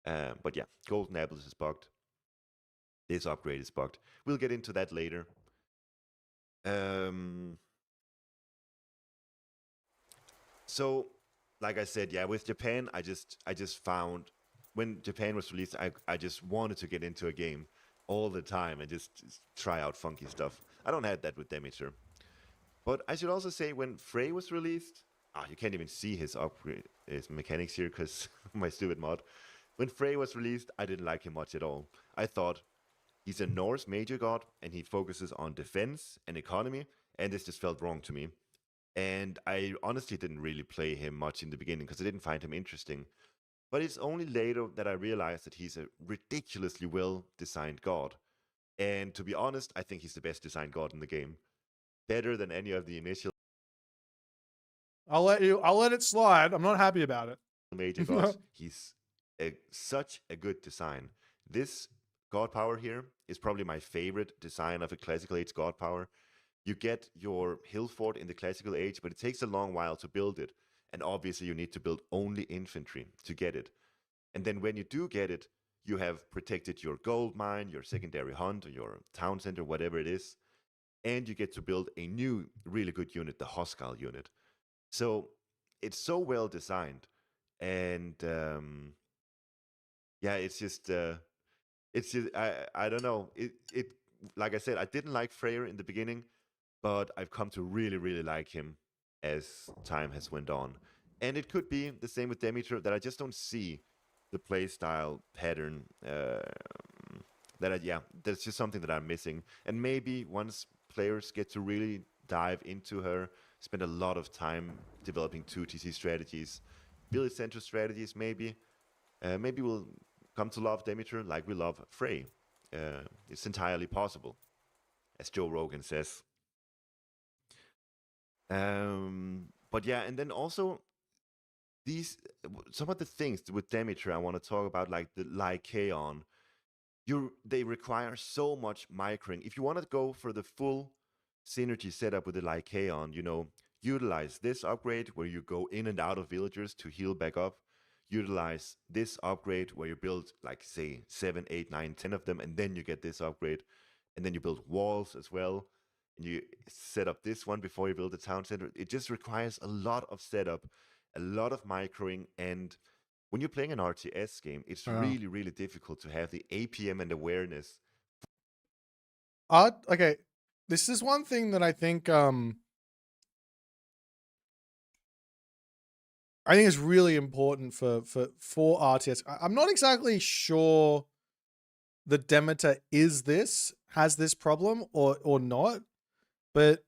But yeah, Golden Apples is bugged. This upgrade is bugged. We'll get into that later. So, like I said, yeah, with Japan, I just found when Japan was released, I just wanted to get into a game all the time and just try out funky stuff. I don't have that with Demeter. But I should also say when Frey was released, you can't even see his upgrade, his mechanics here because my stupid mod. When Frey was released, I didn't like him much at all. I thought he's a Norse major god and he focuses on defense and economy, and this just felt wrong to me. And I honestly didn't really play him much in the beginning because I didn't find him interesting. But it's only later that I realized that he's a ridiculously well-designed god. And to be honest, I think he's the best designed god in the game. Better than any of the initial I'll let it slide. I'm not happy about it. major gods. He's such a good design. This god power here is probably my favorite design of a classical age god power. You get your hill fort in the classical age, but it takes a long while to build it. And obviously you need to build only infantry to get it. And then when you do get it, you have protected your gold mine, your secondary hunt, or your town center, whatever it is. And you get to build a new really good unit, the Hostile unit. So it's so well designed. And yeah, it's just I don't know. It like I said, I didn't like Freyr in the beginning, but I've come to really, really like him as time has went on. And it could be the same with Demeter, that I just don't see the playstyle pattern. That's just something that I'm missing. And maybe once players get to really dive into her, spend a lot of time developing 2TC strategies, village center strategies, maybe we'll come to love Demeter like we love Frey. It's entirely possible, as Joe Rogan says. But yeah, and then also some of the things with Demeter I want to talk about, like the Lycaon. They require so much microing. If you want to go for the full synergy setup with the Lycaon, utilize this upgrade where you go in and out of villagers to heal back up. Utilize this upgrade where you build, like, say, 7, 8, 9, 10 of them, and then you get this upgrade. And then you build walls as well. And you set up this one before you build the town center. It just requires a lot of setup, a lot of microing, and when you're playing an RTS game, it's really, really difficult to have the APM and awareness. Okay, this is one thing that I think is really important for RTS. I'm not exactly sure the Demeter has this problem or not, but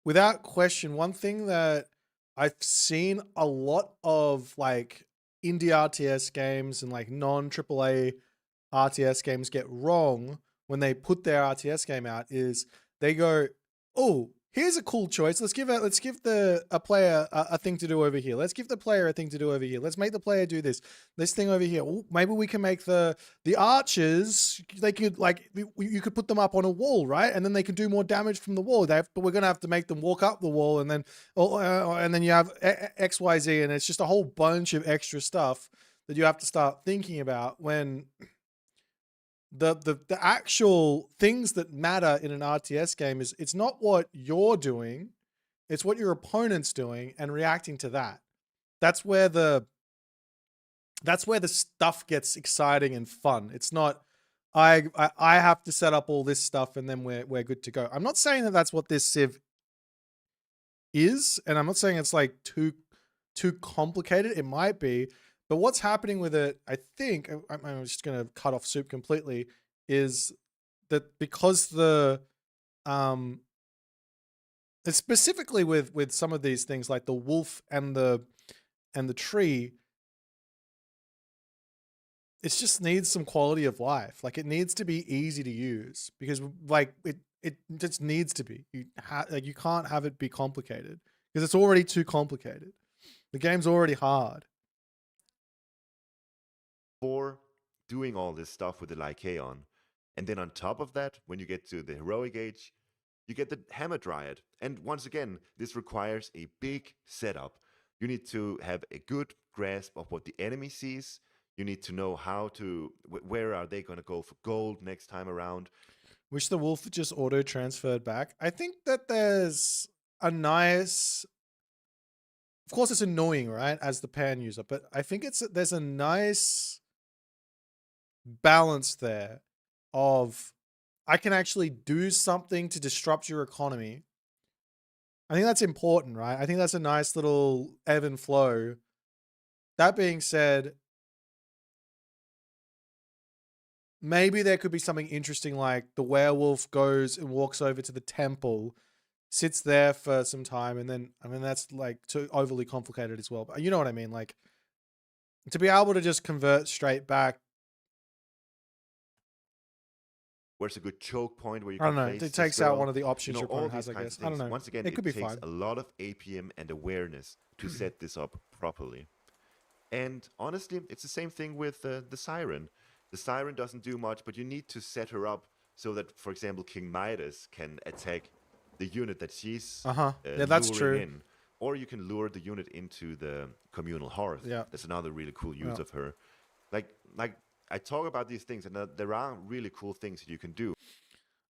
without question, one thing that I've seen a lot of, like, indie RTS games and, like, non-AAA RTS games get wrong when they put their RTS game out is they go, oh, Here's a cool choice. Let's give a player a thing to do over here. Let's give the player a thing to do over here. Let's make the player do this thing over here. Ooh, maybe we can make the archers. They could you could put them up on a wall, right? And then they can do more damage from the wall. But we're gonna have to make them walk up the wall, and then you have X, Y, Z, and it's just a whole bunch of extra stuff that you have to start thinking about when the actual things that matter in an RTS game is it's not what you're doing, it's what your opponent's doing and reacting to that. That's where the stuff gets exciting and fun. It's not I have to set up all this stuff and then we're good to go. I'm not saying that that's what this Civ is, and I'm not saying it's like too complicated. It might be. But what's happening with it, I think, I'm just going to cut off Soup completely, is that because specifically with some of these things like the wolf and the tree, it just needs some quality of life. Like it needs to be easy to use because like it just needs to be. You can't have it be complicated because it's already too complicated. The game's already hard. For doing all this stuff with the Lycaon. And then on top of that, when you get to the heroic age, you get the Hammer Dryad. And once again, this requires a big setup. You need to have a good grasp of what the enemy sees. You need to know how to, where are they going to go for gold next time around. Wish the wolf just auto-transferred back. I think that there's a nice... Of course, it's annoying, right, as the pan user, but I think there's a nice balance there of I can actually do something to disrupt your economy. I think that's important, right? I think that's a nice little ebb and flow. That being said, maybe there could be something interesting like the werewolf goes and walks over to the temple, sits there for some time, and then, I mean, that's like too overly complicated as well. But you know what I mean? Like, to be able to just convert straight back. Where's a good choke point where you I can don't know. place It takes the out spell. one of the options You know, your all opponent has, these I kinds guess. of I don't things. know. Once again, it could be takes fine. a lot of APM and awareness to set this up properly. And honestly, it's the same thing with the Siren. The Siren doesn't do much, but you need to set her up so that, for example, King Midas can attack the unit that she's Yeah, that's luring true. in. Or you can lure the unit into the communal hearth. Yeah. That's another really cool use Yeah. of her. Like I talk about these things, and there are really cool things that you can do.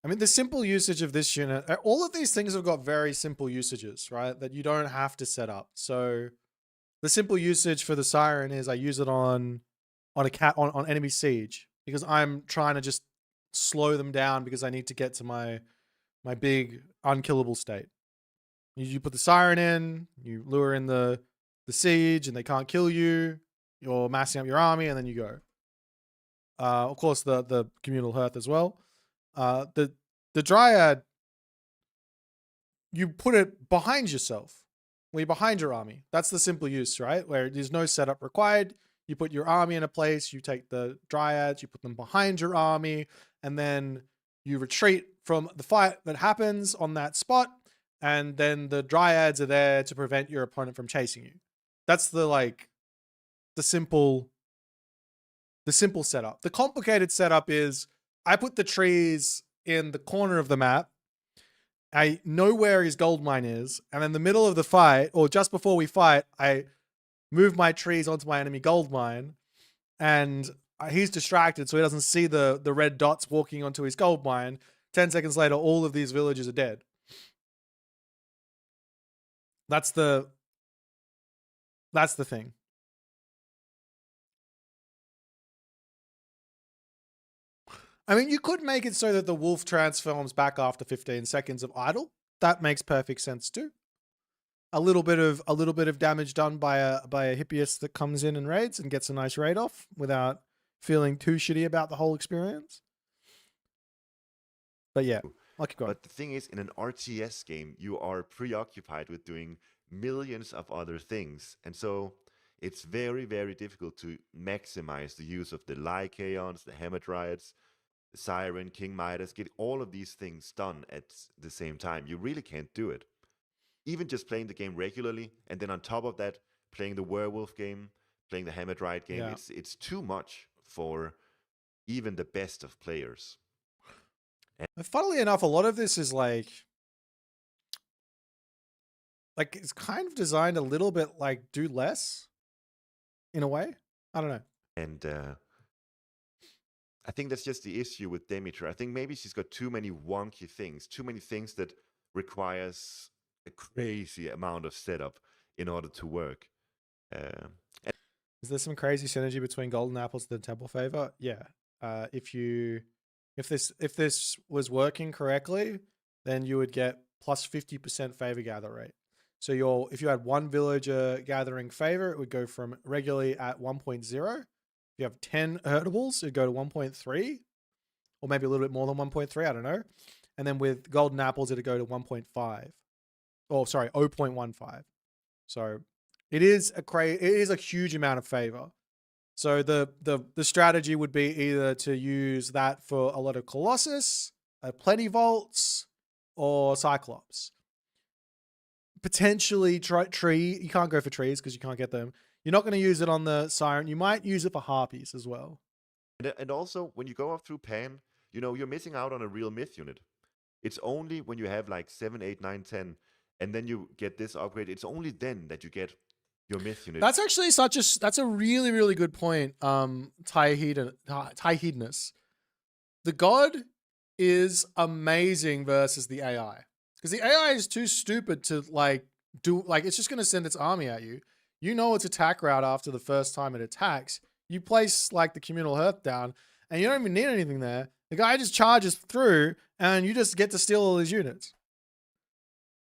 I mean, the simple usage of this unit, all of these things have got very simple usages, right? That you don't have to set up. So the simple usage for the Siren is I use it on enemy siege because I'm trying to just slow them down because I need to get to my big unkillable state. You put the Siren in, you lure in the siege, and they can't kill you. You're massing up your army, and then you go. Of course, the communal hearth as well. The Dryad, you put it behind yourself. Well, you're behind your army. That's the simple use, right? Where there's no setup required. You put your army in a place, you take the Dryads, you put them behind your army, and then you retreat from the fight that happens on that spot, and then the Dryads are there to prevent your opponent from chasing you. That's the simple setup. The complicated setup is I put the trees in the corner of the map. I know where his gold mine is, and in the middle of the fight, or just before we fight, I move my trees onto my enemy gold mine, and he's distracted, so he doesn't see the red dots walking onto his gold mine. 10 seconds later, all of these villagers are dead. That's the thing. I mean, you could make it so that the wolf transforms back after 15 seconds of idle. That makes perfect sense too. A little bit of damage done by a Hippias that comes in and raids and gets a nice raid off without feeling too shitty about the whole experience. But yeah, I'll keep going. But the thing is, in an RTS game, you are preoccupied with doing millions of other things. And so it's very, very difficult to maximize the use of the Lycaons, the Hamadryads. Siren, King Midas, get all of these things done at the same time. You really can't do it. Even just playing the game regularly, and then on top of that, playing the werewolf game, playing the Hammered Ride game, Yeah. it's too much for even the best of players. And funnily enough, a lot of this is like it's kind of designed a little bit like do less in a way. I don't know. And I think that's just the issue with Demeter. I think maybe she's got too many wonky things, too many things that requires a crazy amount of setup in order to work. Is there some crazy synergy between golden apples and the temple favor? Yeah. If this was working correctly, then you would get plus 50% favor gather rate. So if you had one villager gathering favor, it would go from regularly at 1.0. If you have 10 herdables, it'd go to 1.3, or maybe a little bit more than 1.3. I don't know. And then with golden apples, it'd go to 1.5. Oh, sorry, 0.15. So it is a huge amount of favor. So the strategy would be either to use that for a lot of Colossus, plenty vaults, or Cyclops. Potentially tree. You can't go for trees because you can't get them. You're not going to use it on the Siren. You might use it for Harpies as well. And also, when you go up through Pan, you're missing out on a real myth unit. It's only when you have like 7, 8, 9, 10, and then you get this upgrade, it's only then that you get your myth unit. That's actually that's a really, really good point. Hedonus. The god is amazing versus the AI. Because the AI is too stupid to it's just gonna send its army at you. You know its attack route after the first time it attacks. You place like the communal hearth down, and you don't even need anything there. The guy just charges through, and you just get to steal all his units.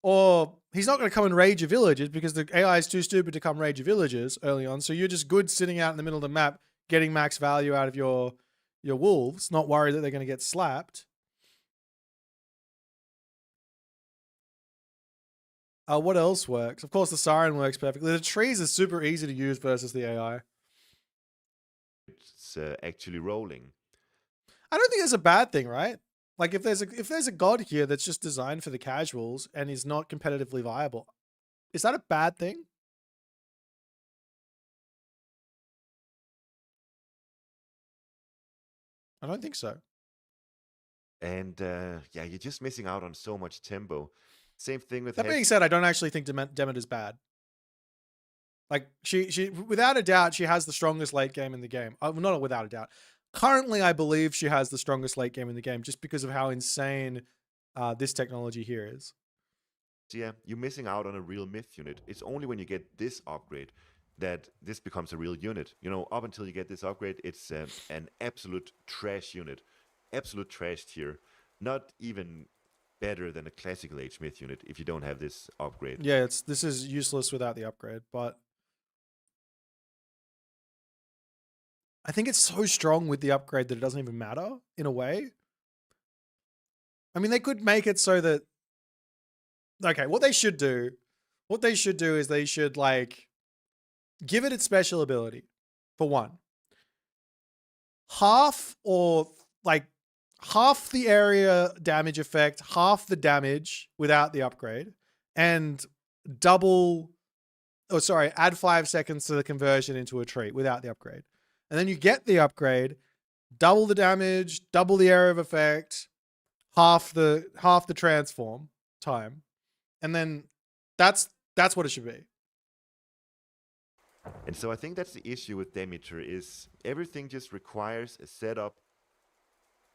Or he's not going to come and raid your villages because the AI is too stupid to come raid your villages early on. So you're just good sitting out in the middle of the map, getting max value out of your wolves, not worried that they're going to get slapped. What else works? Of course, the Siren works perfectly. The trees are super easy to use versus the AI. It's actually rolling. I don't think it's a bad thing, right? Like if there's a god here that's just designed for the casuals and is not competitively viable, is that a bad thing? I don't think so. And yeah, you're just missing out on so much tempo. Same thing with that being said, I don't actually think Demeter's bad. Like she without a doubt, she has the strongest late game in the game. Not without a doubt. Currently, I believe she has the strongest late game in the game just because of how insane this technology here is. So yeah, you're missing out on a real myth unit. It's only when you get this upgrade that this becomes a real unit. Up until you get this upgrade, it's an absolute trash unit. Absolute trash tier. Not even better than a classical age myth unit if you don't have this upgrade. Yeah, this is useless without the upgrade, but I think it's so strong with the upgrade that it doesn't even matter in a way. I mean, they could make it so that what they should do is they should give it its special ability for one. Half the area damage effect, half the damage without the upgrade, and add 5 seconds to the conversion into a tree without the upgrade. And then you get the upgrade, double the damage, double the area of effect, half the transform time. And then that's what it should be. And so I think that's the issue with Demeter is everything just requires a setup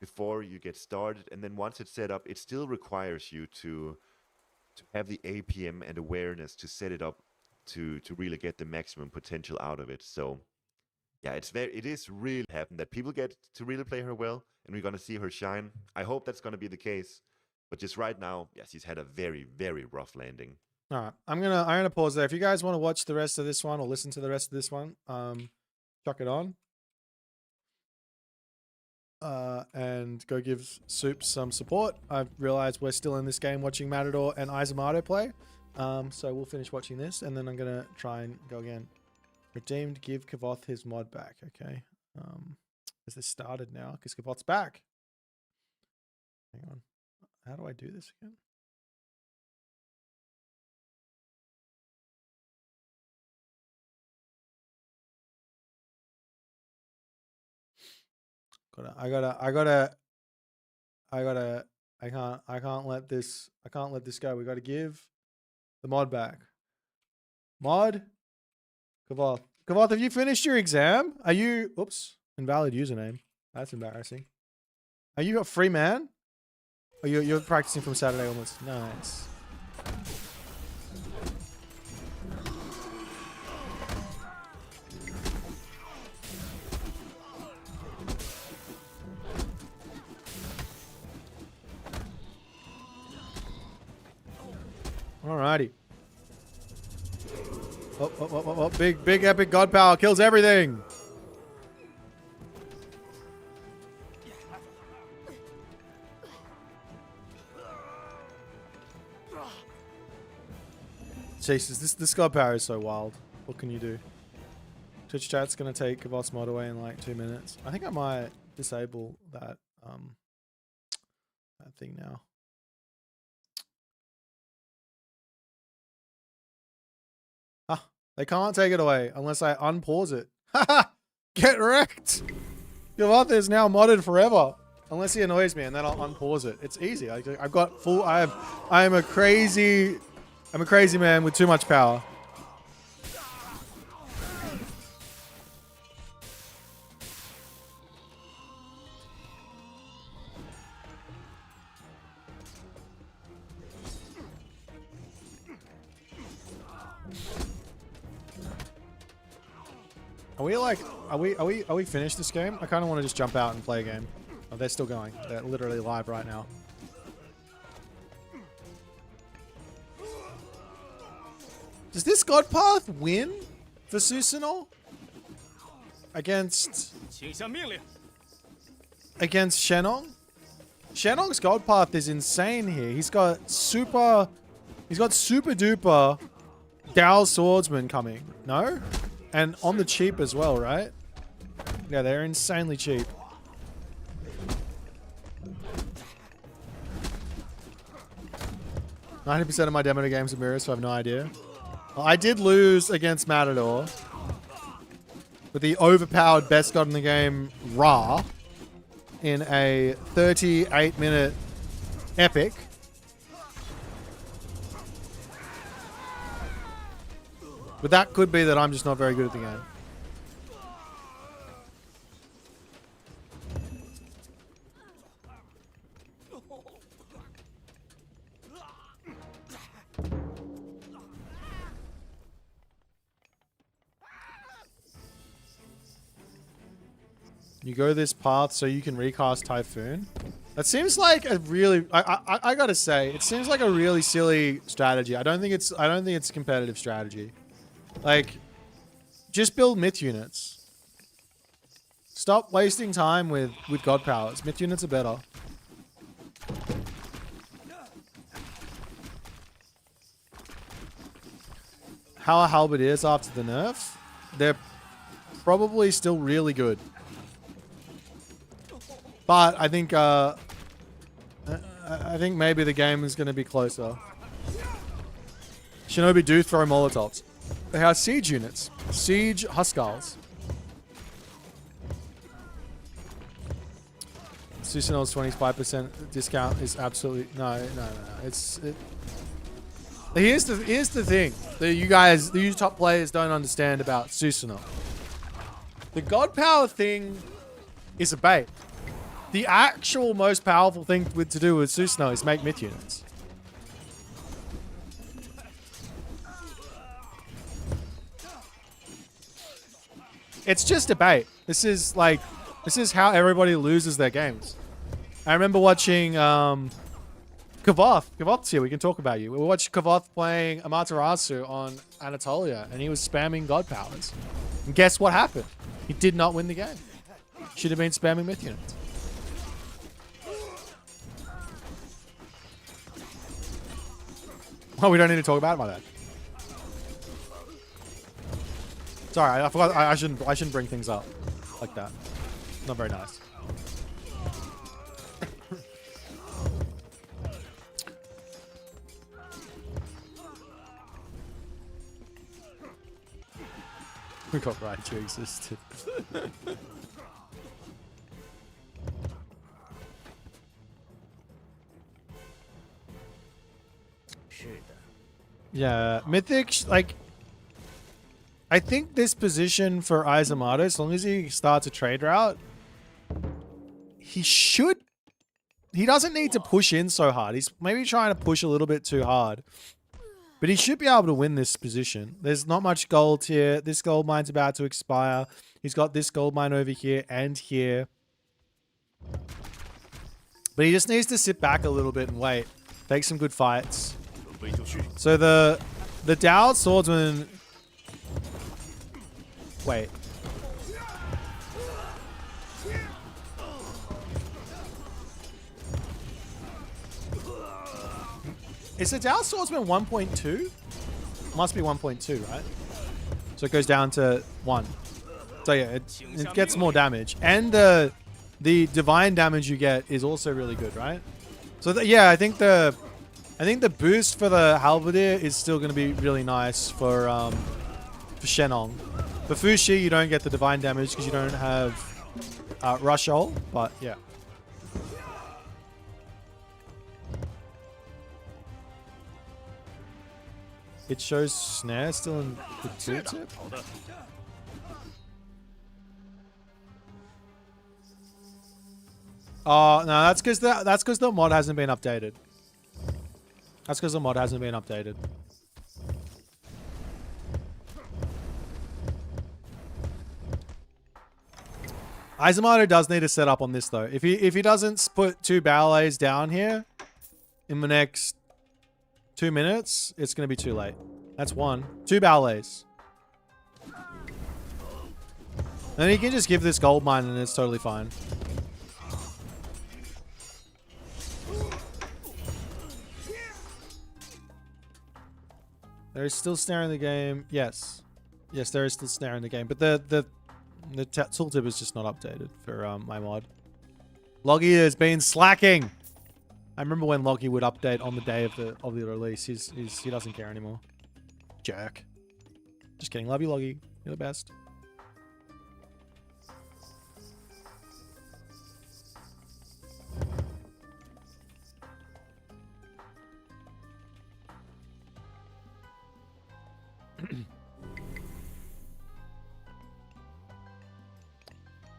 before you get started, and then once it's set up, it still requires you to have the APM and awareness to set it up to really get the maximum potential out of it. So yeah, it is really happened that people get to really play her well, and we're gonna see her shine. I hope that's gonna be the case. But just right now, yeah, she's had a very, very rough landing. All right, I'm gonna pause there. If you guys want to watch the rest of this one or listen to the rest of this one, chuck it on. And go give Soup some support. I've realized we're still in this game watching Matador and Izumato play. So we'll finish watching this, and then I'm gonna try and go again. Redeemed, give Kavoth his mod back. Okay. Has this started now? Because Kavoth's back. Hang on. How do I do this again? I can't let this go. We gotta give the mod back. Mod? Kavoth. Kavoth, have you finished your exam? Are you oops, invalid username. That's embarrassing. Are you a free man? Or you're practicing from Saturday onwards? Nice. Alrighty. Oh, big epic god power kills everything. Jesus, this god power is so wild. What can you do? Twitch chat's gonna take Kavoth's mod away in like 2 minutes. I think I might disable that that thing now. Ah, they can't take it away unless I unpause it. Haha! Get wrecked! Kavoth is now modded forever. Unless he annoys me and then I'll unpause it. It's easy. I've got full I'm a crazy man with too much power. Are we finished this game? I kind of want to just jump out and play a game. Oh, they're still going. They're literally live right now. Does this god path win for Susanoo? Against Shenong? Shenong's god path is insane here. He's got super duper Dao swordsman coming. No? And on the cheap as well, right? Yeah, they're insanely cheap. "90% of my Demeter games are mirrors, so I have no idea." Well, I did lose against Matador with the overpowered best god in the game, Ra, in a 38-minute epic. But that could be that I'm just not very good at the game. You go this path so you can recast Typhoon. That seems like a really I gotta say, it seems like a really silly strategy. I don't think it's a competitive strategy. Like, just build myth units. Stop wasting time with god powers. Myth units are better. How are halberdiers after the nerf? They're probably still really good. But I think maybe the game is going to be closer. Shinobi do throw molotovs. They have siege units. Siege Huskals. Susanoo's 25% discount is absolutely... No. Here's the thing that you top players don't understand about Susanoo. The god power thing is a bait. The actual most powerful thing to do with Susanoo is make myth units. It's just a bait. This is how everybody loses their games. I remember watching Kavoth. Kavoth's here. We can talk about you. We watched Kavoth playing Amaterasu on Anatolia, and he was spamming god powers. And guess what happened? He did not win the game. Should have been spamming myth units. Well, we don't need to talk about it, my bad. Sorry, I forgot. I shouldn't bring things up like that. Not very nice. Forgot Raichu existed. Yeah, Mythic, like, I think this position for Izumato, as long as he starts a trade route, he doesn't need to push in so hard. He's maybe trying to push a little bit too hard. But he should be able to win this position. There's not much gold here. This gold mine's about to expire. He's got this gold mine over here and here. But he just needs to sit back a little bit and wait. Take some good fights. So the Dao Swordsman... Wait. Is the Dao Swordsman 1.2? Must be 1.2, right? So it goes down to 1. So yeah, it gets more damage. And the divine damage you get is also really good, right? So yeah, I think the boost for the Halberdier is still going to be really nice for Shenong. For Fushi, you don't get the divine damage because you don't have Rush Hole, but yeah. It shows Snare still in the tooltip? Oh, no, that's because the mod hasn't been updated. That's because the mod hasn't been updated. Izumato does need to set up on this though. If he doesn't put 2 ballets down here in the next 2 minutes, it's going to be too late. That's 1. 2 ballets. Then he can just give this gold mine and it's totally fine. There is still snare in the game. Yes. Yes, there is still snare in the game. But the tooltip is just not updated for my mod. Loggy has been slacking. I remember when Loggy would update on the day of the release. He doesn't care anymore. Jerk. Just kidding. Love you, Loggy. You're the best.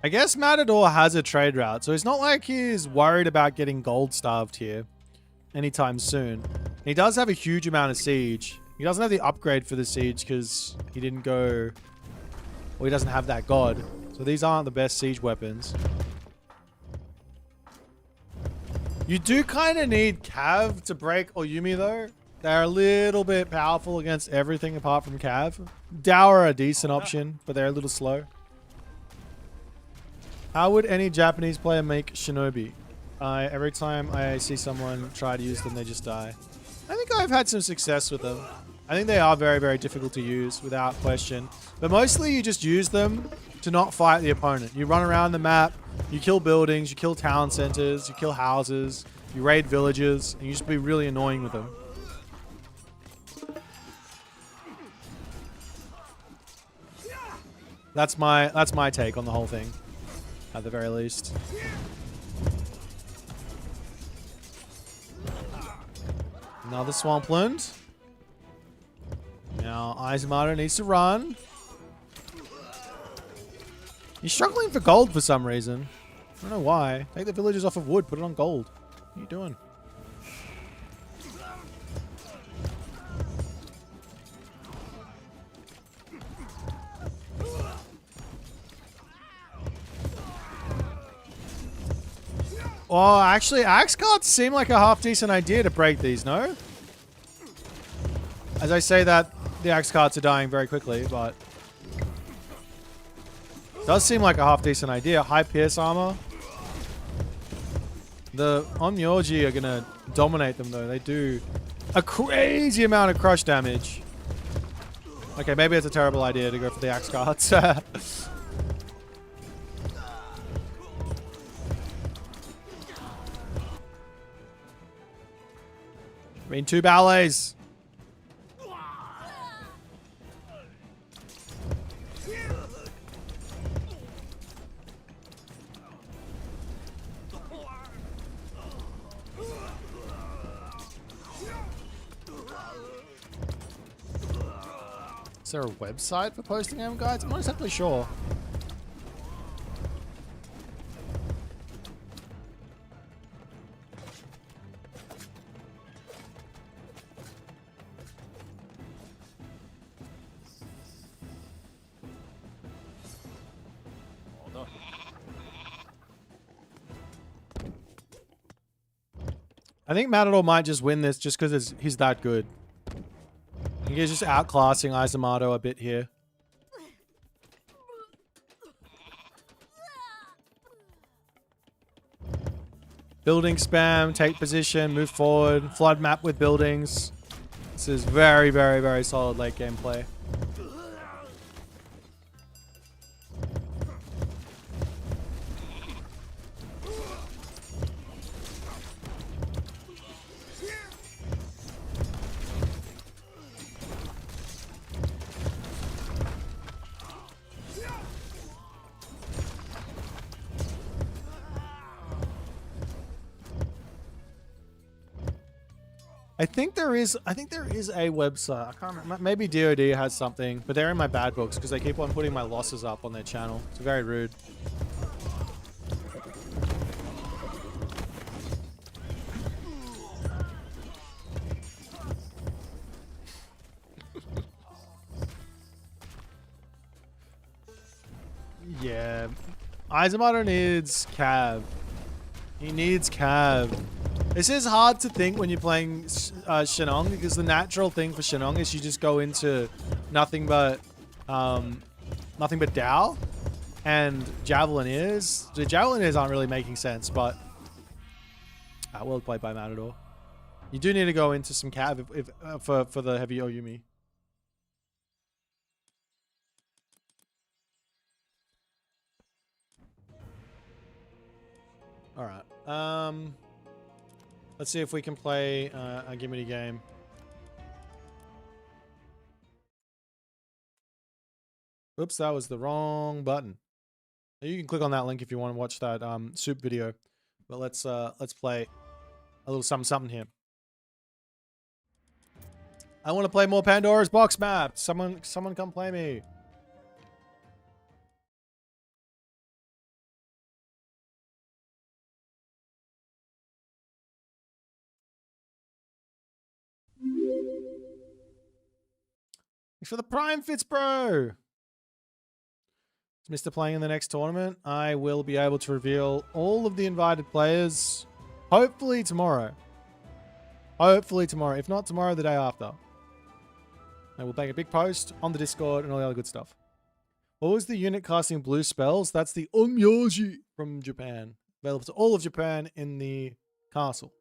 I guess Matador has a trade route, so it's not like he's worried about getting gold starved here anytime soon. He does have a huge amount of siege. He doesn't have the upgrade for the siege because he didn't go... Well, he doesn't have that god. So these aren't the best siege weapons. You do kind of need Cav to break Oyumi though. They're a little bit powerful against everything apart from Cav. Dow are a decent option, but they're a little slow. How would any Japanese player make Shinobi? Every time I see someone try to use them, they just die. I think I've had some success with them. I think they are very, very difficult to use, without question. But mostly you just use them to not fight the opponent. You run around the map, you kill buildings, you kill town centers, you kill houses, you raid villages, and you just be really annoying with them. That's my take on the whole thing. At the very least. Another Swampland. Now Izumato needs to run. He's struggling for gold for some reason. I don't know why. Take the villagers off of wood, put it on gold. What are you doing? Oh, actually, axe cards seem like a half-decent idea to break these, no? As I say that, the axe cards are dying very quickly, but... It does seem like a half-decent idea. High pierce armor. The Onmyoji are gonna dominate them, though. They do a crazy amount of crush damage. Okay, maybe it's a terrible idea to go for the axe cards. I mean, 2 ballets. Is there a website for posting game guides? I'm not exactly sure. I think Matador might just win this just because he's that good. I think he's just outclassing Izumato a bit here. Building spam, take position, move forward, flood map with buildings. This is very, very, very solid late game play. I think there is a website. I can't remember. Maybe DoD has something, but they're in my bad books because they keep on putting my losses up on their channel. It's very rude. Yeah. Izumato needs Cav. He needs Cav. This is hard to think when you're playing Shenong because the natural thing for Shenong is you just go into nothing but Dao and Javelineers. The Javelineers aren't really making sense, but well played by Matador. You do need to go into some Cav for the heavy Oyumi. All right. Let's see if we can play a gimme game. Oops, that was the wrong button. You can click on that link if you want to watch that soup video. But let's play a little something here. I want to play more Pandora's Box map. Someone come play me. Thanks for the Prime Fits, bro. Is Mr. playing in the next tournament? I will be able to reveal all of the invited players. Hopefully tomorrow. Hopefully tomorrow. If not tomorrow, the day after. And we'll make a big post on the Discord and all the other good stuff. What was the unit casting blue spells? That's the Onmyoji from Japan. Available to all of Japan in the castle.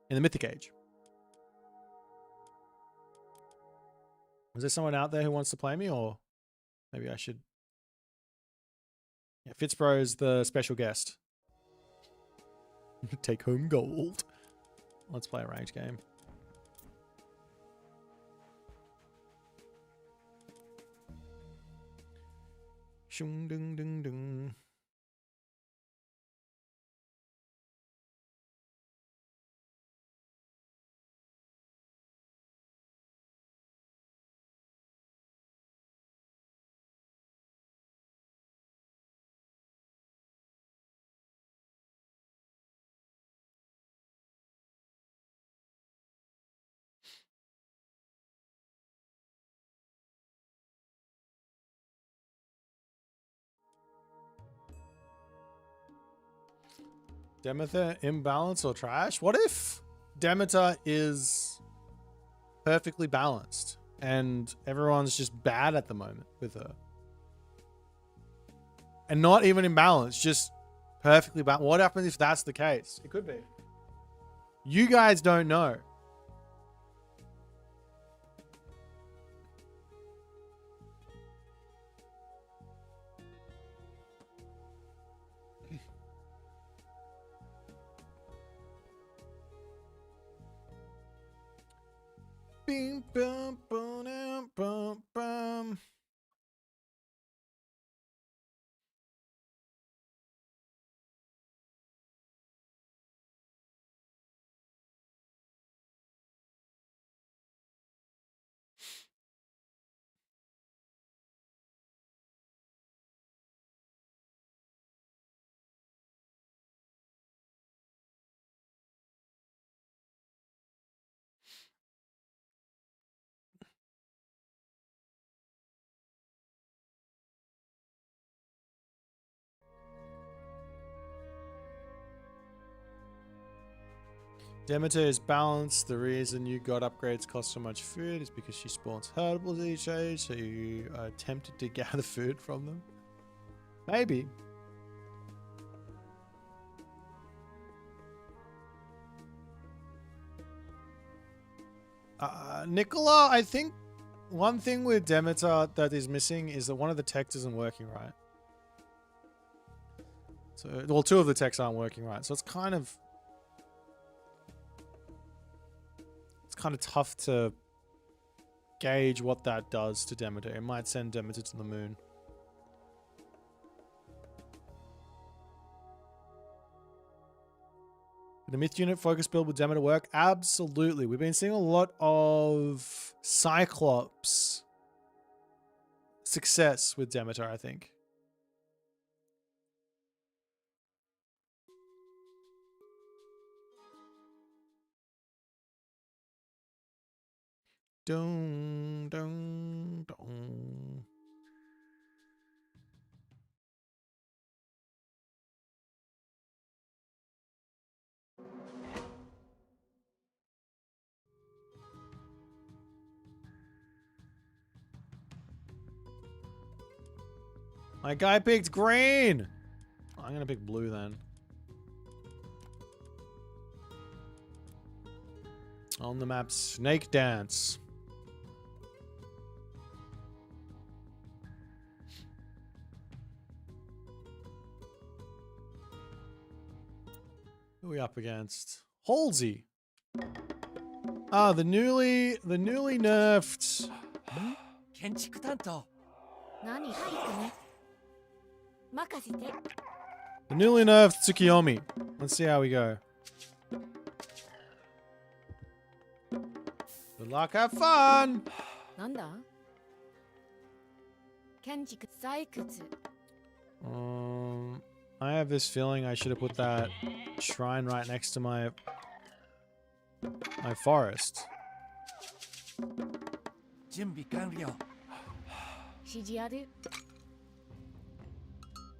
In the Mythic Age. Is there someone out there who wants to play me, or maybe I should? Yeah, Fitzbro is the special guest. Take home gold. Let's play a range game. Shung dung dung dung. Demeter imbalance or trash? What if Demeter is perfectly balanced and everyone's just bad at the moment with her? And not even imbalanced, just perfectly balanced. What happens if that's the case? It could be. You guys don't know. Bing, bum, bum, bum, bum. Demeter is balanced. The reason you got upgrades cost so much food is because she spawns herdables each age, so you are tempted to gather food from them. Maybe. Nicola, I think one thing with Demeter that is missing is that one of the techs isn't working right. So, well, two of the techs aren't working right, so it's kind of tough to gauge what that does to Demeter. It might send Demeter to the moon. The myth unit focus build with Demeter work? Absolutely. We've been seeing a lot of Cyclops success with Demeter, I think. Dun, dun, dun. My guy picked green. I'm gonna pick blue then. On the map, Snake Dance. Who are we up against? Halsey. Ah, the newly nerfed. 建築担当何早くね任せて The newly nerfed Tsukiyomi. Let's see how we go. Good luck, have fun! なんだ建築採掘 I have this feeling I should have put that shrine right next to my forest. 準備完了 指示ある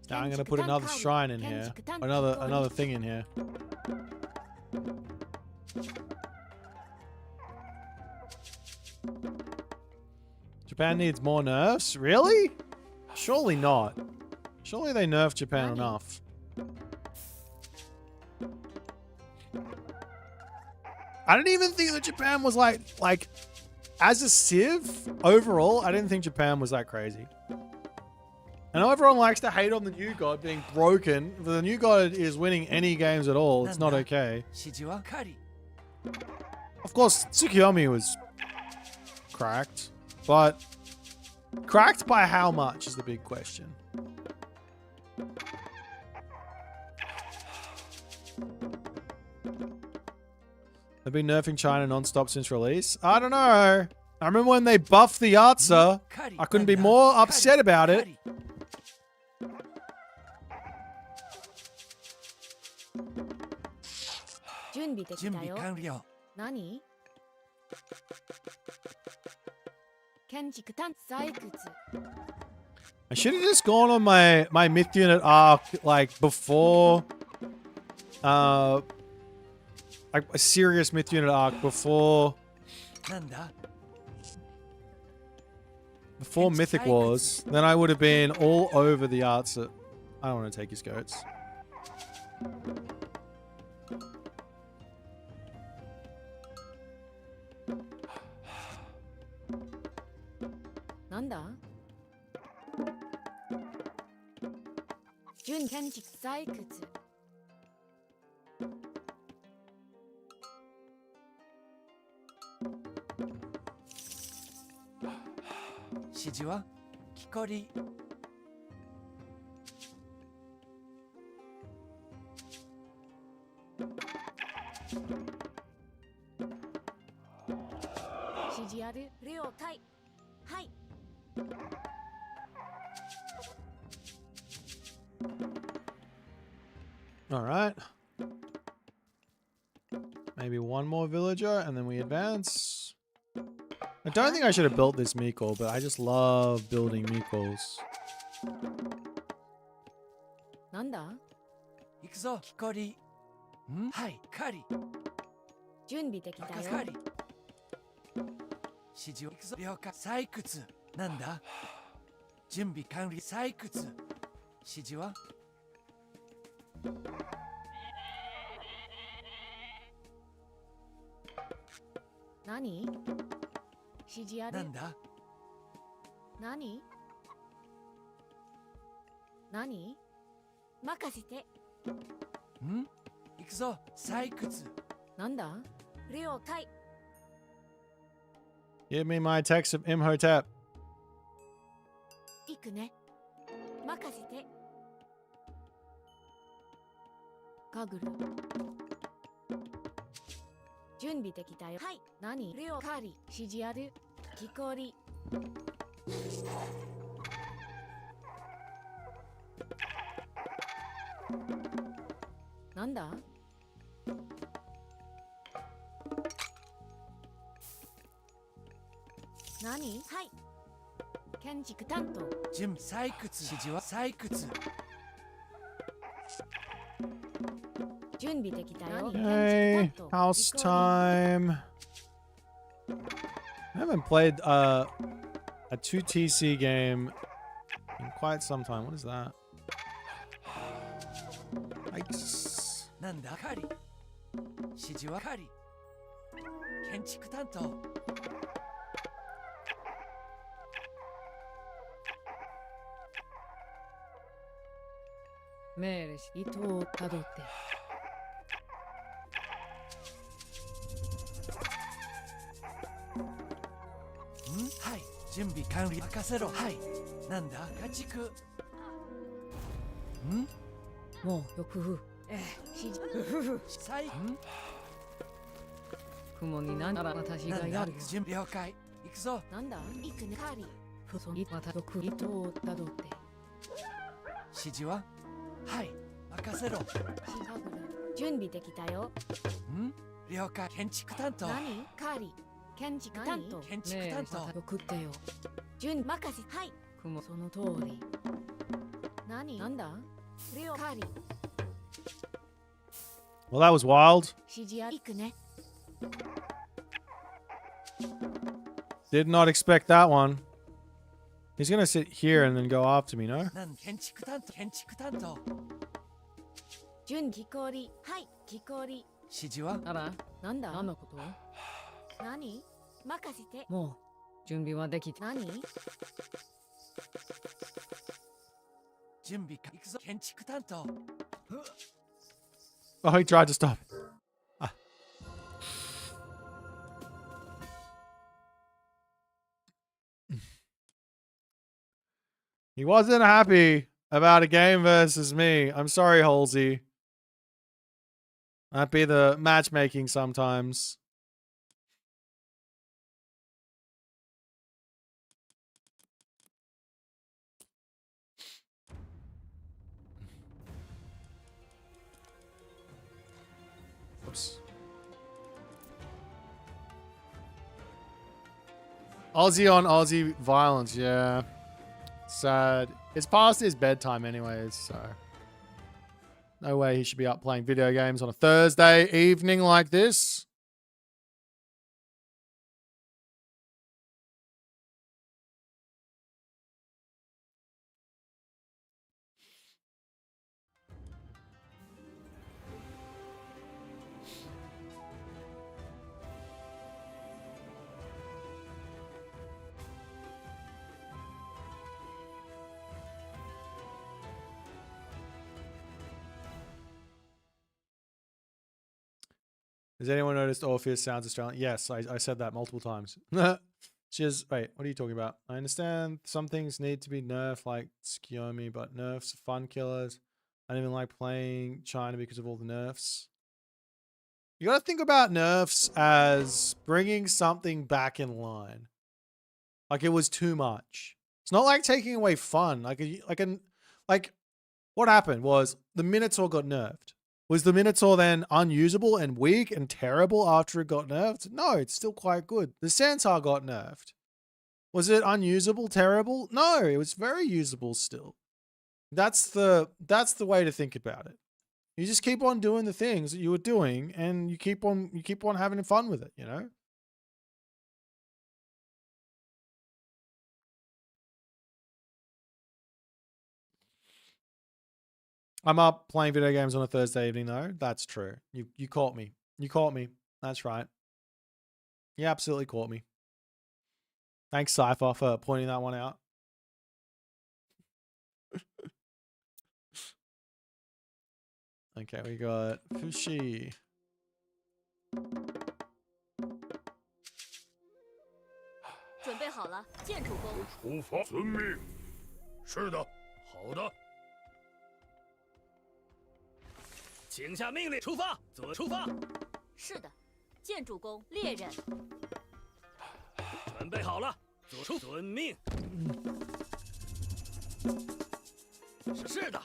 Now I'm gonna put another shrine in here. Another thing in here. Japan needs more nerfs? Really? Surely not. Surely they nerfed Japan enough. I didn't even think that Japan was like as a civ overall, I didn't think Japan was that crazy. I know everyone likes to hate on the new god being broken. If the new god is winning any games at all, it's not okay. 指示は狩り Of course, Tsukiyomi was cracked, but cracked by how much is the big question. They've been nerfing China non-stop since release. I don't know. I remember when they buffed the Yatsa. I couldn't be more upset about it. 準備でき準備たよ完了何建築探採掘 I should have just gone on my myth unit arc like before like a serious myth unit arc before なんだ before Mythic Wars. Then I would have been all over the arts. I don't want to take his goats. Nanda? 準建築採掘 指示は光 指示ある了解はい All right. Maybe one more villager and then we advance. I don't think I should have built this Meekle, but I just love building Meekles. なんだ行くぞ光んはい狩り準備できたよ。任かり。指示を行くぞ。了解。採掘。なんだ。準備完了。採掘。指示は。何？指示ある？なんだ。何？何？任せて。ん？行くぞ。採掘。なんだ？了解。Give me my text of Imhotep. 行くね。任せて。かぐる。準備できたよ。はい。何？了解。指示ある？聞こり。なんだ？何？はい。建築担当。準備採掘。指示は採掘。準備できたよ。 Hey, house time. I haven't played a 2TC game in quite some time. What is that? Yikes. なんだ。かり。指示はかり。建築担当。命令し、糸をたどって。はい。準備完了。任せろ。はい。なんだ。家畜。もうよく指示。採雲になら私がやるよ。準備了解。行くぞ。なんだ？行くね。カーリー。ふそにまたよく糸をたどって。指示ははい。任せろ。準備できたよ。了解。建築担当。何？カーリー。建築担当。建築担当。送ってよ。任せ。はい。雲その通り。何？なんだ？了解。 Well, that was wild. 指示あ行くね。 Did not expect that one. He's gonna sit here and then go after me, no? 建築担当。建築担当。準備こり。はい。聞こり。指示はあら、なんだ？何のこと？何？任せて。もう準備はできて。何？準備か。行くぞ。建築担当。Oh, he tried to stop. Ah. He wasn't happy about a game versus me. I'm sorry, Halsey. Might be the matchmaking sometimes. Oops. Aussie on Aussie violence, yeah. Sad. It's past his bedtime anyways, so no way he should be up playing video games on a Thursday evening like this. Has anyone noticed Orpheus sounds Australian? Yes, I said that multiple times. Wait, what are you talking about? I understand some things need to be nerfed like Skiomi, but nerfs are fun killers. I don't even like playing China because of all the nerfs. You gotta think about nerfs as bringing something back in line. Like it was too much. It's not like taking away fun. Like what happened was the Minotaur got nerfed. Was the Minotaur then unusable and weak and terrible after it got nerfed? No, it's still quite good. The Centaur got nerfed. Was it unusable, terrible? No, it was very usable still. That's the way to think about it. You just keep on doing the things that you were doing, and you keep on having fun with it, you know? I'm up playing video games on a Thursday evening, though. That's true. You caught me. You caught me. That's right. You absolutely caught me. Thanks, Cypher, for pointing that one out. Okay, we got Fushi. 准备好了，见主公。出发，遵命。是的，好的。请下命令，出发，出发。是的，见主公，猎人。准备好了，遵命。是的。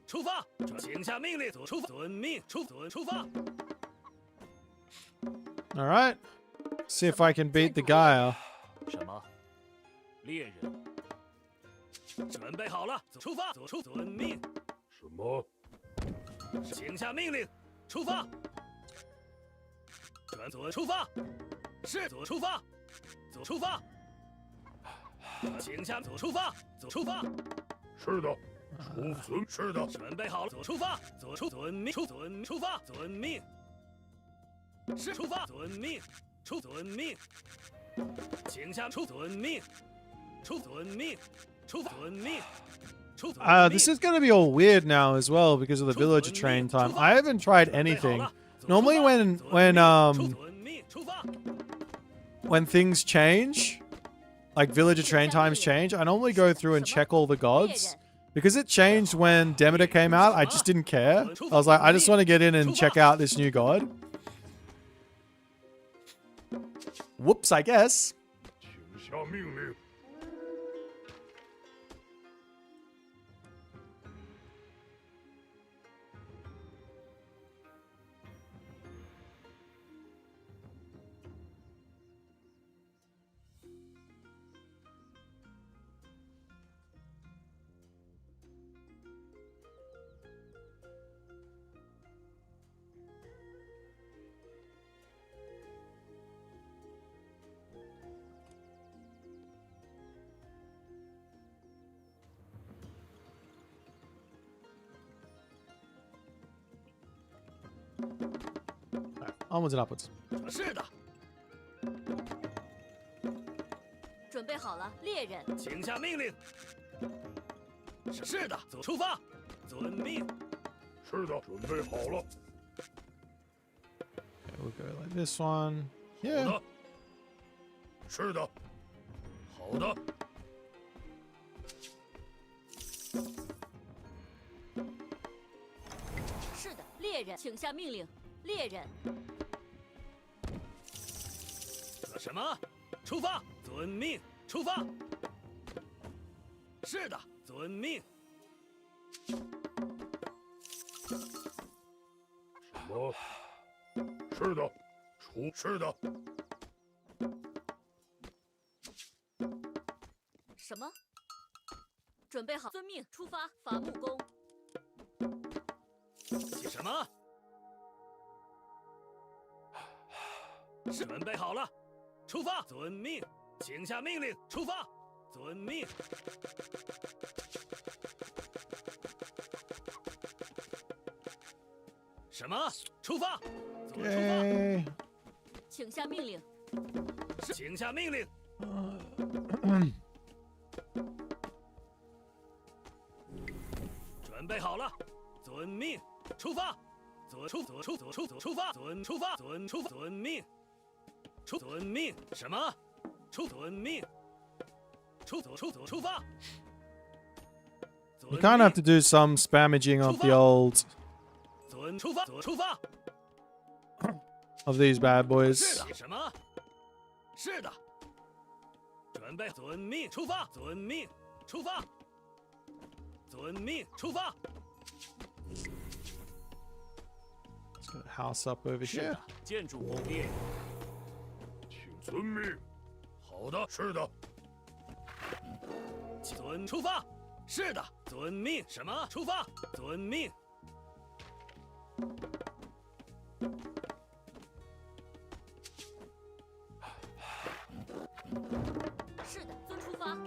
出发，请下命令，出发，遵命，出发。All right. See if I can beat the guy. 什么？猎人。准备好了，出发，遵命。什么？请下命令，出发。出发。是出发。出发。请下出发。是的。是的。准备好了，出发。遵命。出发。遵命。是出发。遵命。遵命，请下遵命，遵命，遵命。This is going to be all weird now as well because of the villager train time. I haven't tried anything. Normally when things change, like villager train times change, I normally go through and check all the gods. Because it changed when Demeter came out, I just didn't care. I was like, I just want to get in and check out this new god. Whoops, I guess. 请下命令。Onwards and upwards. 是的。准备好了，猎人。请下命令。是的，出发。遵命。是的，准备好了。Okay, we'll go like this one. Yeah. 好的。是的。好的。是的，猎人，请下命令，猎人。什么？出发！遵命！出发！是的，遵命。什么？是的，是的。什么？准备好，遵命，出发，伐木工。什么？准备好了。出发！遵命，请下命令，出发！遵命。什么？出发！出发！请下命令。请下命令。准备好了，遵命，出发！出发！遵命。遵命什么？遵命。出发。You kind of have to do some spammaging of the old of these bad boys. 什么？是的。准备遵命，出发！遵命，出发！遵命，出发！ Let's get a house up over here. 建筑工业。请遵命。好的，是的。出发。是的，遵命。什么？出发！遵命。是的，遵出发。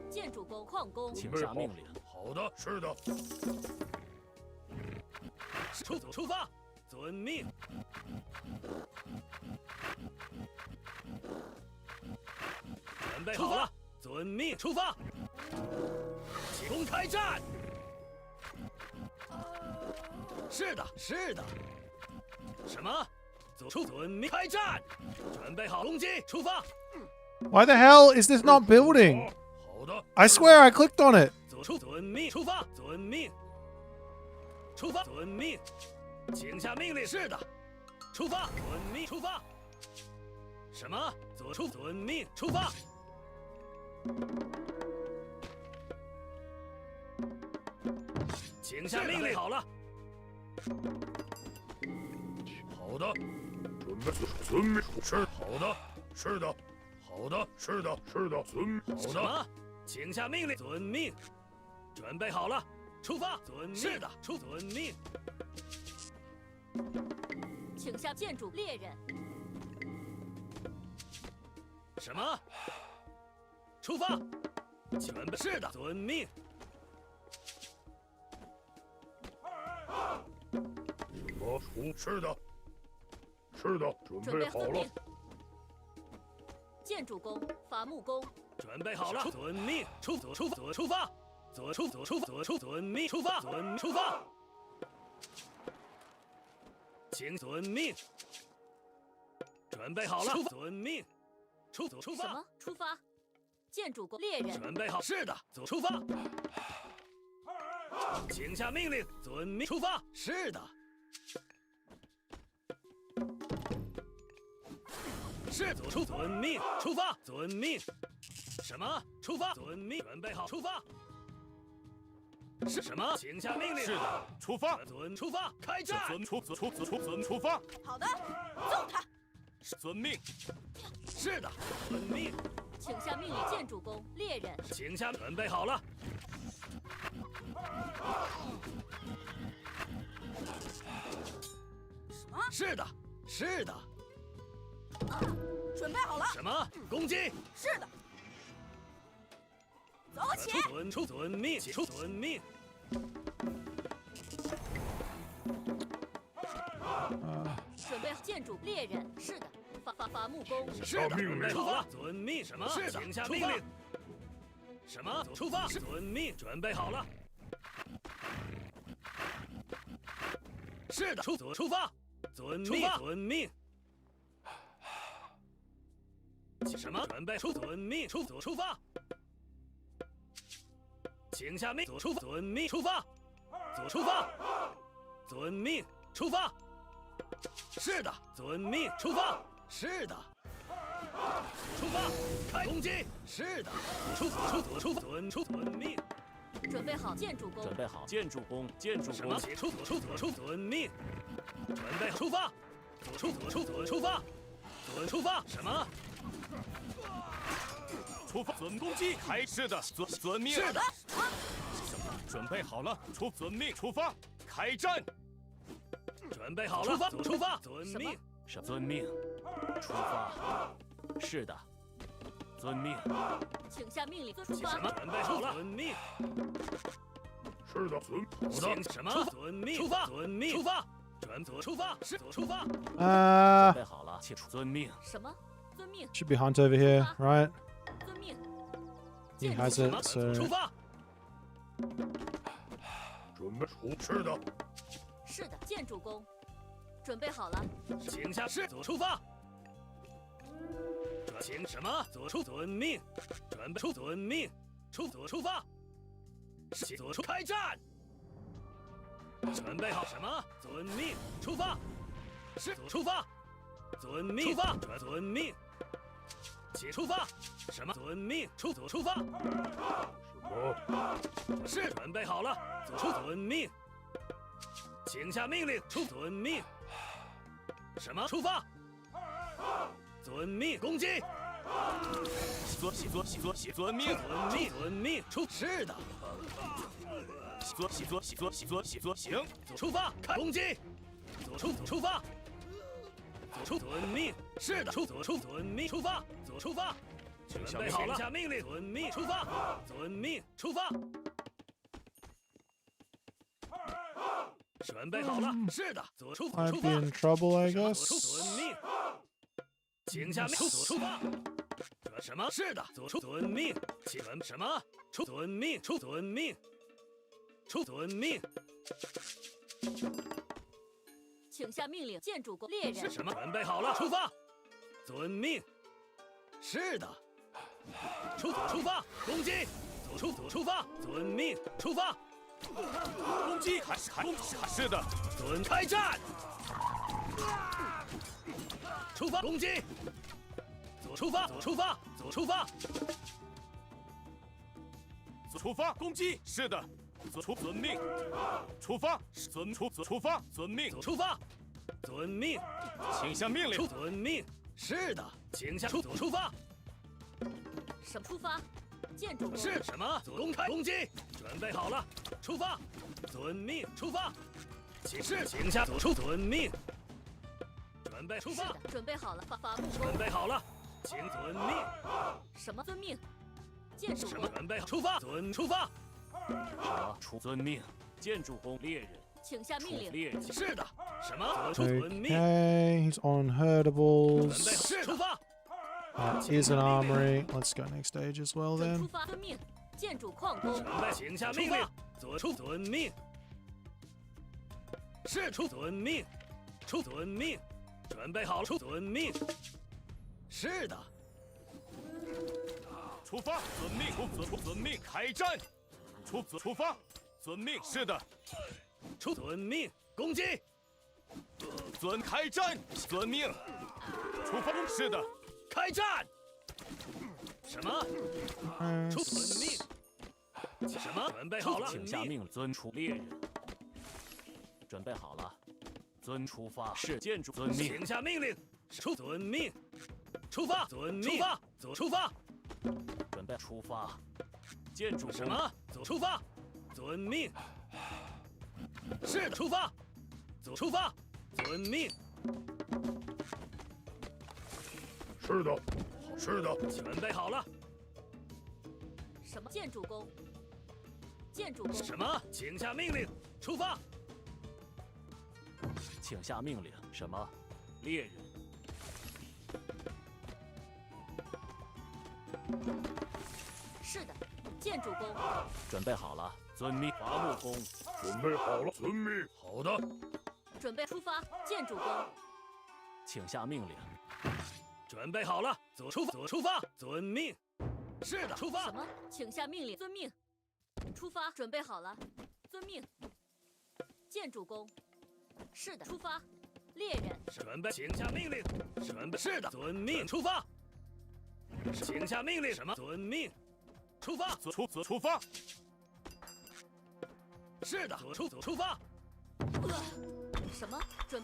建筑工、矿工，请下命令。好的，是的。出发！遵命。准备好了，遵命，出发！启动开战！是的，是的。什么？遵命，开战！准备好，攻击，出发！ Why the hell is this not building? 好的。I swear I clicked on it. 遵命，出发！遵命，出发！遵命，请下命令。是的，出发！遵命，出发！什么？遵命，出发！请下命令。好了。好的。遵命。是好的。是的。好的。是的。是的。好的。什么？请下命令。遵命。准备好了，出发！遵命。是的，遵命。请下建筑猎人。什么？出发！准备。是的，遵命。是的，是的，准备好了。建筑工、伐木工，准备好了，遵命。出发！遵命，出发！出发！请遵命。准备好了，遵命。出发！什么？出发！建筑工猎人。准备好。是的，出发！请下命令。遵命，出发！是的。是遵命，出发！遵命。什么？出发！遵命。准备好，出发！是什么？请下命令。是的，出发！出发！开战！出发！好的，揍他！遵命。是的，遵命。请下命令。建筑工猎人。请下，准备好了。什么？是的，是的。准备好了。什么？攻击？是的。走起！遵命，遵命。准备建筑猎人。是的，伐木工。是的，准备好了。遵命。什么？是的，请下命令。什么？出发！遵命，准备好了。是的，出发！遵命，遵命。什么？准备遵命，出发！请下命，遵命，出发！出发！遵命，出发！是的，遵命，出发！是的，出发！开攻击！是的，遵命。准备好建筑工。准备好建筑工，什么？遵命。准备出发！出发！出发！什么？出发！攻击！开！是的，遵命。是的。准备好了，遵命，出发！开战！准备好了，出发！遵命。遵命。出发！是的，遵命。请下命令，出发！什么？准备好了，遵命。是的，好的。什么？遵命，出发！遵命，出发！出发！是出发！准备好了，请遵命。什么？遵命。 Should be Hunt over here, right? 遵命。 He has it, so. 出发！准备是的。是的，建筑工。准备好了。请下是出发。请什么？遵命。准备遵命。出发。开战。准备好什么？遵命，出发。是出发。遵命，出发。遵命。请出发。什么？遵命，出发。什么？是准备好了。遵命。请下命令，遵命。什么？出发。遵命，攻击。遵命，是的。行，出发，看攻击，出发，遵命，是的，遵命，出发，准备好了，下命令，遵命，出发，遵命，出发。准备好了，是的，出 I'd 发 be。in trouble, I guess. 遵命，请下命，出发。什么？是的，遵命，请什么？遵命，遵命，遵命。请下命令，建筑工猎人是什么？准备好了，出发。遵命。是的。出发，攻击。出发，遵命，出发。攻击，是的，开战。出发，攻击。出发，攻击，是的，遵命，出发，遵命，出发，遵命，请下命令，遵命，是的，请下出发，什么出发？建筑工是什么？公开攻击，准备好了，出发，遵命，出发，请下遵命，准备出发，准备好了，伐木准备好了。请遵命。什么遵命？建筑工准备出发，出发。什么？遵命。建筑工猎人，请下命令。猎人是的。什么？遵命。Okay, he's on herdables. 是出发。That is an armory. Let's go next stage as well 准 then. 出发，遵命。建筑矿工。准备，请下命令。遵命。是遵命。遵命。准备好，遵命。是的。出发，遵命，遵命，开战。出发，遵命，是的。遵命，攻击。开战，遵命。出发，是的，开战。什么？遵命。什么？准备好了，请下命令，遵出猎人。准备好了，遵出发。是建筑，遵命。请下命令，遵命。出发，遵命，出发。准备出发。建筑什么？出发，遵命。是出发，出发，遵命。是的，是的，准备好了。什么？建筑工。建筑工。什么？请下命令，出发。请下命令。什么？猎人。是的，建筑工。准备好了，遵命。伐木工。准备好了，遵命。好的。准备出发，建筑工。请下命令。准备好了，出发，遵命。是的，出发。什么？请下命令，遵命。出发，准备好了，遵命。建筑工。是的，出发。猎人。准备，请下命令。准备，是的，遵命，出发。请下命令，什么？遵命。出发，出发。是的，出发。什么？准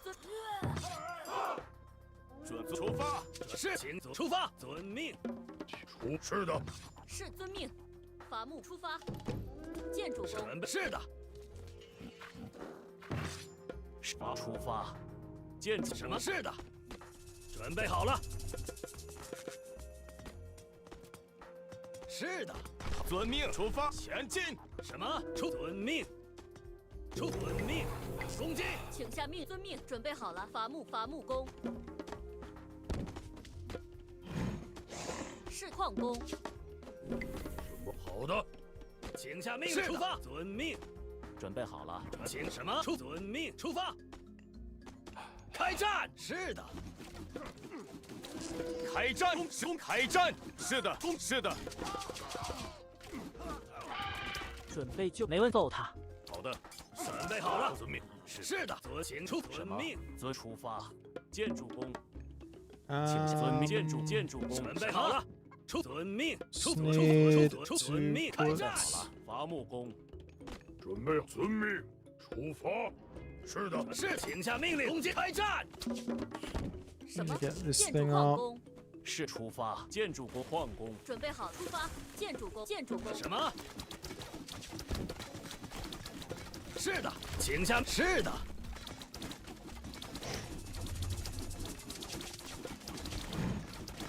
出发。是，请出发，遵命。是的。是遵命。伐木出发。建筑工。准备，是的。出发。建筑什么？是的。准备好了。是的，遵命，出发，前进。什么？遵命，遵命，攻击。请下命，遵命。准备好了，伐木工。是矿工。好的，请下命令，出发，遵命。准备好了，请什么？遵命，出发。开战。是的。开战，开战，是的，是的。准备就没问揍他。好的，准备好了，遵命。是的，请遵命。出发。建筑工。请遵命。建筑工。准备好了，遵命。遵命，开战。好了，伐木工。准备，遵命，出发。是的，是，请下命令，攻击，开战。什么？ Get this 建筑 thing 矿 up. 工。是出发，建筑工矿工。准备好出发，建筑工，建筑工。什么？是的，请下。是的。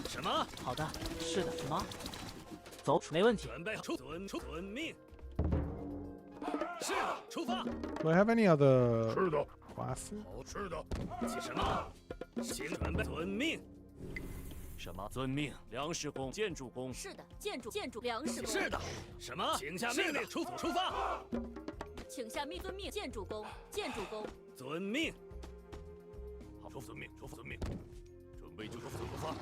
什么？好的，是的，什么？走，没问题。准备好，遵命。是的，出发。 Do I have any other 是的。 classes? 好，是的。什么？请准备，遵命。什么？遵命。粮食工、建筑工。是的，建筑粮食工。是的。什么？请下命令，出发。请下遵命，建筑工。遵命。好，遵命，遵命。准备就出发。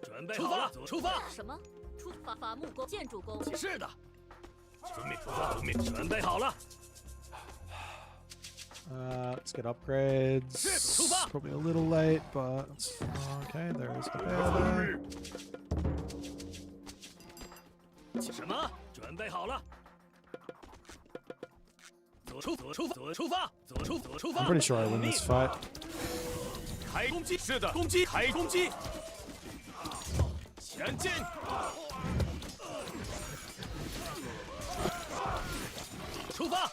准备好了，出发。什么？出发，伐木工，建筑工。是的。遵命，出发。遵命，准备好了。 Let's get upgrades. Probably a little late, but okay. There is the bear there. 什么？准备好了。出发。 I'm pretty sure I win this fight. 开攻击！是的，攻击！开攻击！前进！出发！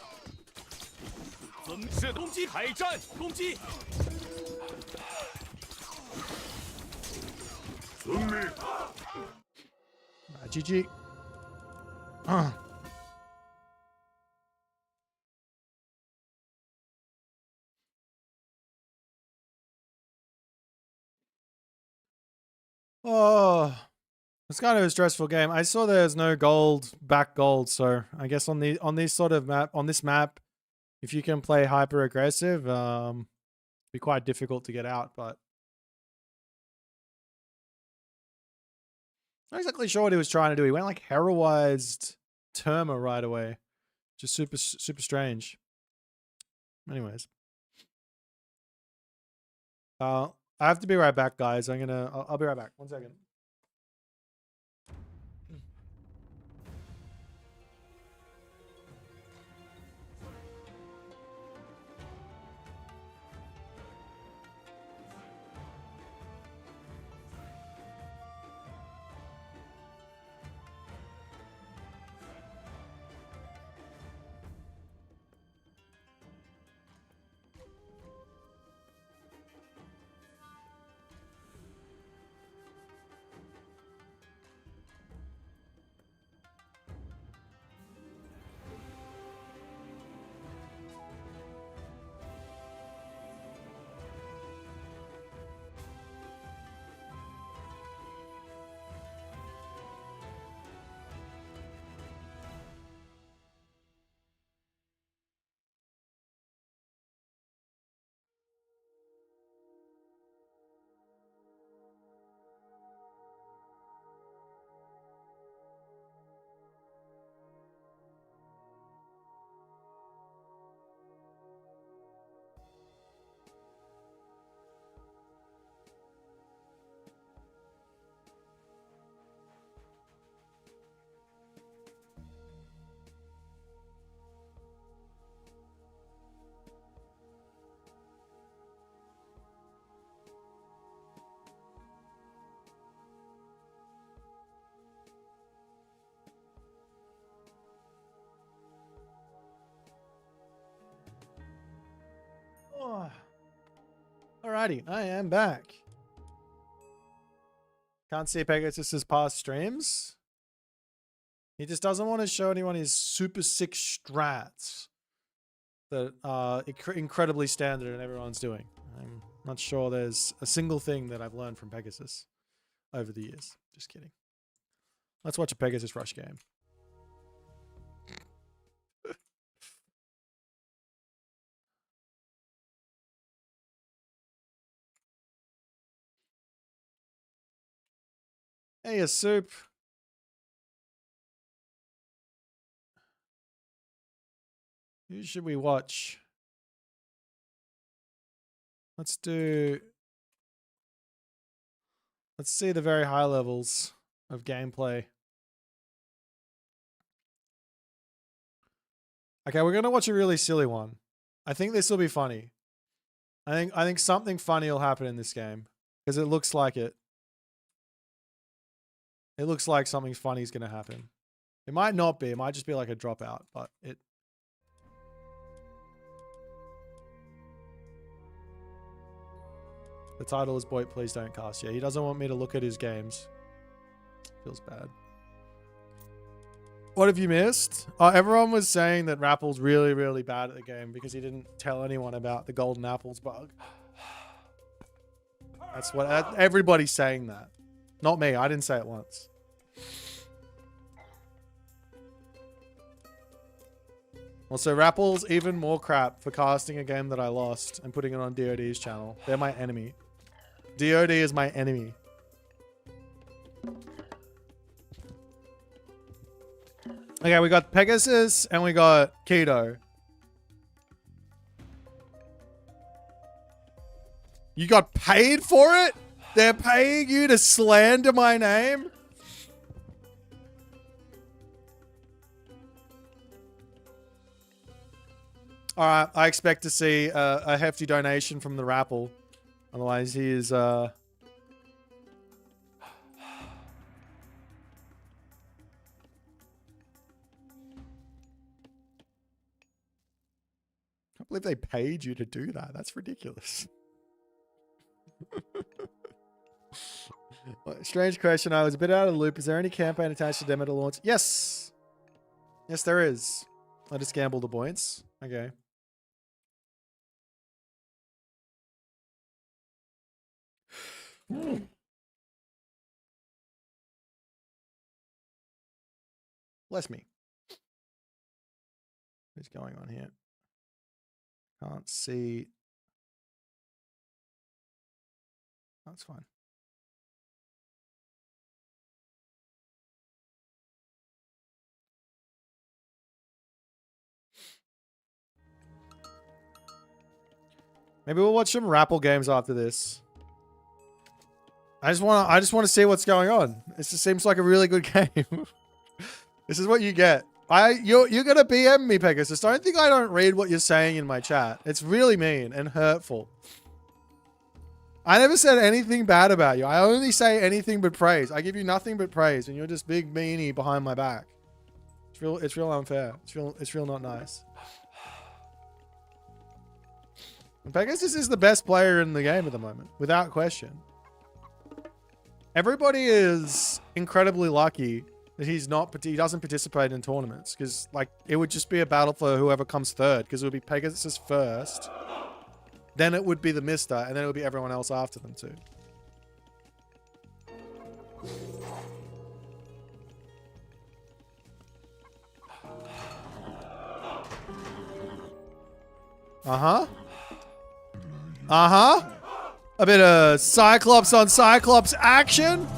是攻击！开战！攻击！遵命。GG. Oh, it's kind of a stressful game. I saw there's no back gold, so I guess on this sort of map, if you can play hyper aggressive, be quite difficult to get out. But not exactly sure what he was trying to do. He went like heroized Terma right away, just super strange. Anyways, I have to be right back, guys. I'll be right back. 1 second. Oh. Alrighty, I am back. Can't see Pegasus's past streams. He just doesn't want to show anyone his super sick strats that are incredibly standard and everyone's doing. I'm not sure there's a single thing that I've learned from Pegasus over the years. Just kidding. Let's watch a Pegasus Rush game. Hey, a soup. Who should we watch? Let's see the very high levels of gameplay. Okay, we're going to watch a really silly one. I think this will be funny. I think something funny will happen in this game because it looks like it. It looks like something funny is going to happen. It might not be. It might just be like a dropout, but it. The title is Boit, Please Don't Cast. Yeah, he doesn't want me to look at his games. Feels bad. What have you missed? Everyone was saying that Rappel's really, really bad at the game because he didn't tell anyone about the golden apples bug. That's what everybody's saying that. Not me. I didn't say it once. Also, Rappel's even more crap for casting a game that I lost and putting it on DOD's channel. They're my enemy. DOD is my enemy. Okay, we got Pegasus and we got Kito. You got paid for it? They're paying you to slander my name? Alright, I expect to see a hefty donation from the Rappel. Otherwise, he is... I can't believe they paid you to do that. That's ridiculous. Strange question. I was a bit out of the loop. Is there any campaign attached to Demeter launch? Yes. Yes, there is. I just gambled the points. Okay. Bless me. What's going on here? Can't see. That's fine. Maybe we'll watch some Rappel games after this. I just want to see what's going on. This just seems like a really good game. This is what you get. You're gonna BM me, Pegasus. Don't think I don't read what you're saying in my chat. It's really mean and hurtful. I never said anything bad about you. I only say anything but praise. I give you nothing but praise, and you're just big meanie behind my back. It's real unfair. It's real not nice. And Pegasus is the best player in the game at the moment, without question. Everybody is incredibly lucky that he doesn't participate in tournaments, because like it would just be a battle for whoever comes third, because it would be Pegasus first, then it would be the Mister, and then it would be everyone else after them too. A bit of Cyclops on Cyclops action.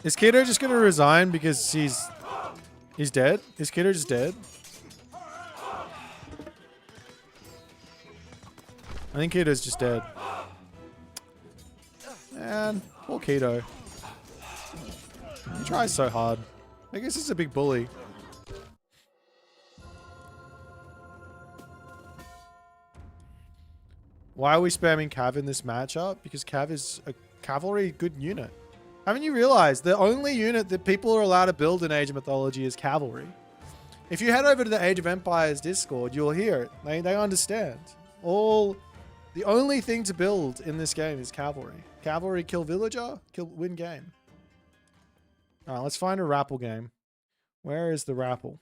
Is Kito just gonna resign because he's dead? Is Kito just dead? I think Kito's just dead. Man, poor Kito. He tries so hard. I guess he's a big bully. Why are we spamming Cav in this matchup? Because Cav is a cavalry good unit. Haven't you realized the only unit that people are allowed to build in Age of Mythology is cavalry? If you head over to the Age of Empires Discord, you'll hear it. They understand. The only thing to build in this game is cavalry. Cavalry kill villager, win game. All right, let's find a Rappel game. Where is the Rappel?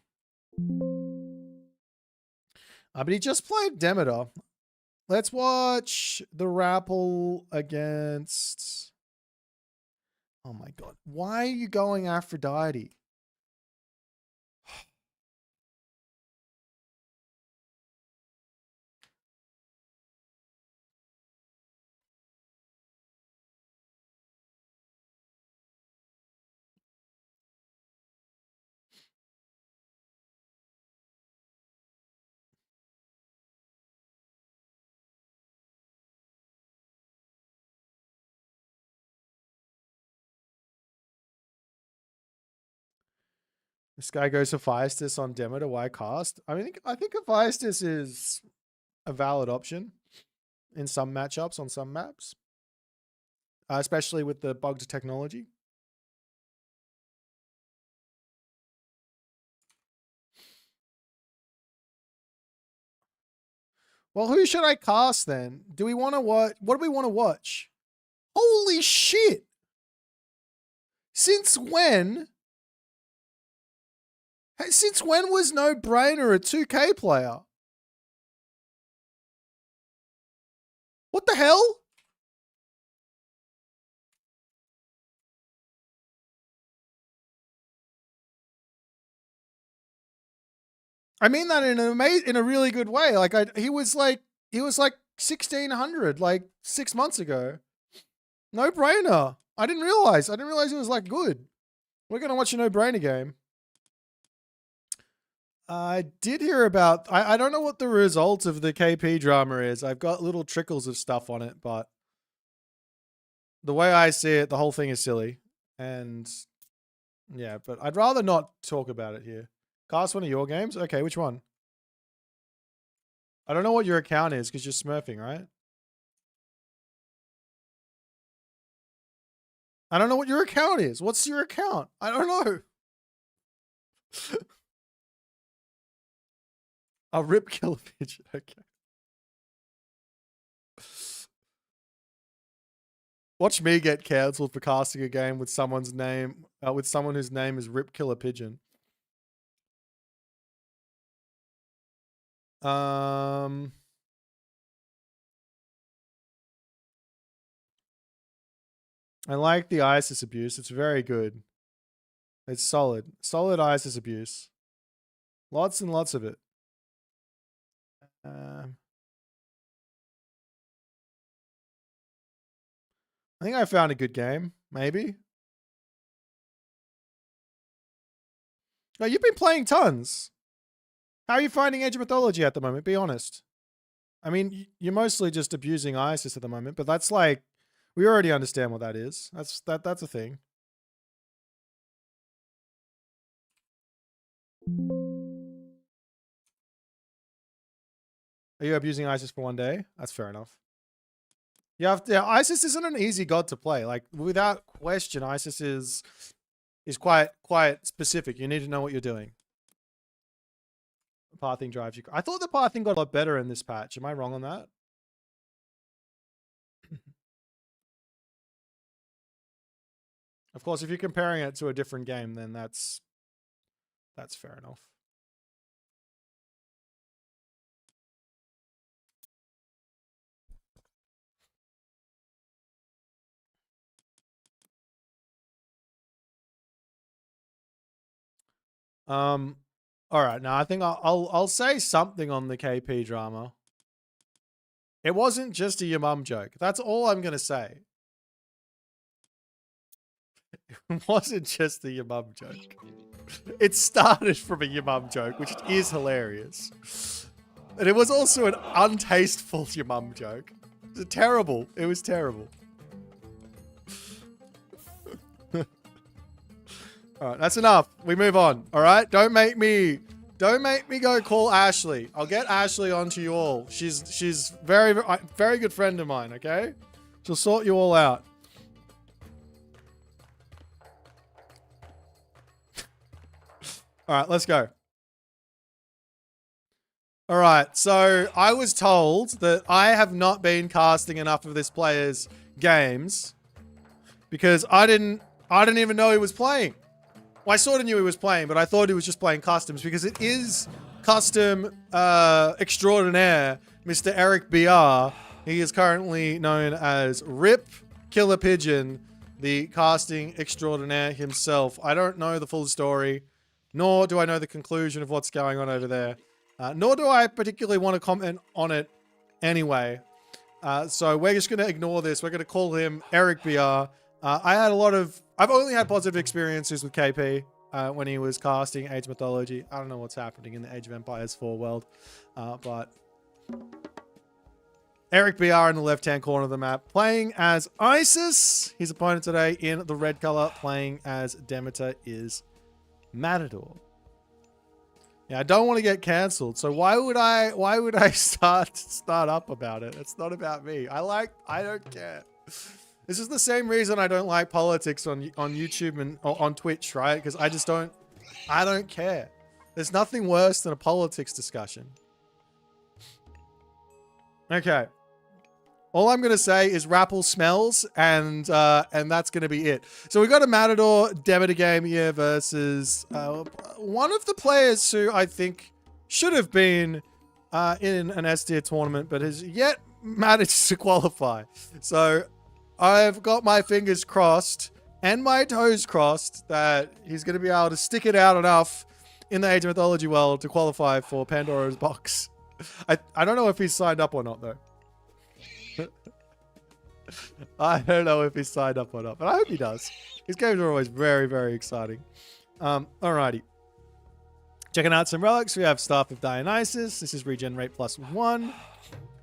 But he just played Demeter. Let's watch the Rappel against... Oh my god. Why are you going Aphrodite? This guy goes for Phaistos on Demeter. Why cast? I think a Phaistos is a valid option in some matchups on some maps, especially with the bugged technology. Well, who should I cast then? Do we want to watch? What do we want to watch? Holy shit! Since when? Since when was No Brainer a 2K player? What the hell? I mean that in a really good way. Like he was like 1600 like 6 months ago. No Brainer. I didn't realize it was like good. We're gonna watch a No Brainer game. I did hear about. I don't know what the result of the KP drama is. I've got little trickles of stuff on it, but the way I see it, the whole thing is silly. And yeah, but I'd rather not talk about it here. Cast one of your games? Okay, which one? I don't know what your account is because you're smurfing, right? I don't know what your account is. What's your account? I don't know. I'll rip kill a pigeon. Okay. Watch me get cancelled for casting a game with someone's name, with someone whose name is Rip Killer Pigeon. I like the ISIS abuse. It's very good. It's solid. Solid ISIS abuse. Lots and lots of it. I think I found a good game. Maybe. No, you've been playing tons. How are you finding Age of Mythology at the moment? Be honest. I mean, you're mostly just abusing ISIS at the moment, but that's like, we already understand what that is. That's a thing. Are you abusing ISIS for one day? That's fair enough. Yeah, ISIS isn't an easy god to play. Like, without question, ISIS is quite specific. You need to know what you're doing. Pathing drives you. I thought the pathing got a lot better in this patch. Am I wrong on that? Of course, if you're comparing it to a different game, then that's fair enough. All right, now I think I'll say something on the KP drama. It wasn't just a your mum joke. That's all I'm gonna say. It wasn't just a your mum joke. It started from a your mum joke, which is hilarious. And it was also an untasteful your mum joke. It was terrible. It was terrible. All right, that's enough. We move on. All right, don't make me go call Ashley. I'll get Ashley onto you all. She's very good friend of mine. Okay, she'll sort you all out. All right, let's go. All right, so I was told that I have not been casting enough of this player's games because I didn't even know he was playing. Well, I sort of knew he was playing, but I thought he was just playing customs because it is custom extraordinaire, Mr. Eric BR. He is currently known as Rip Killer Pigeon, the casting extraordinaire himself. I don't know the full story, nor do I know the conclusion of what's going on over there, nor do I particularly want to comment on it anyway. So we're just going to ignore this. We're going to call him Eric BR. I've only had positive experiences with KP when he was casting Age of Mythology. I don't know what's happening in the Age of Empires 4 world, but Eric BR in the left-hand corner of the map, playing as Isis. His opponent today in the red color, playing as Demeter, is Matador. Yeah, I don't want to get cancelled. So why would I start up about it? It's not about me. I don't care. This is the same reason I don't like politics on YouTube and on Twitch, right? Because I don't care. There's nothing worse than a politics discussion. Okay. All I'm going to say is Rappel smells, and that's going to be it. So we got a Matador Demeter game here versus one of the players who I think should have been in an S tier tournament, but has yet managed to qualify. So I've got my fingers crossed and my toes crossed that he's going to be able to stick it out enough in the Age of Mythology world to qualify for Pandora's box. I don't know if he's signed up or not, though. I don't know if he's signed up or not, but I hope he does. His games are always very, very exciting. Alrighty. Checking out some relics. We have Staff of Dionysus. This is regenerate +1.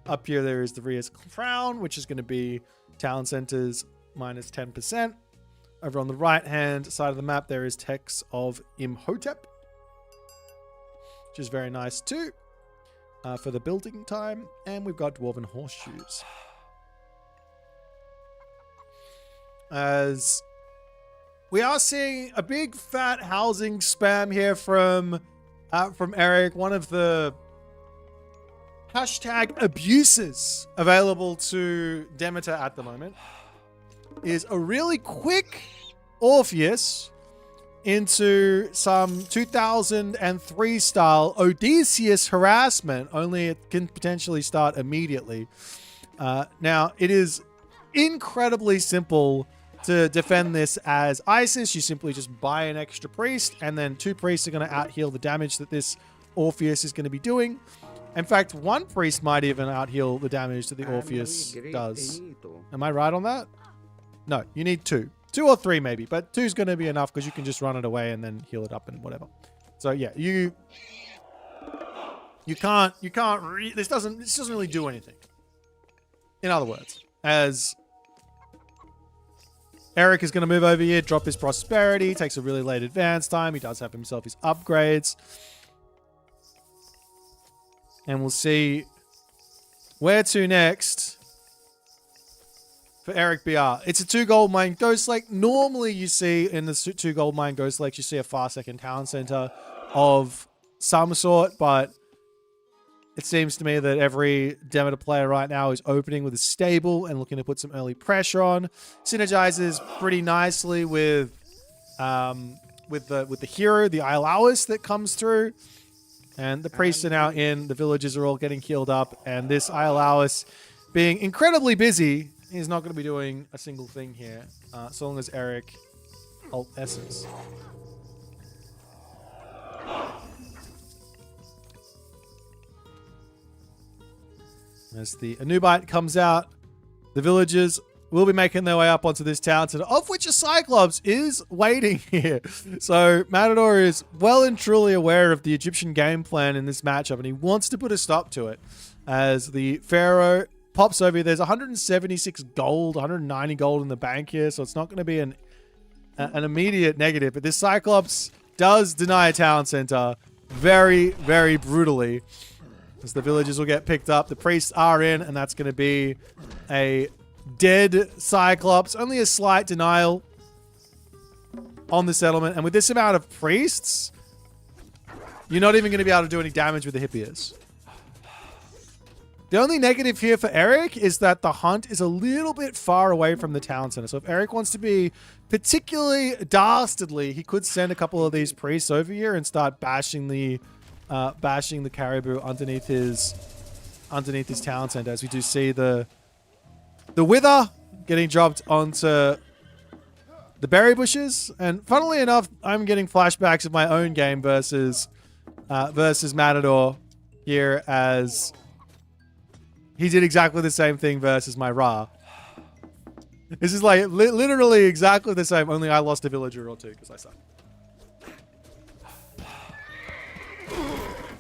Up here, there is the Ria's Crown, which is going to be town centers minus 10%. Over on the right-hand side of the map, there is Text of Imhotep, which is very nice too for the building time. And we've got Dwarven Horseshoes. As we are seeing a big fat housing spam here from Eric, one of the hashtag abuses available to Demeter at the moment is a really quick Orpheus into some 2003 style Odysseus harassment, only it can potentially start immediately. Now, it is incredibly simple to defend this as Isis. You simply just buy an extra priest, and then 2 priests are going to out-heal the damage that this Orpheus is going to be doing. In fact, 1 priest might even out-heal the damage that the Orpheus does. Am I right on that? No, you need 2. 2 or 3 maybe, but 2 is going to be enough because you can just run it away and then heal it up and whatever. So yeah, this doesn't really do anything. In other words, as Eric is going to move over here, drop his prosperity, takes a really late advance time. He does have himself his upgrades. And we'll see where to next for Eric BR. It's a 2 gold mine Ghost Lake. Normally you see in the 2 gold mine Ghost Lakes, you see a far second town center of some sort, but it seems to me that every Demeter player right now is opening with a stable and looking to put some early pressure on. Synergizes pretty nicely with the hero, the Iolawis that comes through. And the priests are now in. The villagers are all getting healed up. And this Iolawis, being incredibly busy, is not going to be doing a single thing here. So long as Eric ult S's. As the Anubite comes out, the villagers will be making their way up onto this town center, of which a Cyclops is waiting here. So Matador is well and truly aware of the Egyptian game plan in this matchup, and he wants to put a stop to it. As the Pharaoh pops over here, there's 176 gold, 190 gold in the bank here, so it's not going to be an immediate negative. But this Cyclops does deny a town center very, very brutally. As the villagers will get picked up. The priests are in, and that's going to be a dead Cyclops. Only a slight denial on the settlement. And with this amount of priests, you're not even going to be able to do any damage with the Hippias. The only negative here for Eric is that the hunt is a little bit far away from the town center. So if Eric wants to be particularly dastardly, he could send a couple of these priests over here and start bashing the caribou underneath his town center, as we do see the wither getting dropped onto the berry bushes. And funnily enough, I'm getting flashbacks of my own game versus Matador here, as he did exactly the same thing versus my Ra. This is like literally exactly the same, only I lost a villager or 2 because I suck.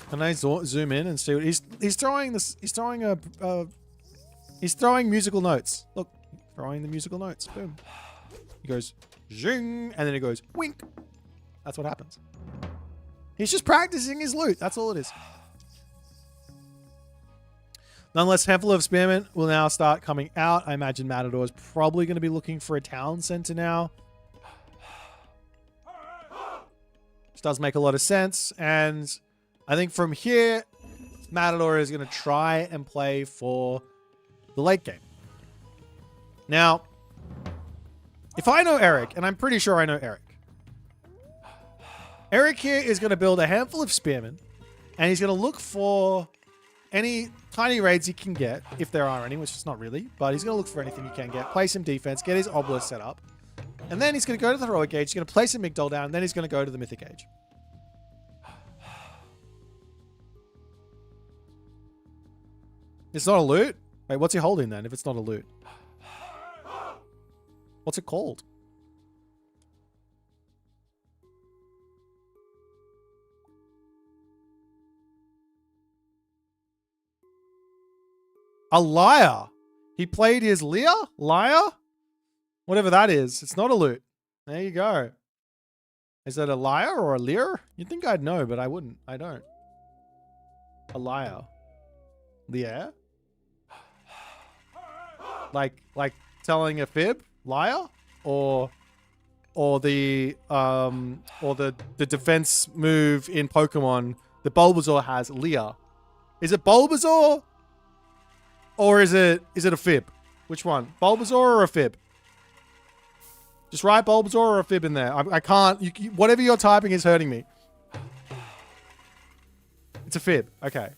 Can I zoom in and see what he's throwing? He's throwing musical notes. Look, throwing the musical notes. Boom. He goes zing, and then it goes wink. That's what happens. He's just practicing his loot. That's all it is. Nonetheless, a handful of spearmen will now start coming out. I imagine Matador is probably going to be looking for a town center now. Which does make a lot of sense. And I think from here, Matador is going to try and play for the late game. Now, if I know Eric, and I'm pretty sure I know Eric, Eric here is going to build a handful of spearmen, and he's going to look for any tiny raids he can get, if there are any, which is not really, but he's going to look for anything he can get, play some defense, get his obelisk set up, and then he's going to go to the heroic age, he's going to place a Migdol down, and then he's going to go to the mythic age. It's not a loot? Wait, what's he holding then if it's not a loot? What's it called? A lyre. He played his lyre? Lyre? Whatever that is. It's not a loot. There you go. Is that a lyre or a lyre? You'd think I'd know, but I wouldn't. I don't. A lyre. Lyre? Like telling a fib? Liar? Or the defense move in Pokemon that Bulbasaur has, Leer. Is it Bulbasaur? Or is it a fib? Which one? Bulbasaur or a fib? Just write Bulbasaur or a fib in there. I can't. Whatever you're typing is hurting me. It's a fib. Okay.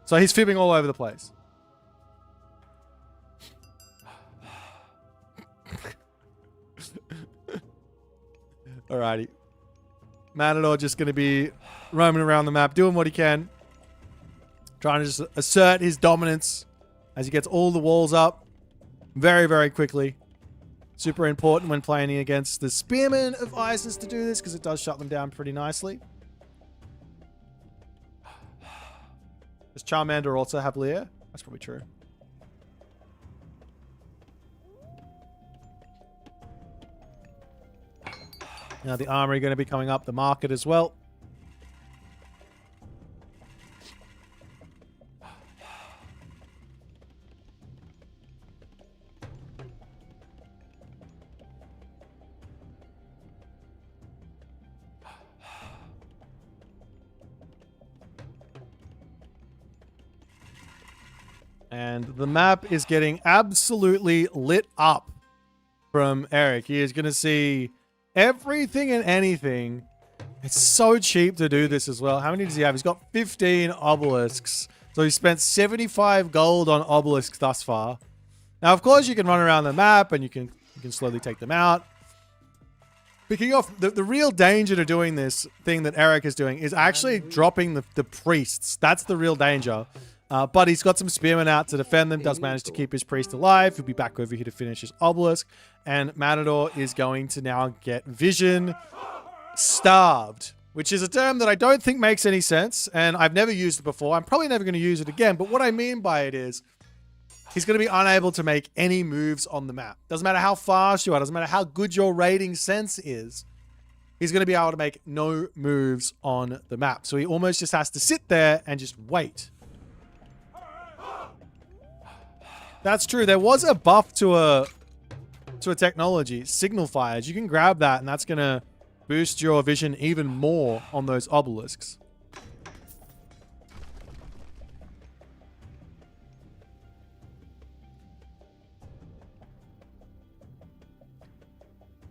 So he's fibbing all over the place. Alrighty. Matador just going to be roaming around the map, doing what he can. Trying to just assert his dominance as he gets all the walls up very, very quickly. Super important when playing against the Spearmen of Isis to do this, because it does shut them down pretty nicely. Does Charmander also have Leer? That's probably true. Now the armory going to be coming up the market as well. And the map is getting absolutely lit up from Eric. He is going to see everything and anything. It's so cheap to do this as well. How many does he have? He's got 15 obelisks. So he spent 75 gold on obelisks thus far. Now, of course, you can run around the map and you can slowly take them out. Picking off, the real danger to doing this thing that Eric is doing is actually dropping the priests. That's the real danger. But he's got some spearmen out to defend them, does manage to keep his priest alive. He'll be back over here to finish his obelisk. And Matador is going to now get vision starved, which is a term that I don't think makes any sense. And I've never used it before. I'm probably never going to use it again. But what I mean by it is he's going to be unable to make any moves on the map. Doesn't matter how fast you are. Doesn't matter how good your raiding sense is. He's going to be able to make no moves on the map. So he almost just has to sit there and just wait. That's true. There was a buff to a technology, signal fires. You can grab that, and that's going to boost your vision even more on those obelisks.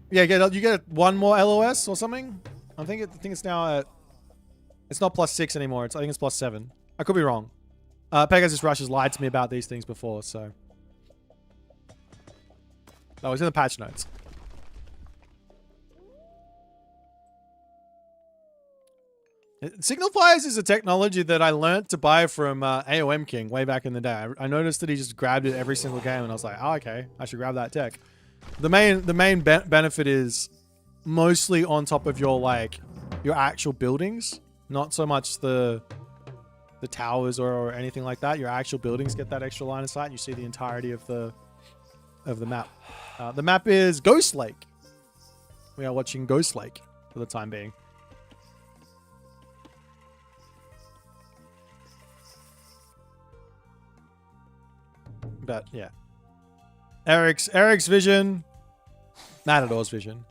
Yeah, you get one more LOS or something. I think it's now at. It's not +6 anymore. I think it's +7. I could be wrong. Pegasus Rush has lied to me about these things before, so. No, it's in the patch notes. Signal Fires is a technology that I learnt to buy from AOM King way back in the day. I noticed that he just grabbed it every single game, and I was like, oh, okay, I should grab that tech. The main benefit is mostly on top of your actual buildings, not so much the towers or anything like that. Your actual buildings get that extra line of sight, and you see the entirety of the map. The map is Ghost Lake. We are watching Ghost Lake. for the time being. But yeah, Eric's vision, Matador's vision.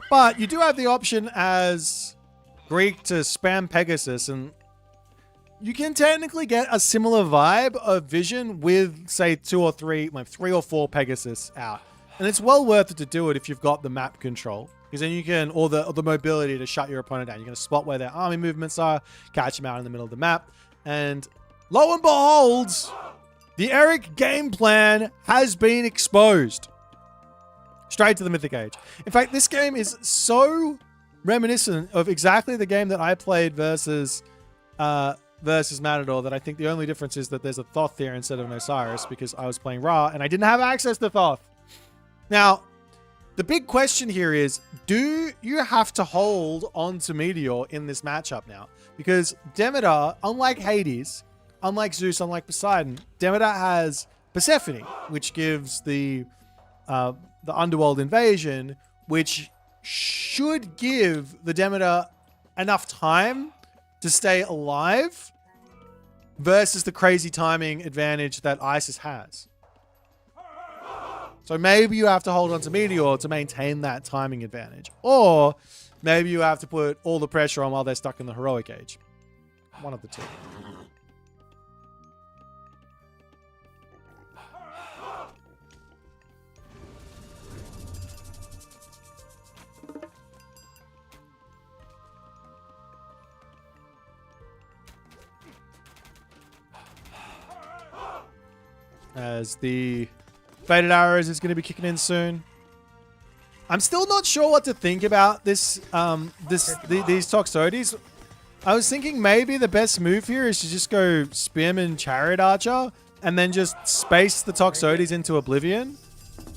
But you do have the option as Greek to spam Pegasus, and you can technically get a similar vibe of vision with, say, 2 or 3, like 3 or 4 Pegasus out. And it's well worth it to do it if you've got the map control, because then you can, or the mobility to shut your opponent down. You're going to spot where their army movements are, catch them out in the middle of the map, and lo and behold, the Eric game plan has been exposed. Straight to the Mythic Age. In fact, this game is so reminiscent of exactly the game that I played versus Matador that I think the only difference is that there's a Thoth here instead of an Osiris, because I was playing Ra and I didn't have access to Thoth. Now, the big question here is, do you have to hold on to Meteor in this matchup now? Because Demeter, unlike Hades, unlike Zeus, unlike Poseidon, Demeter has Persephone, which gives the underworld invasion, which should give the Demeter enough time to stay alive versus the crazy timing advantage that Isis has. So maybe you have to hold on to Meteor to maintain that timing advantage. Or maybe you have to put all the pressure on while they're stuck in the heroic age. One of the two. As the Faded Arrows is going to be kicking in soon. I'm still not sure what to think about this. These Toxotes. I was thinking maybe the best move here is to just go Spearman Chariot Archer and then just space the Toxotes into oblivion.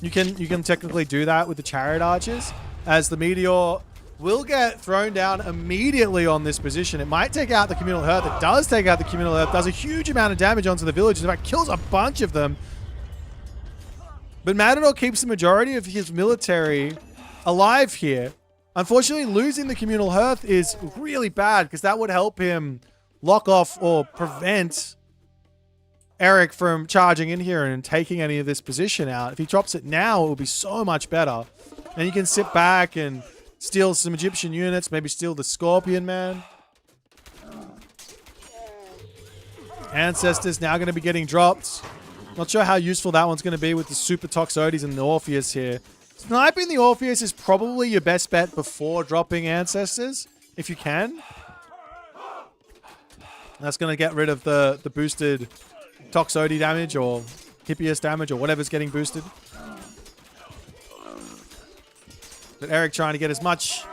You can technically do that with the Chariot Archers, as the Meteor will get thrown down immediately on this position. It might take out the Communal Hearth. It does take out the Communal Hearth. Does a huge amount of damage onto the villagers. In fact, kills a bunch of them. But Matador keeps the majority of his military alive here. Unfortunately, losing the Communal Hearth is really bad, because that would help him lock off or prevent Eric from charging in here and taking any of this position out. If he drops it now, it will be so much better. And you can sit back and steal some Egyptian units, maybe steal the Scorpion Man. Ancestors now going to be getting dropped. Not sure how useful that one's going to be with the Super Toxotes and the Orpheus here. Sniping the Orpheus is probably your best bet before dropping Ancestors, if you can. That's going to get rid of the boosted Toxote damage or Hippias damage or whatever's getting boosted. But Eric trying to get as much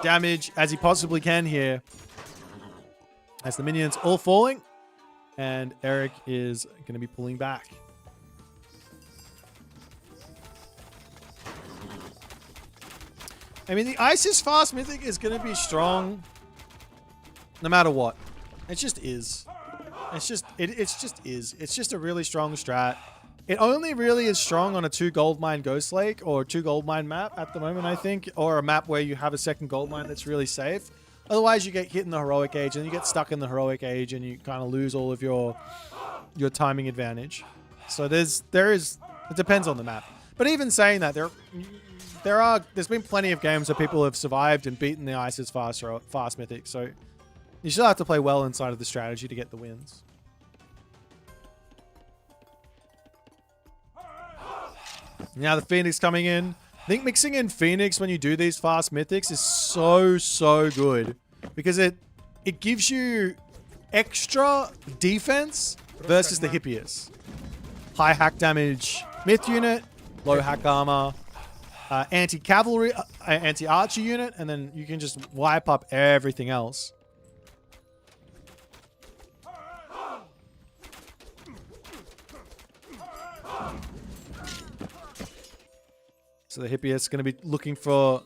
damage as he possibly can here. As the minions all falling. And Eric is going to be pulling back. I mean, the Isis Fast Mythic is going to be strong no matter what. It just is. It's just is. It's just a really strong strat. It only really is strong on a 2 gold mine Ghost Lake or 2 gold mine map at the moment, I think. Or a map where you have a second gold mine that's really safe. Otherwise, you get hit in the heroic age and you get stuck in the heroic age and you kind of lose all of your timing advantage. So there's it depends on the map. But even saying that, there's been plenty of games where people have survived and beaten the Isis Fast Mythic. So you still have to play well inside of the strategy to get the wins. Now the Phoenix coming in. I think mixing in Phoenix when you do these fast mythics is so good, because it gives you extra defense versus the Hippias. High hack damage myth unit, low hack armor, anti-cavalry, anti-archer unit, and then you can just wipe up everything else. So the Hippias is going to be looking for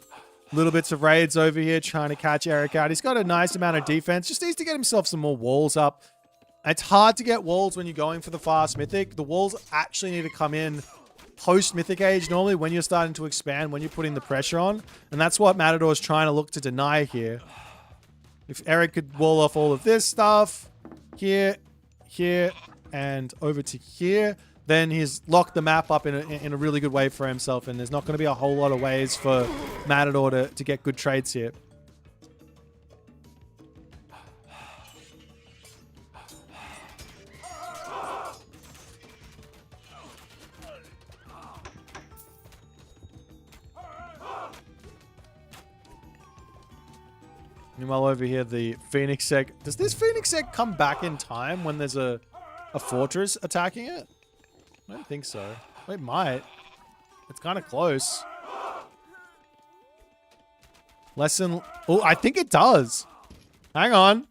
little bits of raids over here, trying to catch Eric out. He's got a nice amount of defense. Just needs to get himself some more walls up. It's hard to get walls when you're going for the fast mythic. The walls actually need to come in post-Mythic Age normally when you're starting to expand, when you're putting the pressure on. And that's what Matador is trying to look to deny here. If Eric could wall off all of this stuff, here, and over to here, then he's locked the map up in a really good way for himself, and there's not going to be a whole lot of ways for Matador to get good trades here. Meanwhile, over here, the Phoenix Egg. Does this Phoenix Egg come back in time when there's a fortress attacking it? I don't think so. It might. It's kind of close. Lesson... Oh, I think it does. Hang on.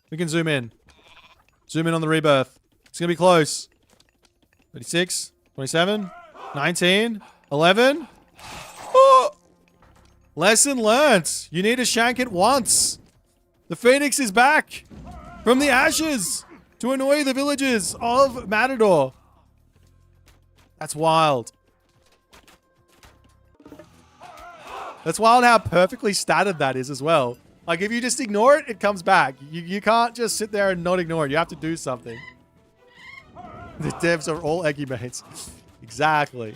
We can zoom in. Zoom in on the rebirth. It's going to be close. 36, 27, 19, 11... Oh! Lesson learnt. You need to shank it once. The Phoenix is back from the ashes to annoy the villagers of Matador. That's wild. That's wild how perfectly statted that is as well. Like, if you just ignore it, it comes back. You can't just sit there and not ignore it. You have to do something. The devs are all eggy mates. Exactly.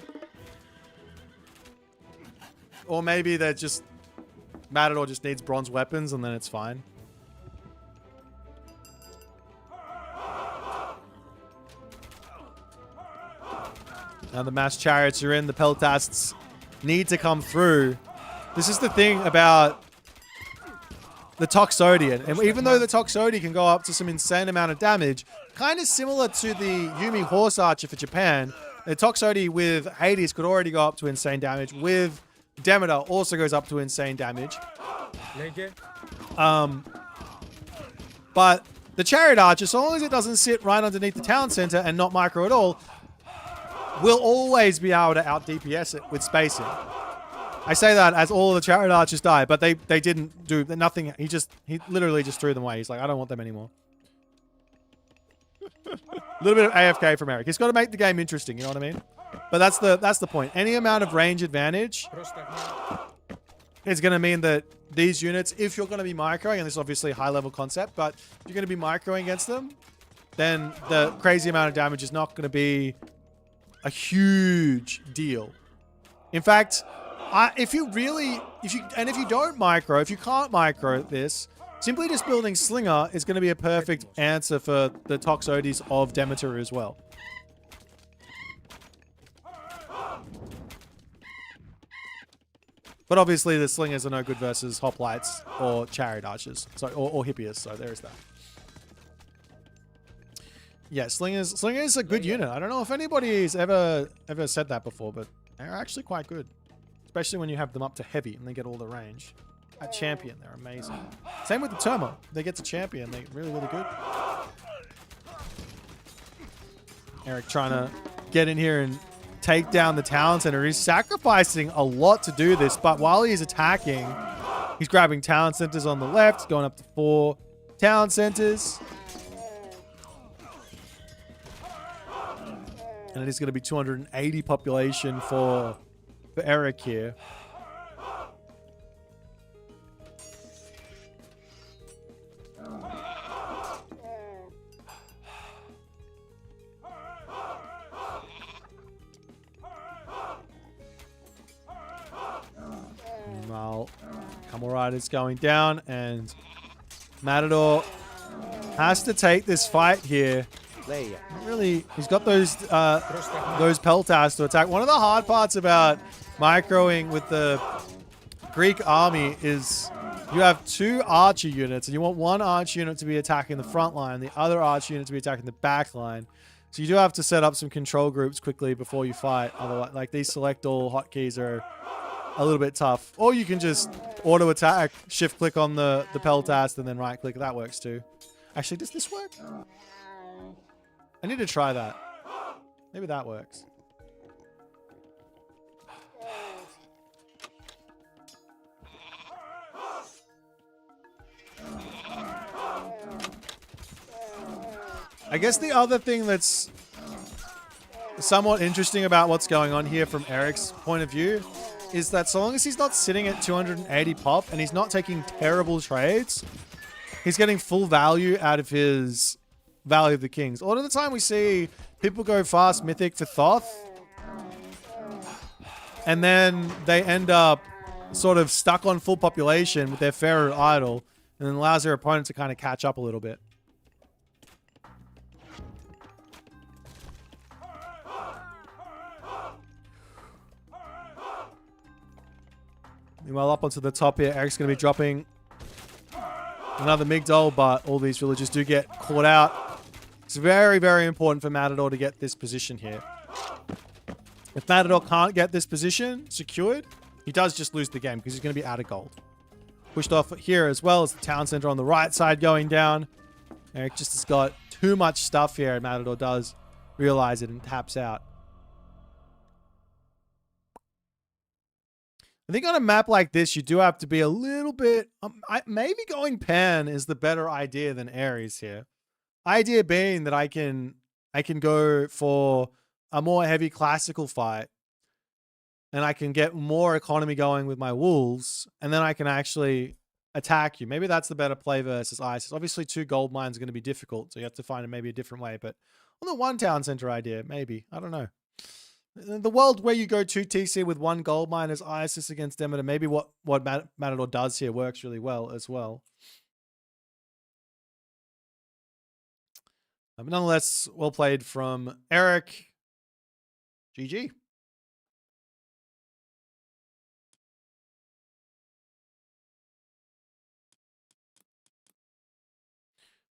Or maybe they're just... Matador just needs bronze weapons and then it's fine. Now the mass chariots are in. The peltasts need to come through. This is the thing about the Toxodian. And even though the Toxodian can go up to some insane amount of damage, kind of similar to the Yumi Horse Archer for Japan, the Toxodian with Hades could already go up to insane damage. With Demeter also goes up to insane damage. But the Chariot Archer, so long as it doesn't sit right underneath the town center and not micro at all, will always be able to out DPS it with spacing. I say that as all of the Chariot Archers die, but they didn't do nothing. He literally just threw them away. He's like, I don't want them anymore. A little bit of AFK from Eric. He's got to make the game interesting, you know what I mean? But that's the point. Any amount of range advantage is going to mean that these units, if you're going to be microing, and this is obviously a high-level concept, but if you're going to be microing against them, then the crazy amount of damage is not going to be a huge deal. In fact, if you don't micro, if you can't micro this, simply just building Slinger is going to be a perfect answer for the Toxodies of Demeter as well. But obviously the Slingers are no good versus Hoplites or Chariot Archers. So, or Hippias, so there's that. Yeah, Slingers are a good unit. I don't know if anybody's ever said that before, but they're actually quite good. Especially when you have them up to heavy and they get all the range. At champion, they're amazing. Same with the Termo. They get to champion, they're really, really good. Eric trying to get in here and take down the town center. He's sacrificing a lot to do this, but while he's attacking, he's grabbing town centers on the left, going up to 4 town centers. And it is going to be 280 population for Eric here. Meanwhile, Camel Rider's going down, and Matador has to take this fight here. Really, he's got those peltas to attack. One of the hard parts about microing with the Greek army is you have 2 archer units, and you want one archer unit to be attacking the front line, the other archer unit to be attacking the back line. So you do have to set up some control groups quickly before you fight. Otherwise, like, these select all hotkeys are a little bit tough. Or you can just auto attack, shift click on the peltast, and then right click. That works too. Actually, does this work? I need to try that. Maybe that works. I guess the other thing that's somewhat interesting about what's going on here from Eric's point of view is that so long as he's not sitting at 280 pop and he's not taking terrible trades, he's getting full value out of his Valley of the Kings. A lot of the time we see people go fast Mythic for Thoth, and then they end up sort of stuck on full population with their Pharaoh idol, and then allows their opponent to kind of catch up a little bit. Meanwhile, up onto the top here, Eric's going to be dropping another Migdol, but all these villagers do get caught out. It's very, very important for Matador to get this position here. If Matador can't get this position secured, he does just lose the game because he's going to be out of gold. Pushed off here as well as the town center on the right side going down. Eric just has got too much stuff here, and Matador does realize it and taps out. I think on a map like this, you do have to be a little bit... maybe going Pan is the better idea than Ares here. Idea being that I can go for a more heavy classical fight, and I can get more economy going with my wolves, and then I can actually attack you. Maybe that's the better play versus Isis. Obviously, 2 gold mines are going to be difficult, so you have to find maybe a different way. But on the 1 town center idea, maybe. I don't know. The world where you go 2 TC with 1 gold mine as Isis against Demeter, maybe what Matador does here works really well as well. But nonetheless, well played from Eric. GG.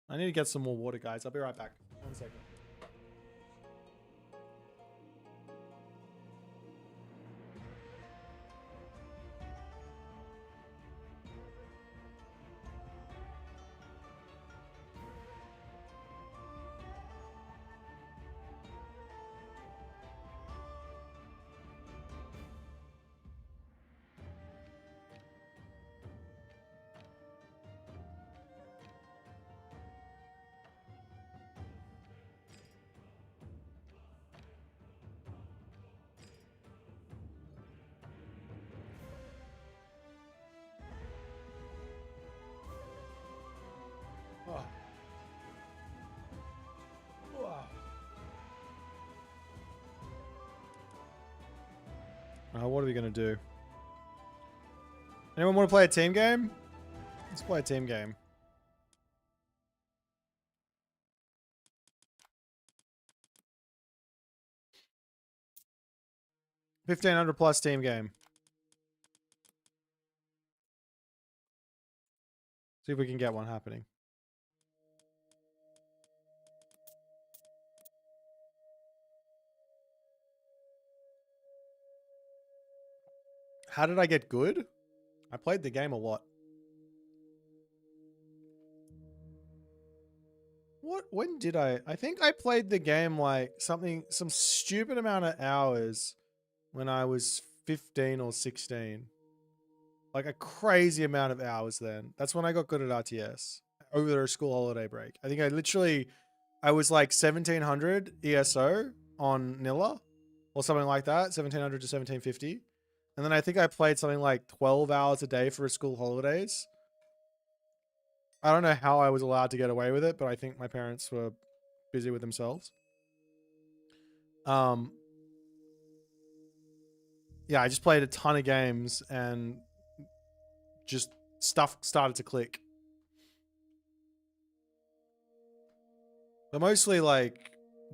I need to get some more water, guys. I'll be right back. 1 second. What are we going to do? Anyone want to play a team game? Let's play a team game. $1,500+ team game. See if we can get one happening. How did I get good? I played the game a lot. When did I think I played the game like some stupid amount of hours when I was 15 or 16. Like a crazy amount of hours then. That's when I got good at RTS. Over the school holiday break. I think I was like 1700 ESO on Nilla. Or something like that. 1700 to 1750. And then I think I played something like 12 hours a day for school holidays. I don't know how I was allowed to get away with it, but I think my parents were busy with themselves. Yeah, I just played a ton of games and just stuff started to click. But mostly like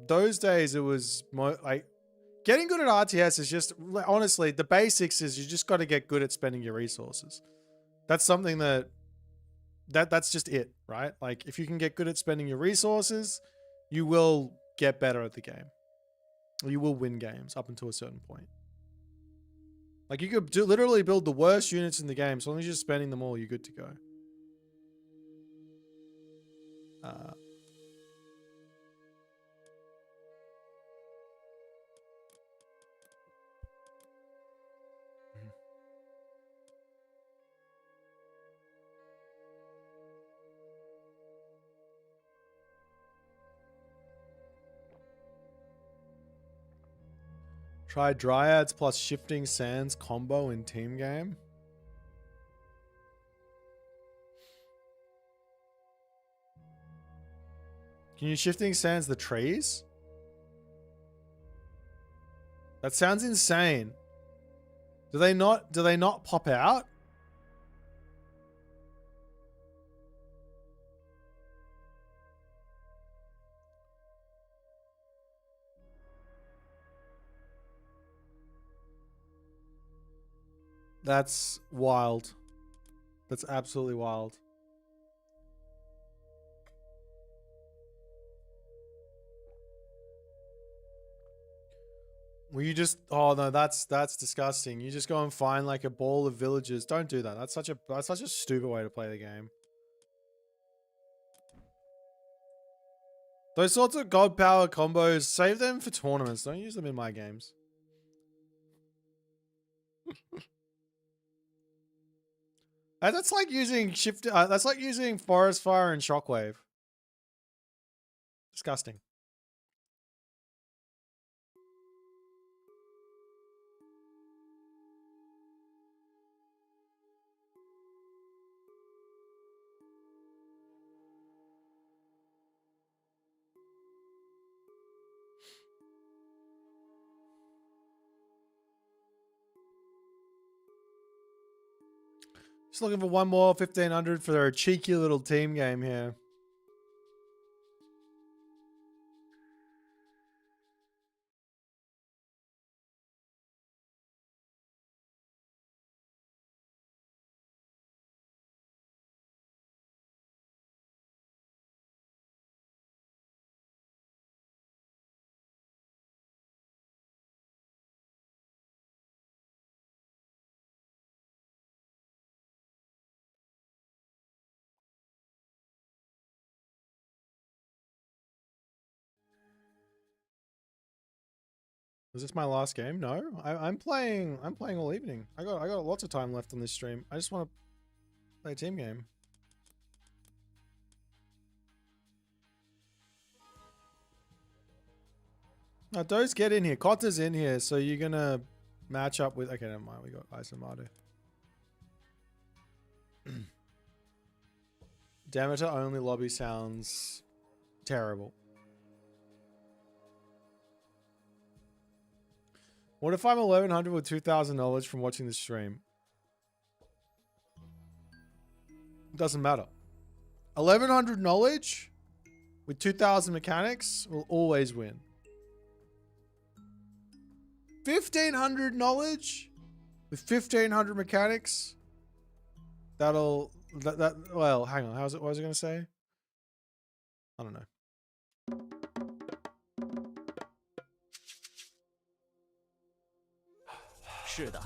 those days it was like getting good at RTS is just, honestly, the basics is you just got to get good at spending your resources. That's something that's just it, right? Like if you can get good at spending your resources, you will get better at the game. You will win games up until a certain point. Like you could literally build the worst units in the game. So long as you're spending them all, you're good to go. Try Dryads plus Shifting Sands combo in team game. Can you Shifting Sands the trees? That sounds insane. Do they not pop out? That's wild. That's absolutely wild. Well, you just, oh no, that's disgusting. You just go and find like a ball of villagers. Don't do that. That's such a stupid way to play the game. Those sorts of god power combos, save them for tournaments. Don't use them in my games. That's like using that's like using forest fire and shockwave. Disgusting. Just looking for one more 1500 for a cheeky little team game here. Is this my last game? No, I'm playing all evening. I got lots of time left on this stream. I just want to play a team game. Now, Doe's get in here. Kotta's in here, so you're gonna match up with. Okay, never mind. We got Isomatu. Demeter only lobby sounds terrible. What if I'm 1100 with 2000 knowledge from watching the stream? Doesn't matter. 1100 knowledge with 2000 mechanics will always win. 1500 knowledge with 1500 mechanics. Well, hang on. What was I going to say? I don't know. 是的，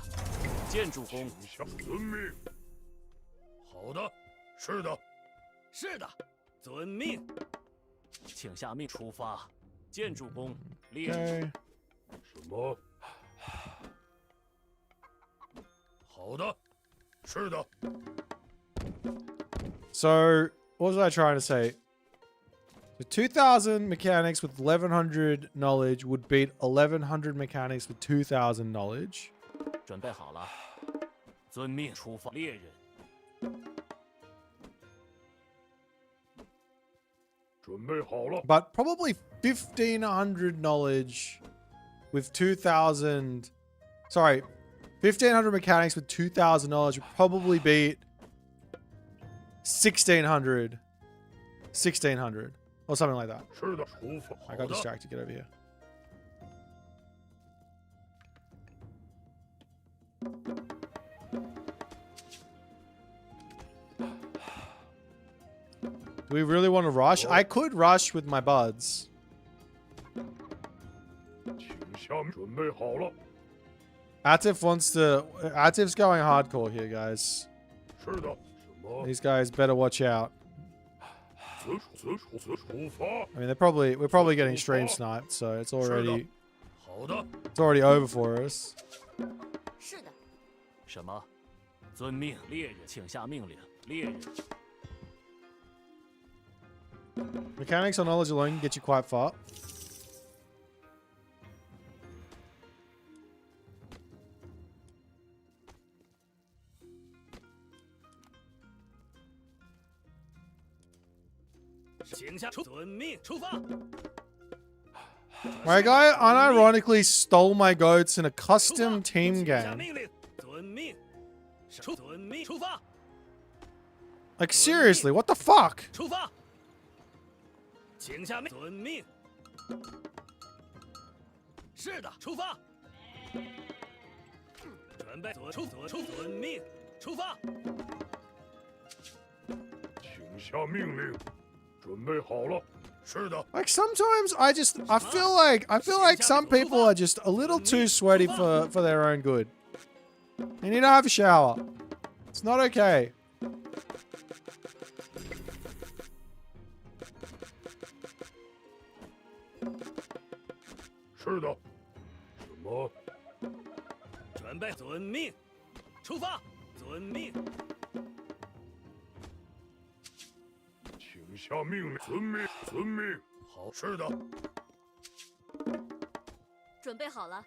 建筑工。遵命。好的，是的，是的，遵命。请下命出发。建筑工，猎人。什么？好的，是的。So, what was I trying to say? So 2000 mechanics with 1100 knowledge would beat 1100 mechanics with 2000 knowledge. 准备好了，遵命出发。猎人，准备好了。 But probably 1500 knowledge with 2000. Sorry, 1500 mechanics with 2000 knowledge would probably beat 1600. 1600 or something like that. 是的，出发。 I got distracted. Get over here. Do we really want to rush? I could rush with my buds. 请下命，准备好了。 Atif's going hardcore here, guys. 是的，什么？ These guys better watch out. 出发。 I mean, we're probably getting stream sniped, so it's already 好的。 it's already over for us. 是的。什么？遵命，猎人，请下命令。猎人。 Mechanics or knowledge alone can get you quite far. 请下遵命出发。 My guy unironically stole my goats in a custom team 下 game. 命令，遵命，遵命出发。 Like seriously, what the fuck? 出发，请下命，遵命。是的，出发。准备遵命，出发。请下命令，准备好了。是的。 Like sometimes I feel like some people are just a little too sweaty for their own good. They need to have a shower. It's not okay. 是的。什么？准备遵命，出发，遵命。请下命令，遵命，遵命。好，是的。准备好了。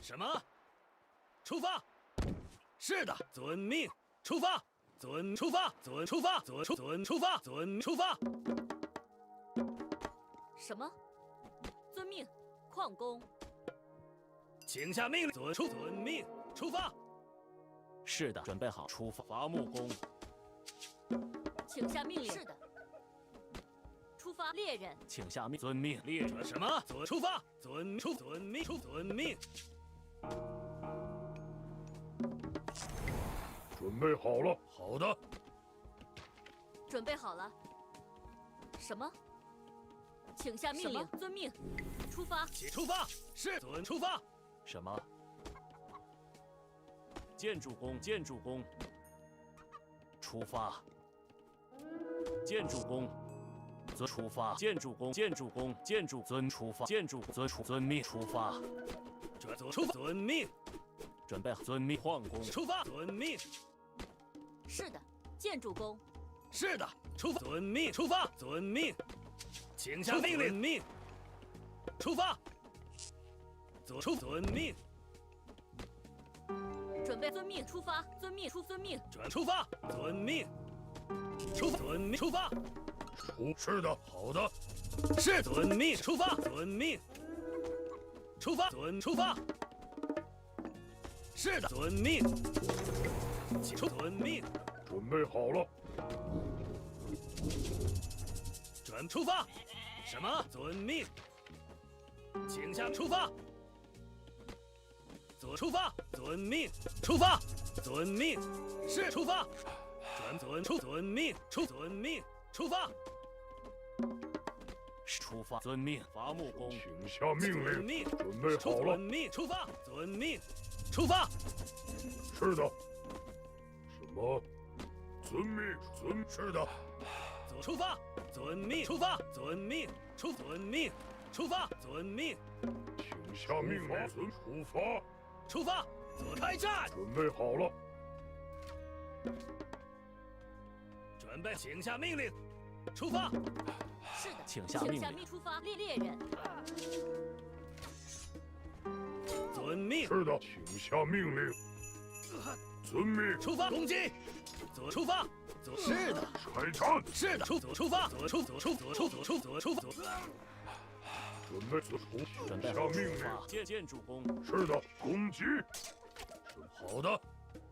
什么？出发。是的，遵命，出发，出发，出发，出发，出发。 什么？遵命，矿工。请下命令，遵命，出发。是的，准备好出发。伐木工。请下命令。是的。出发，猎人。请下命，遵命，猎人。什么？出发，遵命，遵命。准备好了。好的。准备好了。什么？ 请下命令，遵命，出发。出发，是遵出发。什么？建筑工，建筑工。出发。建筑工，遵出发。建筑工，建筑工，建筑遵出发。建筑遵命出发。遵命。准备好，遵命矿工。出发，遵命。是的，建筑工。是的，出发，遵命，出发，遵命。 请下命令，出发，遵命。准备遵命出发，遵命遵命。出发，遵命，遵命出发。是的，好的。是遵命出发，遵命。出发，出发。是的，遵命。遵命。准备好了。出发。 什么？遵命，请下出发。出发，遵命，出发，遵命，是出发。遵命，遵命，出发。出发，遵命，伐木工。请下命令，准备好了。遵命，出发，遵命，出发。是的。什么？遵命，是的。 出发，遵命，出发，遵命，遵命，出发，遵命。请下命令，出发，出发，开战。准备好了。准备，请下命令，出发。是的，请下命令，出发，猎人。遵命。是的，请下命令。遵命。出发，攻击。出发。 是的，开战。是的，出发，出发。准备下命令。建筑工。是的，攻击。好的。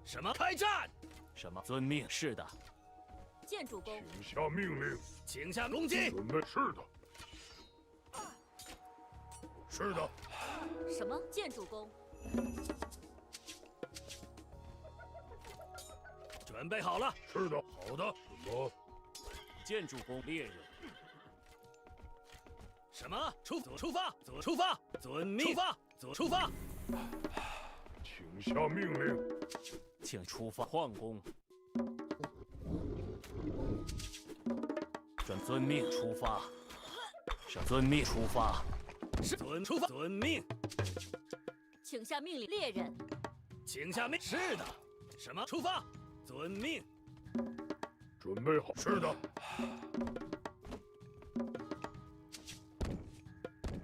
什么？开战。什么？遵命。是的。建筑工。请下命令。请下攻击。准备。是的。是的。什么？建筑工。 准备好了。是的，好的。什么？建筑工猎人。什么？出发，出发，遵命，出发，出发。请下命令。请出发，矿工。遵命出发。遵命出发。是出发，遵命。请下命令，猎人。请下命。是的。什么？出发。 遵命，准备好。是的。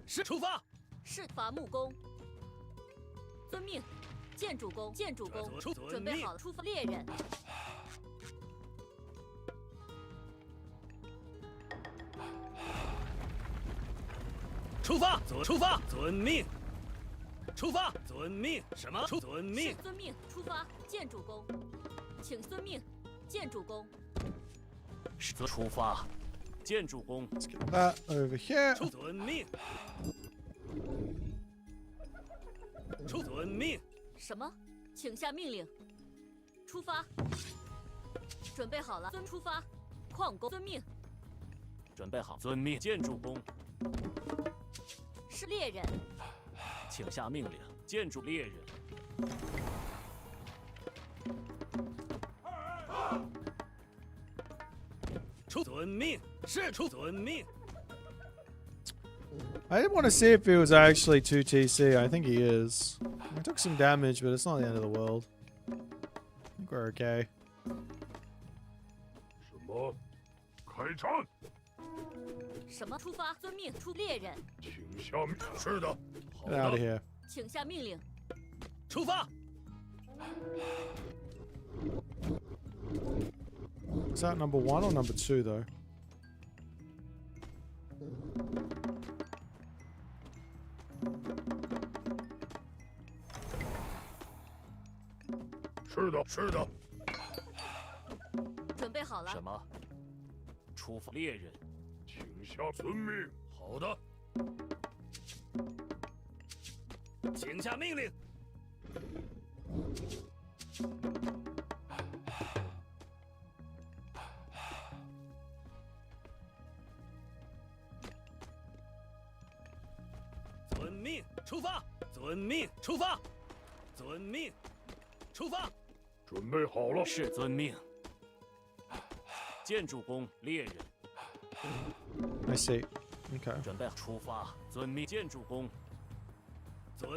是出发。是伐木工。遵命，建筑工，建筑工。准备好了，出发，猎人。出发，出发，遵命。出发，遵命。什么？遵命。遵命。出发，见主公。请遵命，见主公。出发，见主公。 Let's get that over here. 遵命。遵命。什么？请下命令。出发。准备好了，出发。矿工遵命。准备好，遵命。见主公。是猎人。 请下命令，建筑猎人。遵命，是遵命。 I didn't want to see if he was actually 2TC. I think he is. I took some damage, but it's not the end of the world. I think we're okay. 什么？开战！什么？出发，遵命。出猎人。请下命。是的。 Get out of here. 请下命令。出发。 Is that number 1 or number 2 though?是的。准备好了。什么？出发，猎人。请下遵命。好的。请下命令。遵命，出发！遵命，出发！遵命，出发！ 准备好了。是遵命。见主公，猎人。 I see. Okay. 准备出发，遵命。见主公。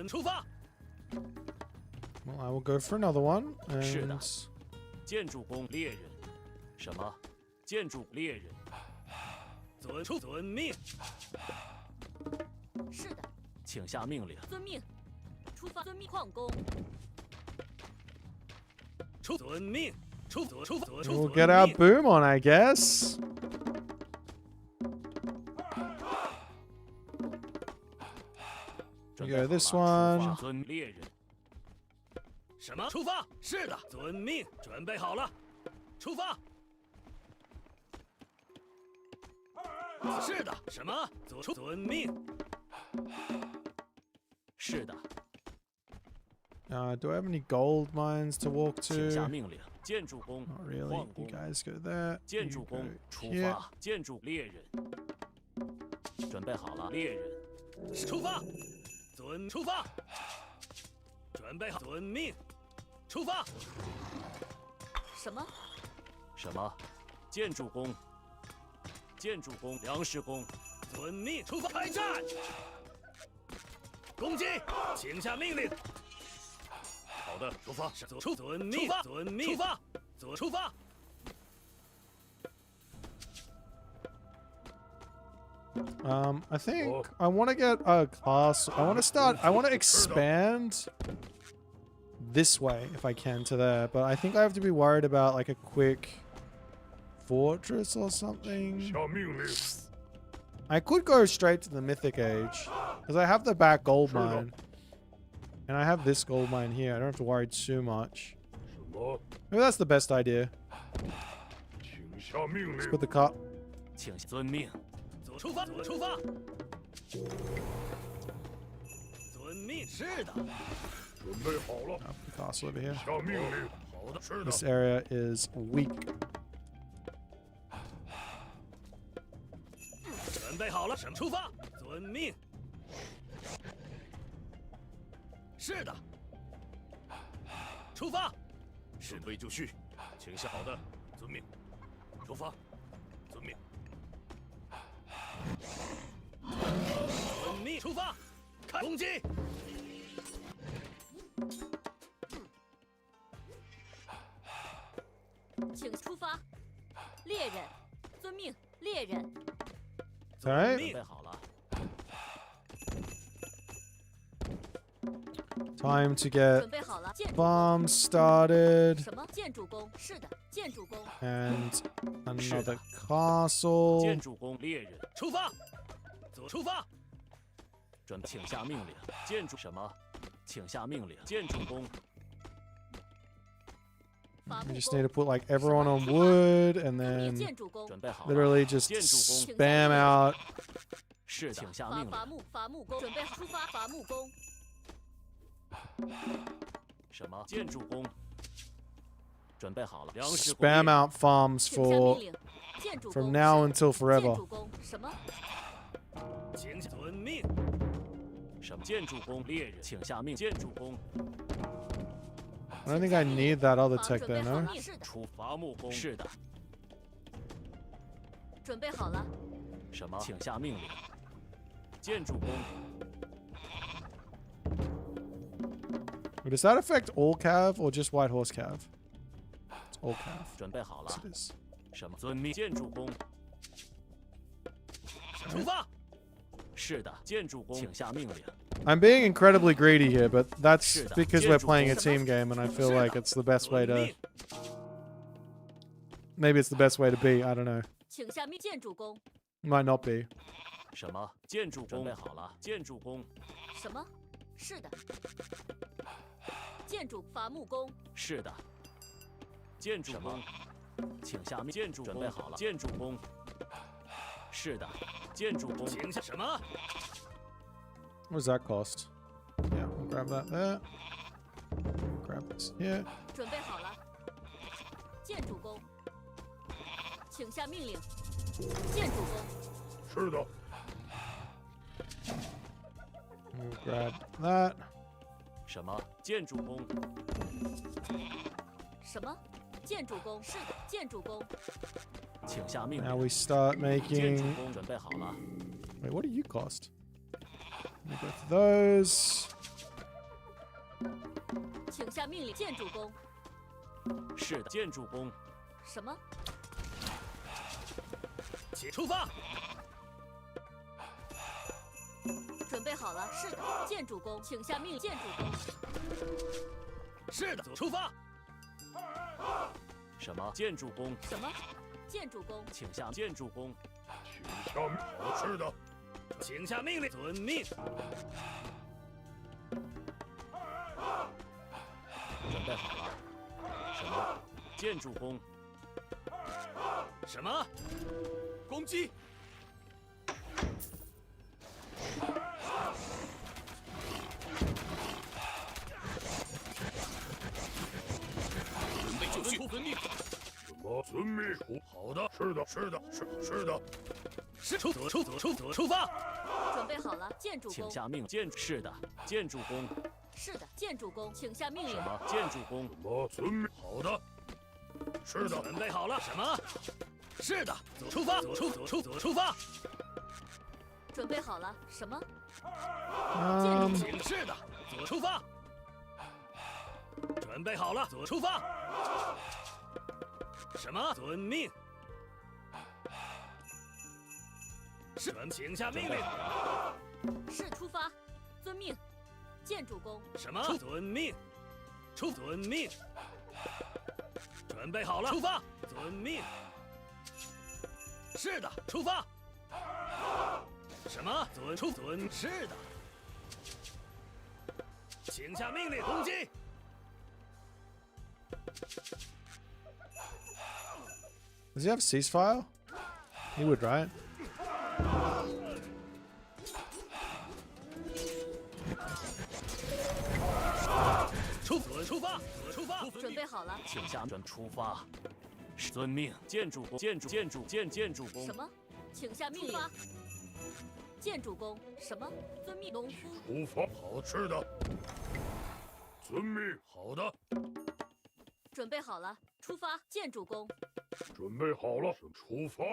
出发。 Well, I will go for another one. 是的。 And 见主公，猎人。什么？见主猎人。遵命。是的。请下命令。遵命。出发，遵命。矿工。 遵命，出发。 we'll get our boom on, I guess. We go this one. 遵猎人。什么？出发？是的，遵命。准备好了，出发。是的，什么？遵命。是的。 do I have any gold mines to walk 请下 to? 命令，建筑工。 Not really. You guys go there. 建 You 筑 go 工出 here. 发，建筑猎人。准备好了，猎人。出发，出发。准备好，遵命。出发。什么？什么？建筑工。建筑工，粮食工。遵命，出发，开战。攻击，请下命令。 好的，出发。遵命，遵命，出发，出发。I think I want to get a class. I want to expand this way if I can to there, but I think I have to be worried about like a quick fortress or something. I could go straight to the Mythic Age because I have the back gold mine. And I have this gold mine here. I don't have to worry too much. Maybe that's the best idea. Let's put the car. 请遵命。出发，出发。遵命，是的。准备好了。I'll put the castle over here. 下命令。好的，是的。 This area is weak. 准备好了，出发，遵命。 是的，出发。准备就绪，请下。好的，遵命。出发，遵命。遵命，出发，看攻击。请出发，猎人，遵命，猎人。 Alright. 准备好了。 Time to get 准备好了， farms started. 什么？建筑工？是的，建筑工。 And another castle. 建筑工猎人，出发，出发。准请下命令。建筑什么？请下命令。建筑工。 We just need to put like everyone on wood and then literally just spam out. 是请下命令。伐木工，准备好出发。伐木工。什么？建筑工。准备好了。粮食。Spam out farms for from now until forever. 什么？请遵命。什么？建筑工猎人，请下命。建筑工。 I don't think I need that other tech there, no? 出伐木工。是的。准备好了。什么？请下命令。建筑工。 Does that affect all cav or just white horse cav? It's all cav. 准备好了。 Yes, it is. 什么？遵命。建筑工。出发。是的，建筑工，请下命令。 I'm being incredibly greedy here, but that's because we're playing a team game and I feel like it's the best way to... Maybe it's the best way to be, I don't know. 请下命建筑工。 Might not be. 什么？建筑工。准备好了。建筑工。什么？是的。建筑伐木工。是的。建筑工。请下命。建筑准备好了。建筑工。是的。建筑工。请下什么？ What does that cost? Yeah, we'll grab that there. Grab this here. 准备好了。建筑工，请下命令。建筑工。是的。 We'll grab that. 什么？建筑工。什么？建筑工。是的，建筑工。请下命令。 Now we start making... 建筑工准备好了。 Wait, what do you cost? Let me go to those. 请下命令，建筑工。是的，建筑工。什么？请出发。准备好了。是的，建筑工，请下命令，建筑工。是的，出发。什么？建筑工。什么？建筑工。请下建筑工。请下命令。是的。 请下命令，遵命。准备好了。什么？建筑工。什么？攻击。准备就绪，遵命。什么？遵命。好的。是的，是的，是的。 出发！准备好了，建筑工。请下命建是的，建筑工。是的，建筑工，请下命令。什么？建筑工。什么？遵命。好的。是的。准备好了。什么？是的，出发！出发！准备好了。什么？请是的，出发！准备好了，出发！什么？遵命。 是，请下命令。是出发，遵命。建筑工。什么？遵命。遵命。准备好了，出发。遵命。是的，出发。什么？是的。请下命令，攻击。Does he have ceasefire? He would, right?出发！准备好了，请下出发。遵命。建筑工。建筑工。什么？请下命令。建筑工。什么？遵命。农夫。出发。好，是的。遵命。好的。准备好了，出发。建筑工。准备好了，出发。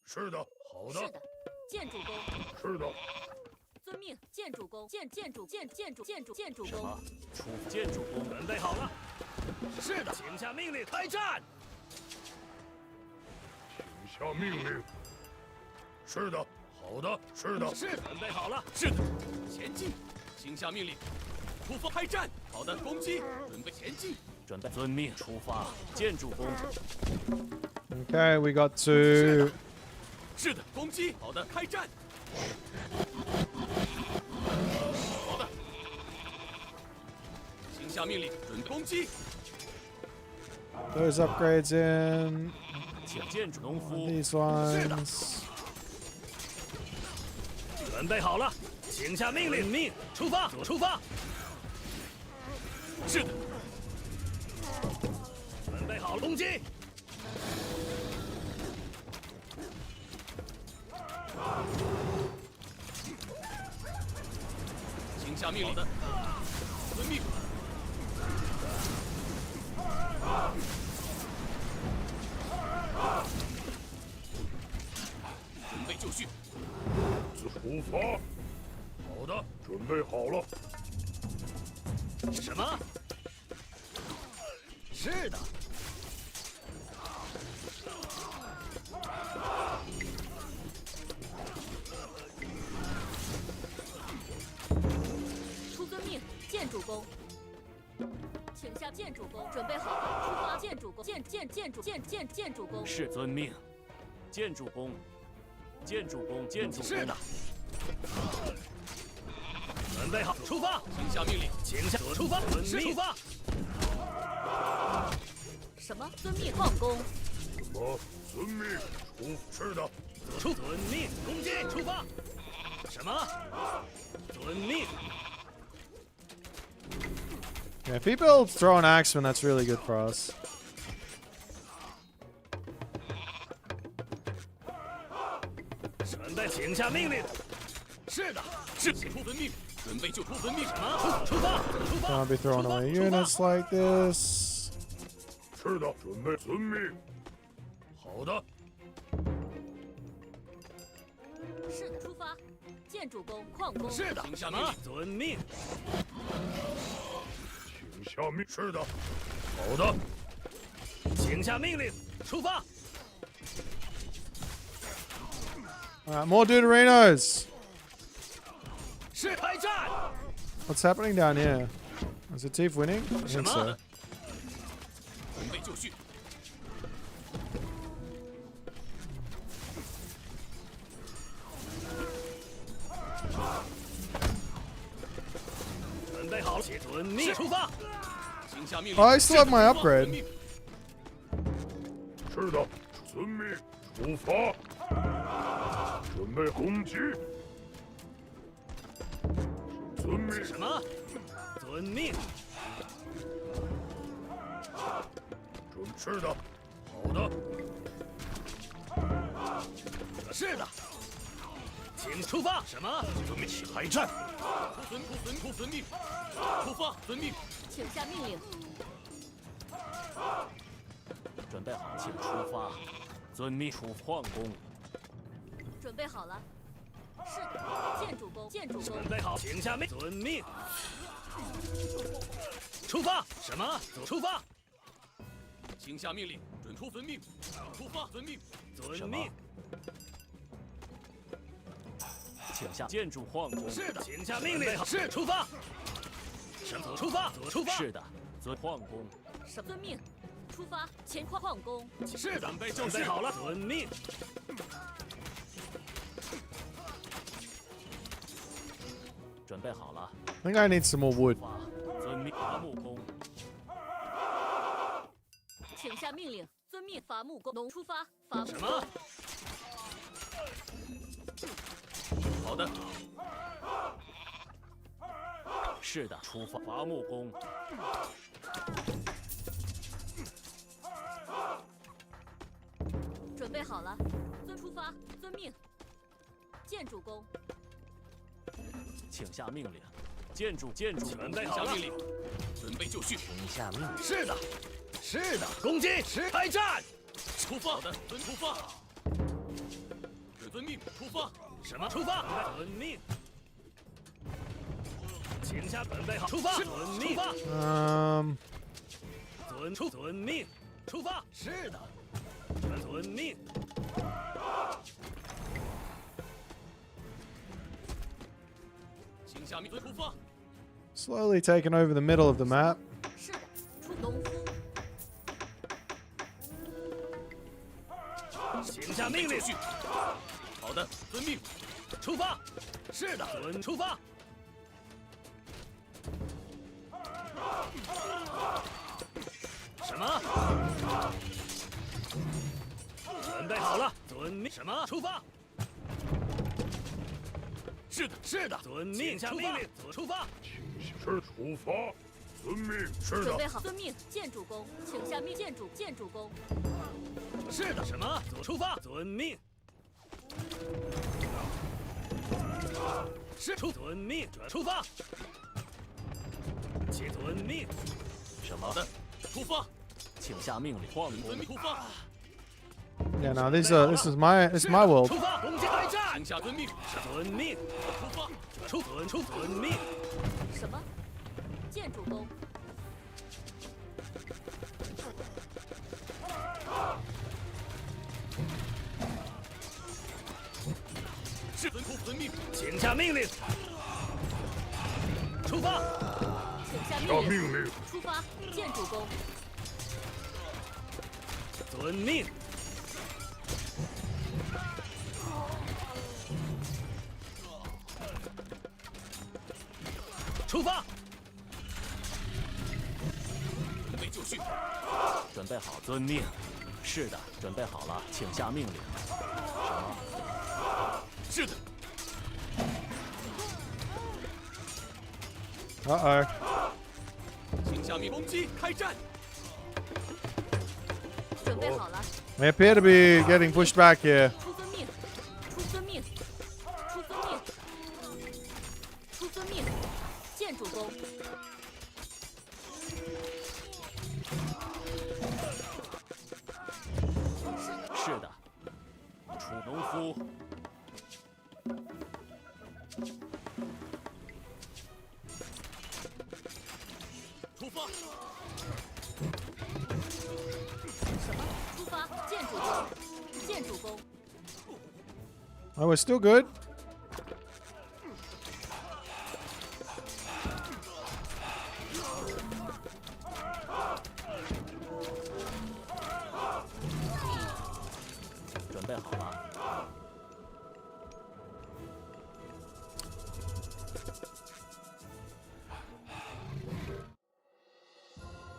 是的。好的。是的。建筑工。是的。 遵命，建筑工，建筑工。建筑工，准备好了。是的，请下命令，开战。请下命令。是的，好的，是的，是准备好了。是的，前进，请下命令，出发开战。好的，攻击，准备前进，准备遵命出发。建筑工。Okay, we got to. 是的，攻击。好的，开战。下命令，准备攻击。 Those upgrades in. 请建筑农夫。 These ones. 准备好了，请下命令，命出发，出发。是的。准备好了，攻击。请下命令。遵命。准备就绪。 出发！好的，准备好了。什么？是的。出遵命，建主公。请下建主公，准备好了，出发！建主公，建主公。是遵命，建筑工。 建筑工，建筑工。是的。准备好，出发！请下命令，请下出发，出发。什么？遵命，矿工。什么？遵命，是的。遵命，攻击，出发。什么？遵命。 Yeah, if he builds throw an axeman, that's really good for us. 准备，请下命令。是的，是出遵命，准备就出遵命。什么？出发，出发。 Can't be throwing away units like this. 是的，准备遵命。好的。是的，出发。建筑工，矿工。是的，请下命令，遵命。请下命。是的。好的。请下命令，出发。 Alright, more Deuterinos. 是开战。 What's happening down here? Is the Tief winning? I think so. 准备就绪。准备好，请遵命，出发。请下命令。 Oh, I still have my upgrade. 是的，遵命，出发。 准备攻击！遵命。什么？遵命。是的。好的。是的。请出发。什么？准备起开战。出遵命。出发，遵命。请下命令。准备好，请出发。遵命，出矿工。 准备好了。是的，建筑工，建筑工。准备好，请下命，遵命。出发。什么？出发。请下命令，准出遵命。出发，遵命。遵命。请下建筑矿工。是的，请下命令。是出发。什么？出发，出发。是的，遵矿工。什么？遵命。出发，前矿工。是的，准备好了，遵命。 准备好了。 I think I need some more wood. 遵命，伐木工。请下命令，遵命，伐木工。农出发，伐木。什么？好的。是的，出发，伐木工。准备好了，遵出发，遵命。建筑工。 请下命令，建筑，准备好了，命令，准备就绪。请下命令。是的，是的，攻击，开战，出发。好的，遵出发。遵命，出发。什么？出发。遵命。请下，准备好，出发。遵命。遵命，出发。是的，遵命。 Slowly taking over the middle of the map. 是的，出农夫。请下命令。好的，遵命。出发。是的，遵出发。发，出发。是的，是的，遵命，下命令，出发。是出发，遵命。是的。准备好，遵命。见主公，请下命。见主公。是的，什么？出发，遵命。是遵命，出发。请遵命。什么的？出发，请下命令。矿工出发。 Yeah, now this is my world. 出发，攻击开战。请下遵命，遵命。出发，遵命。什么？见主公。是遵命，请下命令。出发，请下命令。出发，见主公。遵命。 出发！准备就绪，准备好，遵命。是的，准备好了，请下命令。什么？是的。Uh-oh. 请下命攻击，开战。准备好了。 They appear to be getting pushed back here. 出遵命，出遵命，出遵命，出遵命。 见主公。是的，出农夫。出发。什么？出发！见主公，见主公。 Oh, we're still good. 准备好了。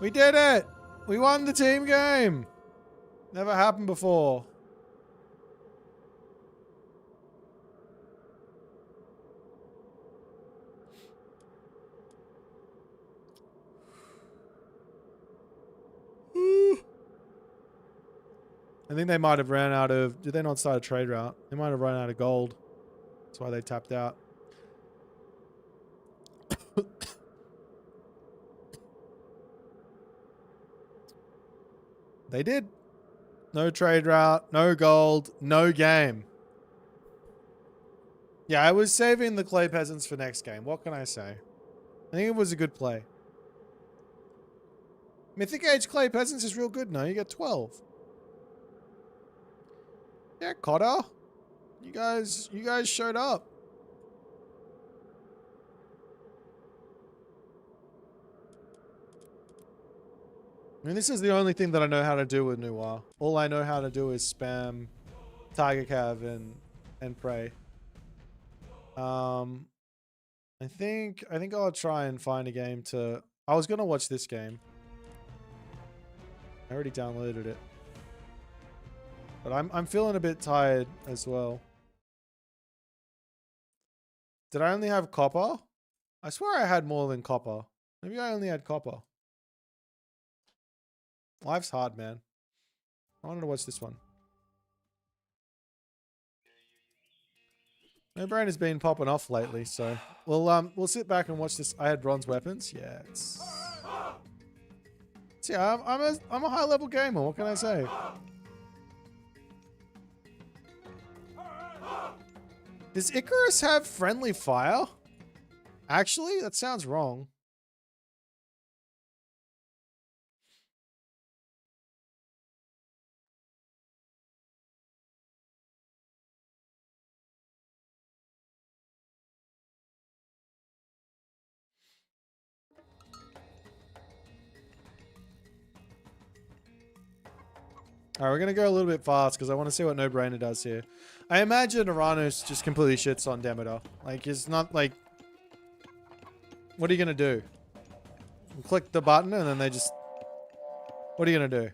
We did it! We won the team game! Never happened before. I think they might have ran out of... Did they not start a trade route? They might have run out of gold. That's why they tapped out. They did. No trade route, no gold, no game. Yeah, I was saving the clay peasants for next game. What can I say? I think it was a good play. Mythic Age clay peasants is real good. No, you get 12. Yeah, Cotter. You guys showed up. I mean, this is the only thing that I know how to do with Noir. All I know how to do is spam Tiger Cav and pray. I think I'll try and find a game to... I was gonna watch this game. I already downloaded it. But I'm feeling a bit tired as well. Did I only have copper? I swear I had more than copper. Maybe I only had copper. Life's hard, man. I wanted to watch this one. No Brain has been popping off lately, so we'll sit back and watch this. I had bronze weapons. Yeah, it's yeah. I'm a high level gamer. What can I say? Does Icarus have friendly fire? Actually, that sounds wrong. Alright, we're going to go a little bit fast because I want to see what No Brainer does here. I imagine Oranos just completely shits on Demeter. Like, it's not like... What are you going to do? Click the button and then they just... What are you going to do?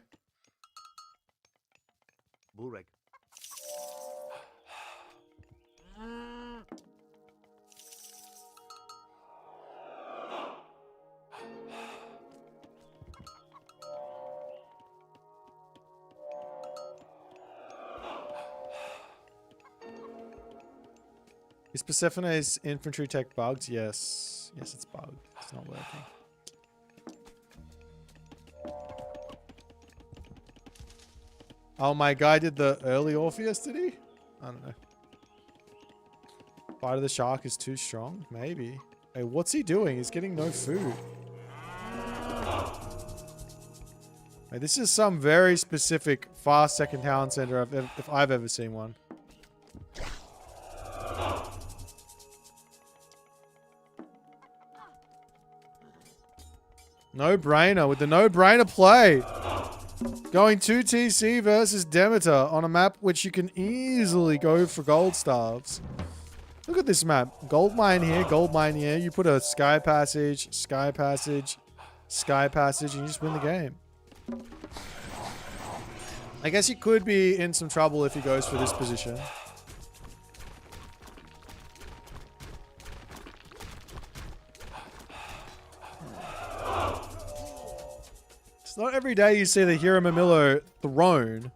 Burek. Is Persephone's infantry tech bugged? Yes. Yes, it's bugged. It's not working. Oh, my guy did the early Orpheus, did he? I don't know. Bite of the shark is too strong? Maybe. Hey, what's he doing? He's getting no food. Hey, this is some very specific fast second talent center if I've ever seen one. No-brainer with the no-brainer play. Going 2 TC versus Demeter on a map which you can easily go for gold stars. Look at this map. Gold mine here, gold mine here. You put a sky passage, sky passage, sky passage, and you just win the game. I guess he could be in some trouble if he goes for this position. It's not every day you see the Hero Mamillo throne.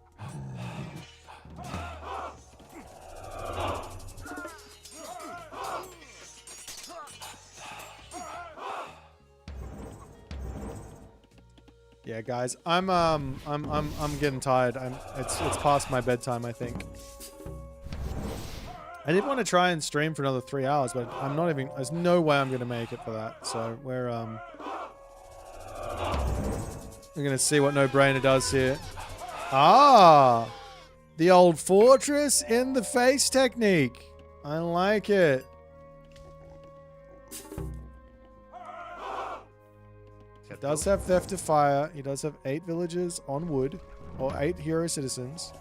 Yeah, guys, I'm getting tired. It's past my bedtime, I think. I did want to try and stream for another 3 hours, but I'm not even. There's no way I'm gonna make it for that. So we're gonna see what No Brainer does here. Ah, the old fortress in the face technique. I like it. He does have Theft of Fire. He does have 8 villagers on wood, or 8 hero citizens.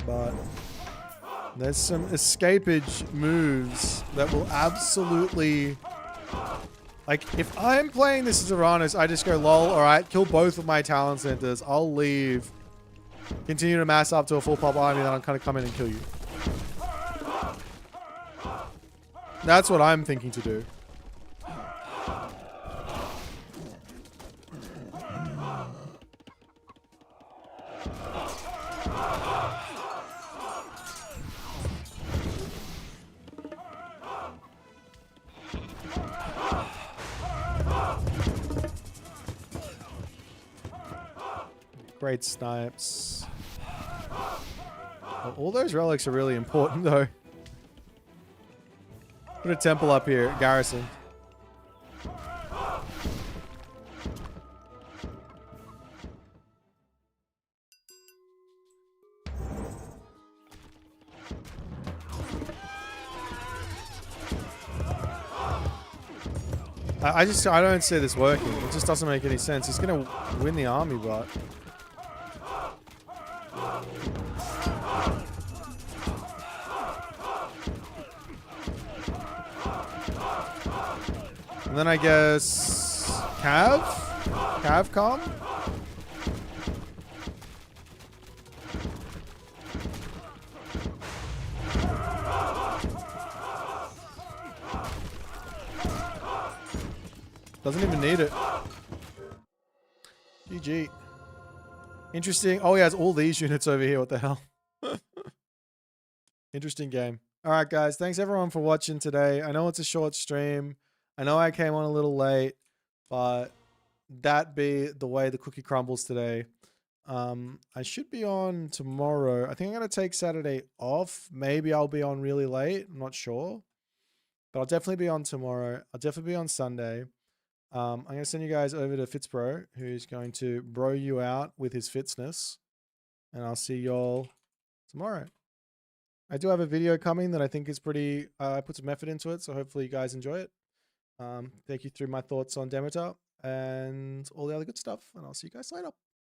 But there's some escapage moves that will absolutely... Like, if I'm playing this as Oranos, I just go, lol, alright, kill both of my talent centers. I'll leave. Continue to mass up to a full pop army, then I'll kind of come in and kill you. That's what I'm thinking to do. Great snipes. Well, all those relics are really important, though. Put a temple up here, garrison. I don't see this working. It just doesn't make any sense. He's gonna win the army, but... And then I guess... Cav? Cavcom? Doesn't even need it. GG. Interesting. Oh, he has all these units over here. What the hell? Interesting game. All right, guys. Thanks, everyone, for watching today. I know it's a short stream. I know I came on a little late, but that be the way the cookie crumbles today. I should be on tomorrow. I think I'm going to take Saturday off. Maybe I'll be on really late. I'm not sure. But I'll definitely be on tomorrow. I'll definitely be on Sunday. I'm going to send you guys over to Fitzbro, who's going to bro you out with his fitsness. And I'll see y'all tomorrow. I do have a video coming that I think is pretty... I put some effort into it, so hopefully you guys enjoy it. Take you through my thoughts on Demeter and all the other good stuff. And I'll see you guys later.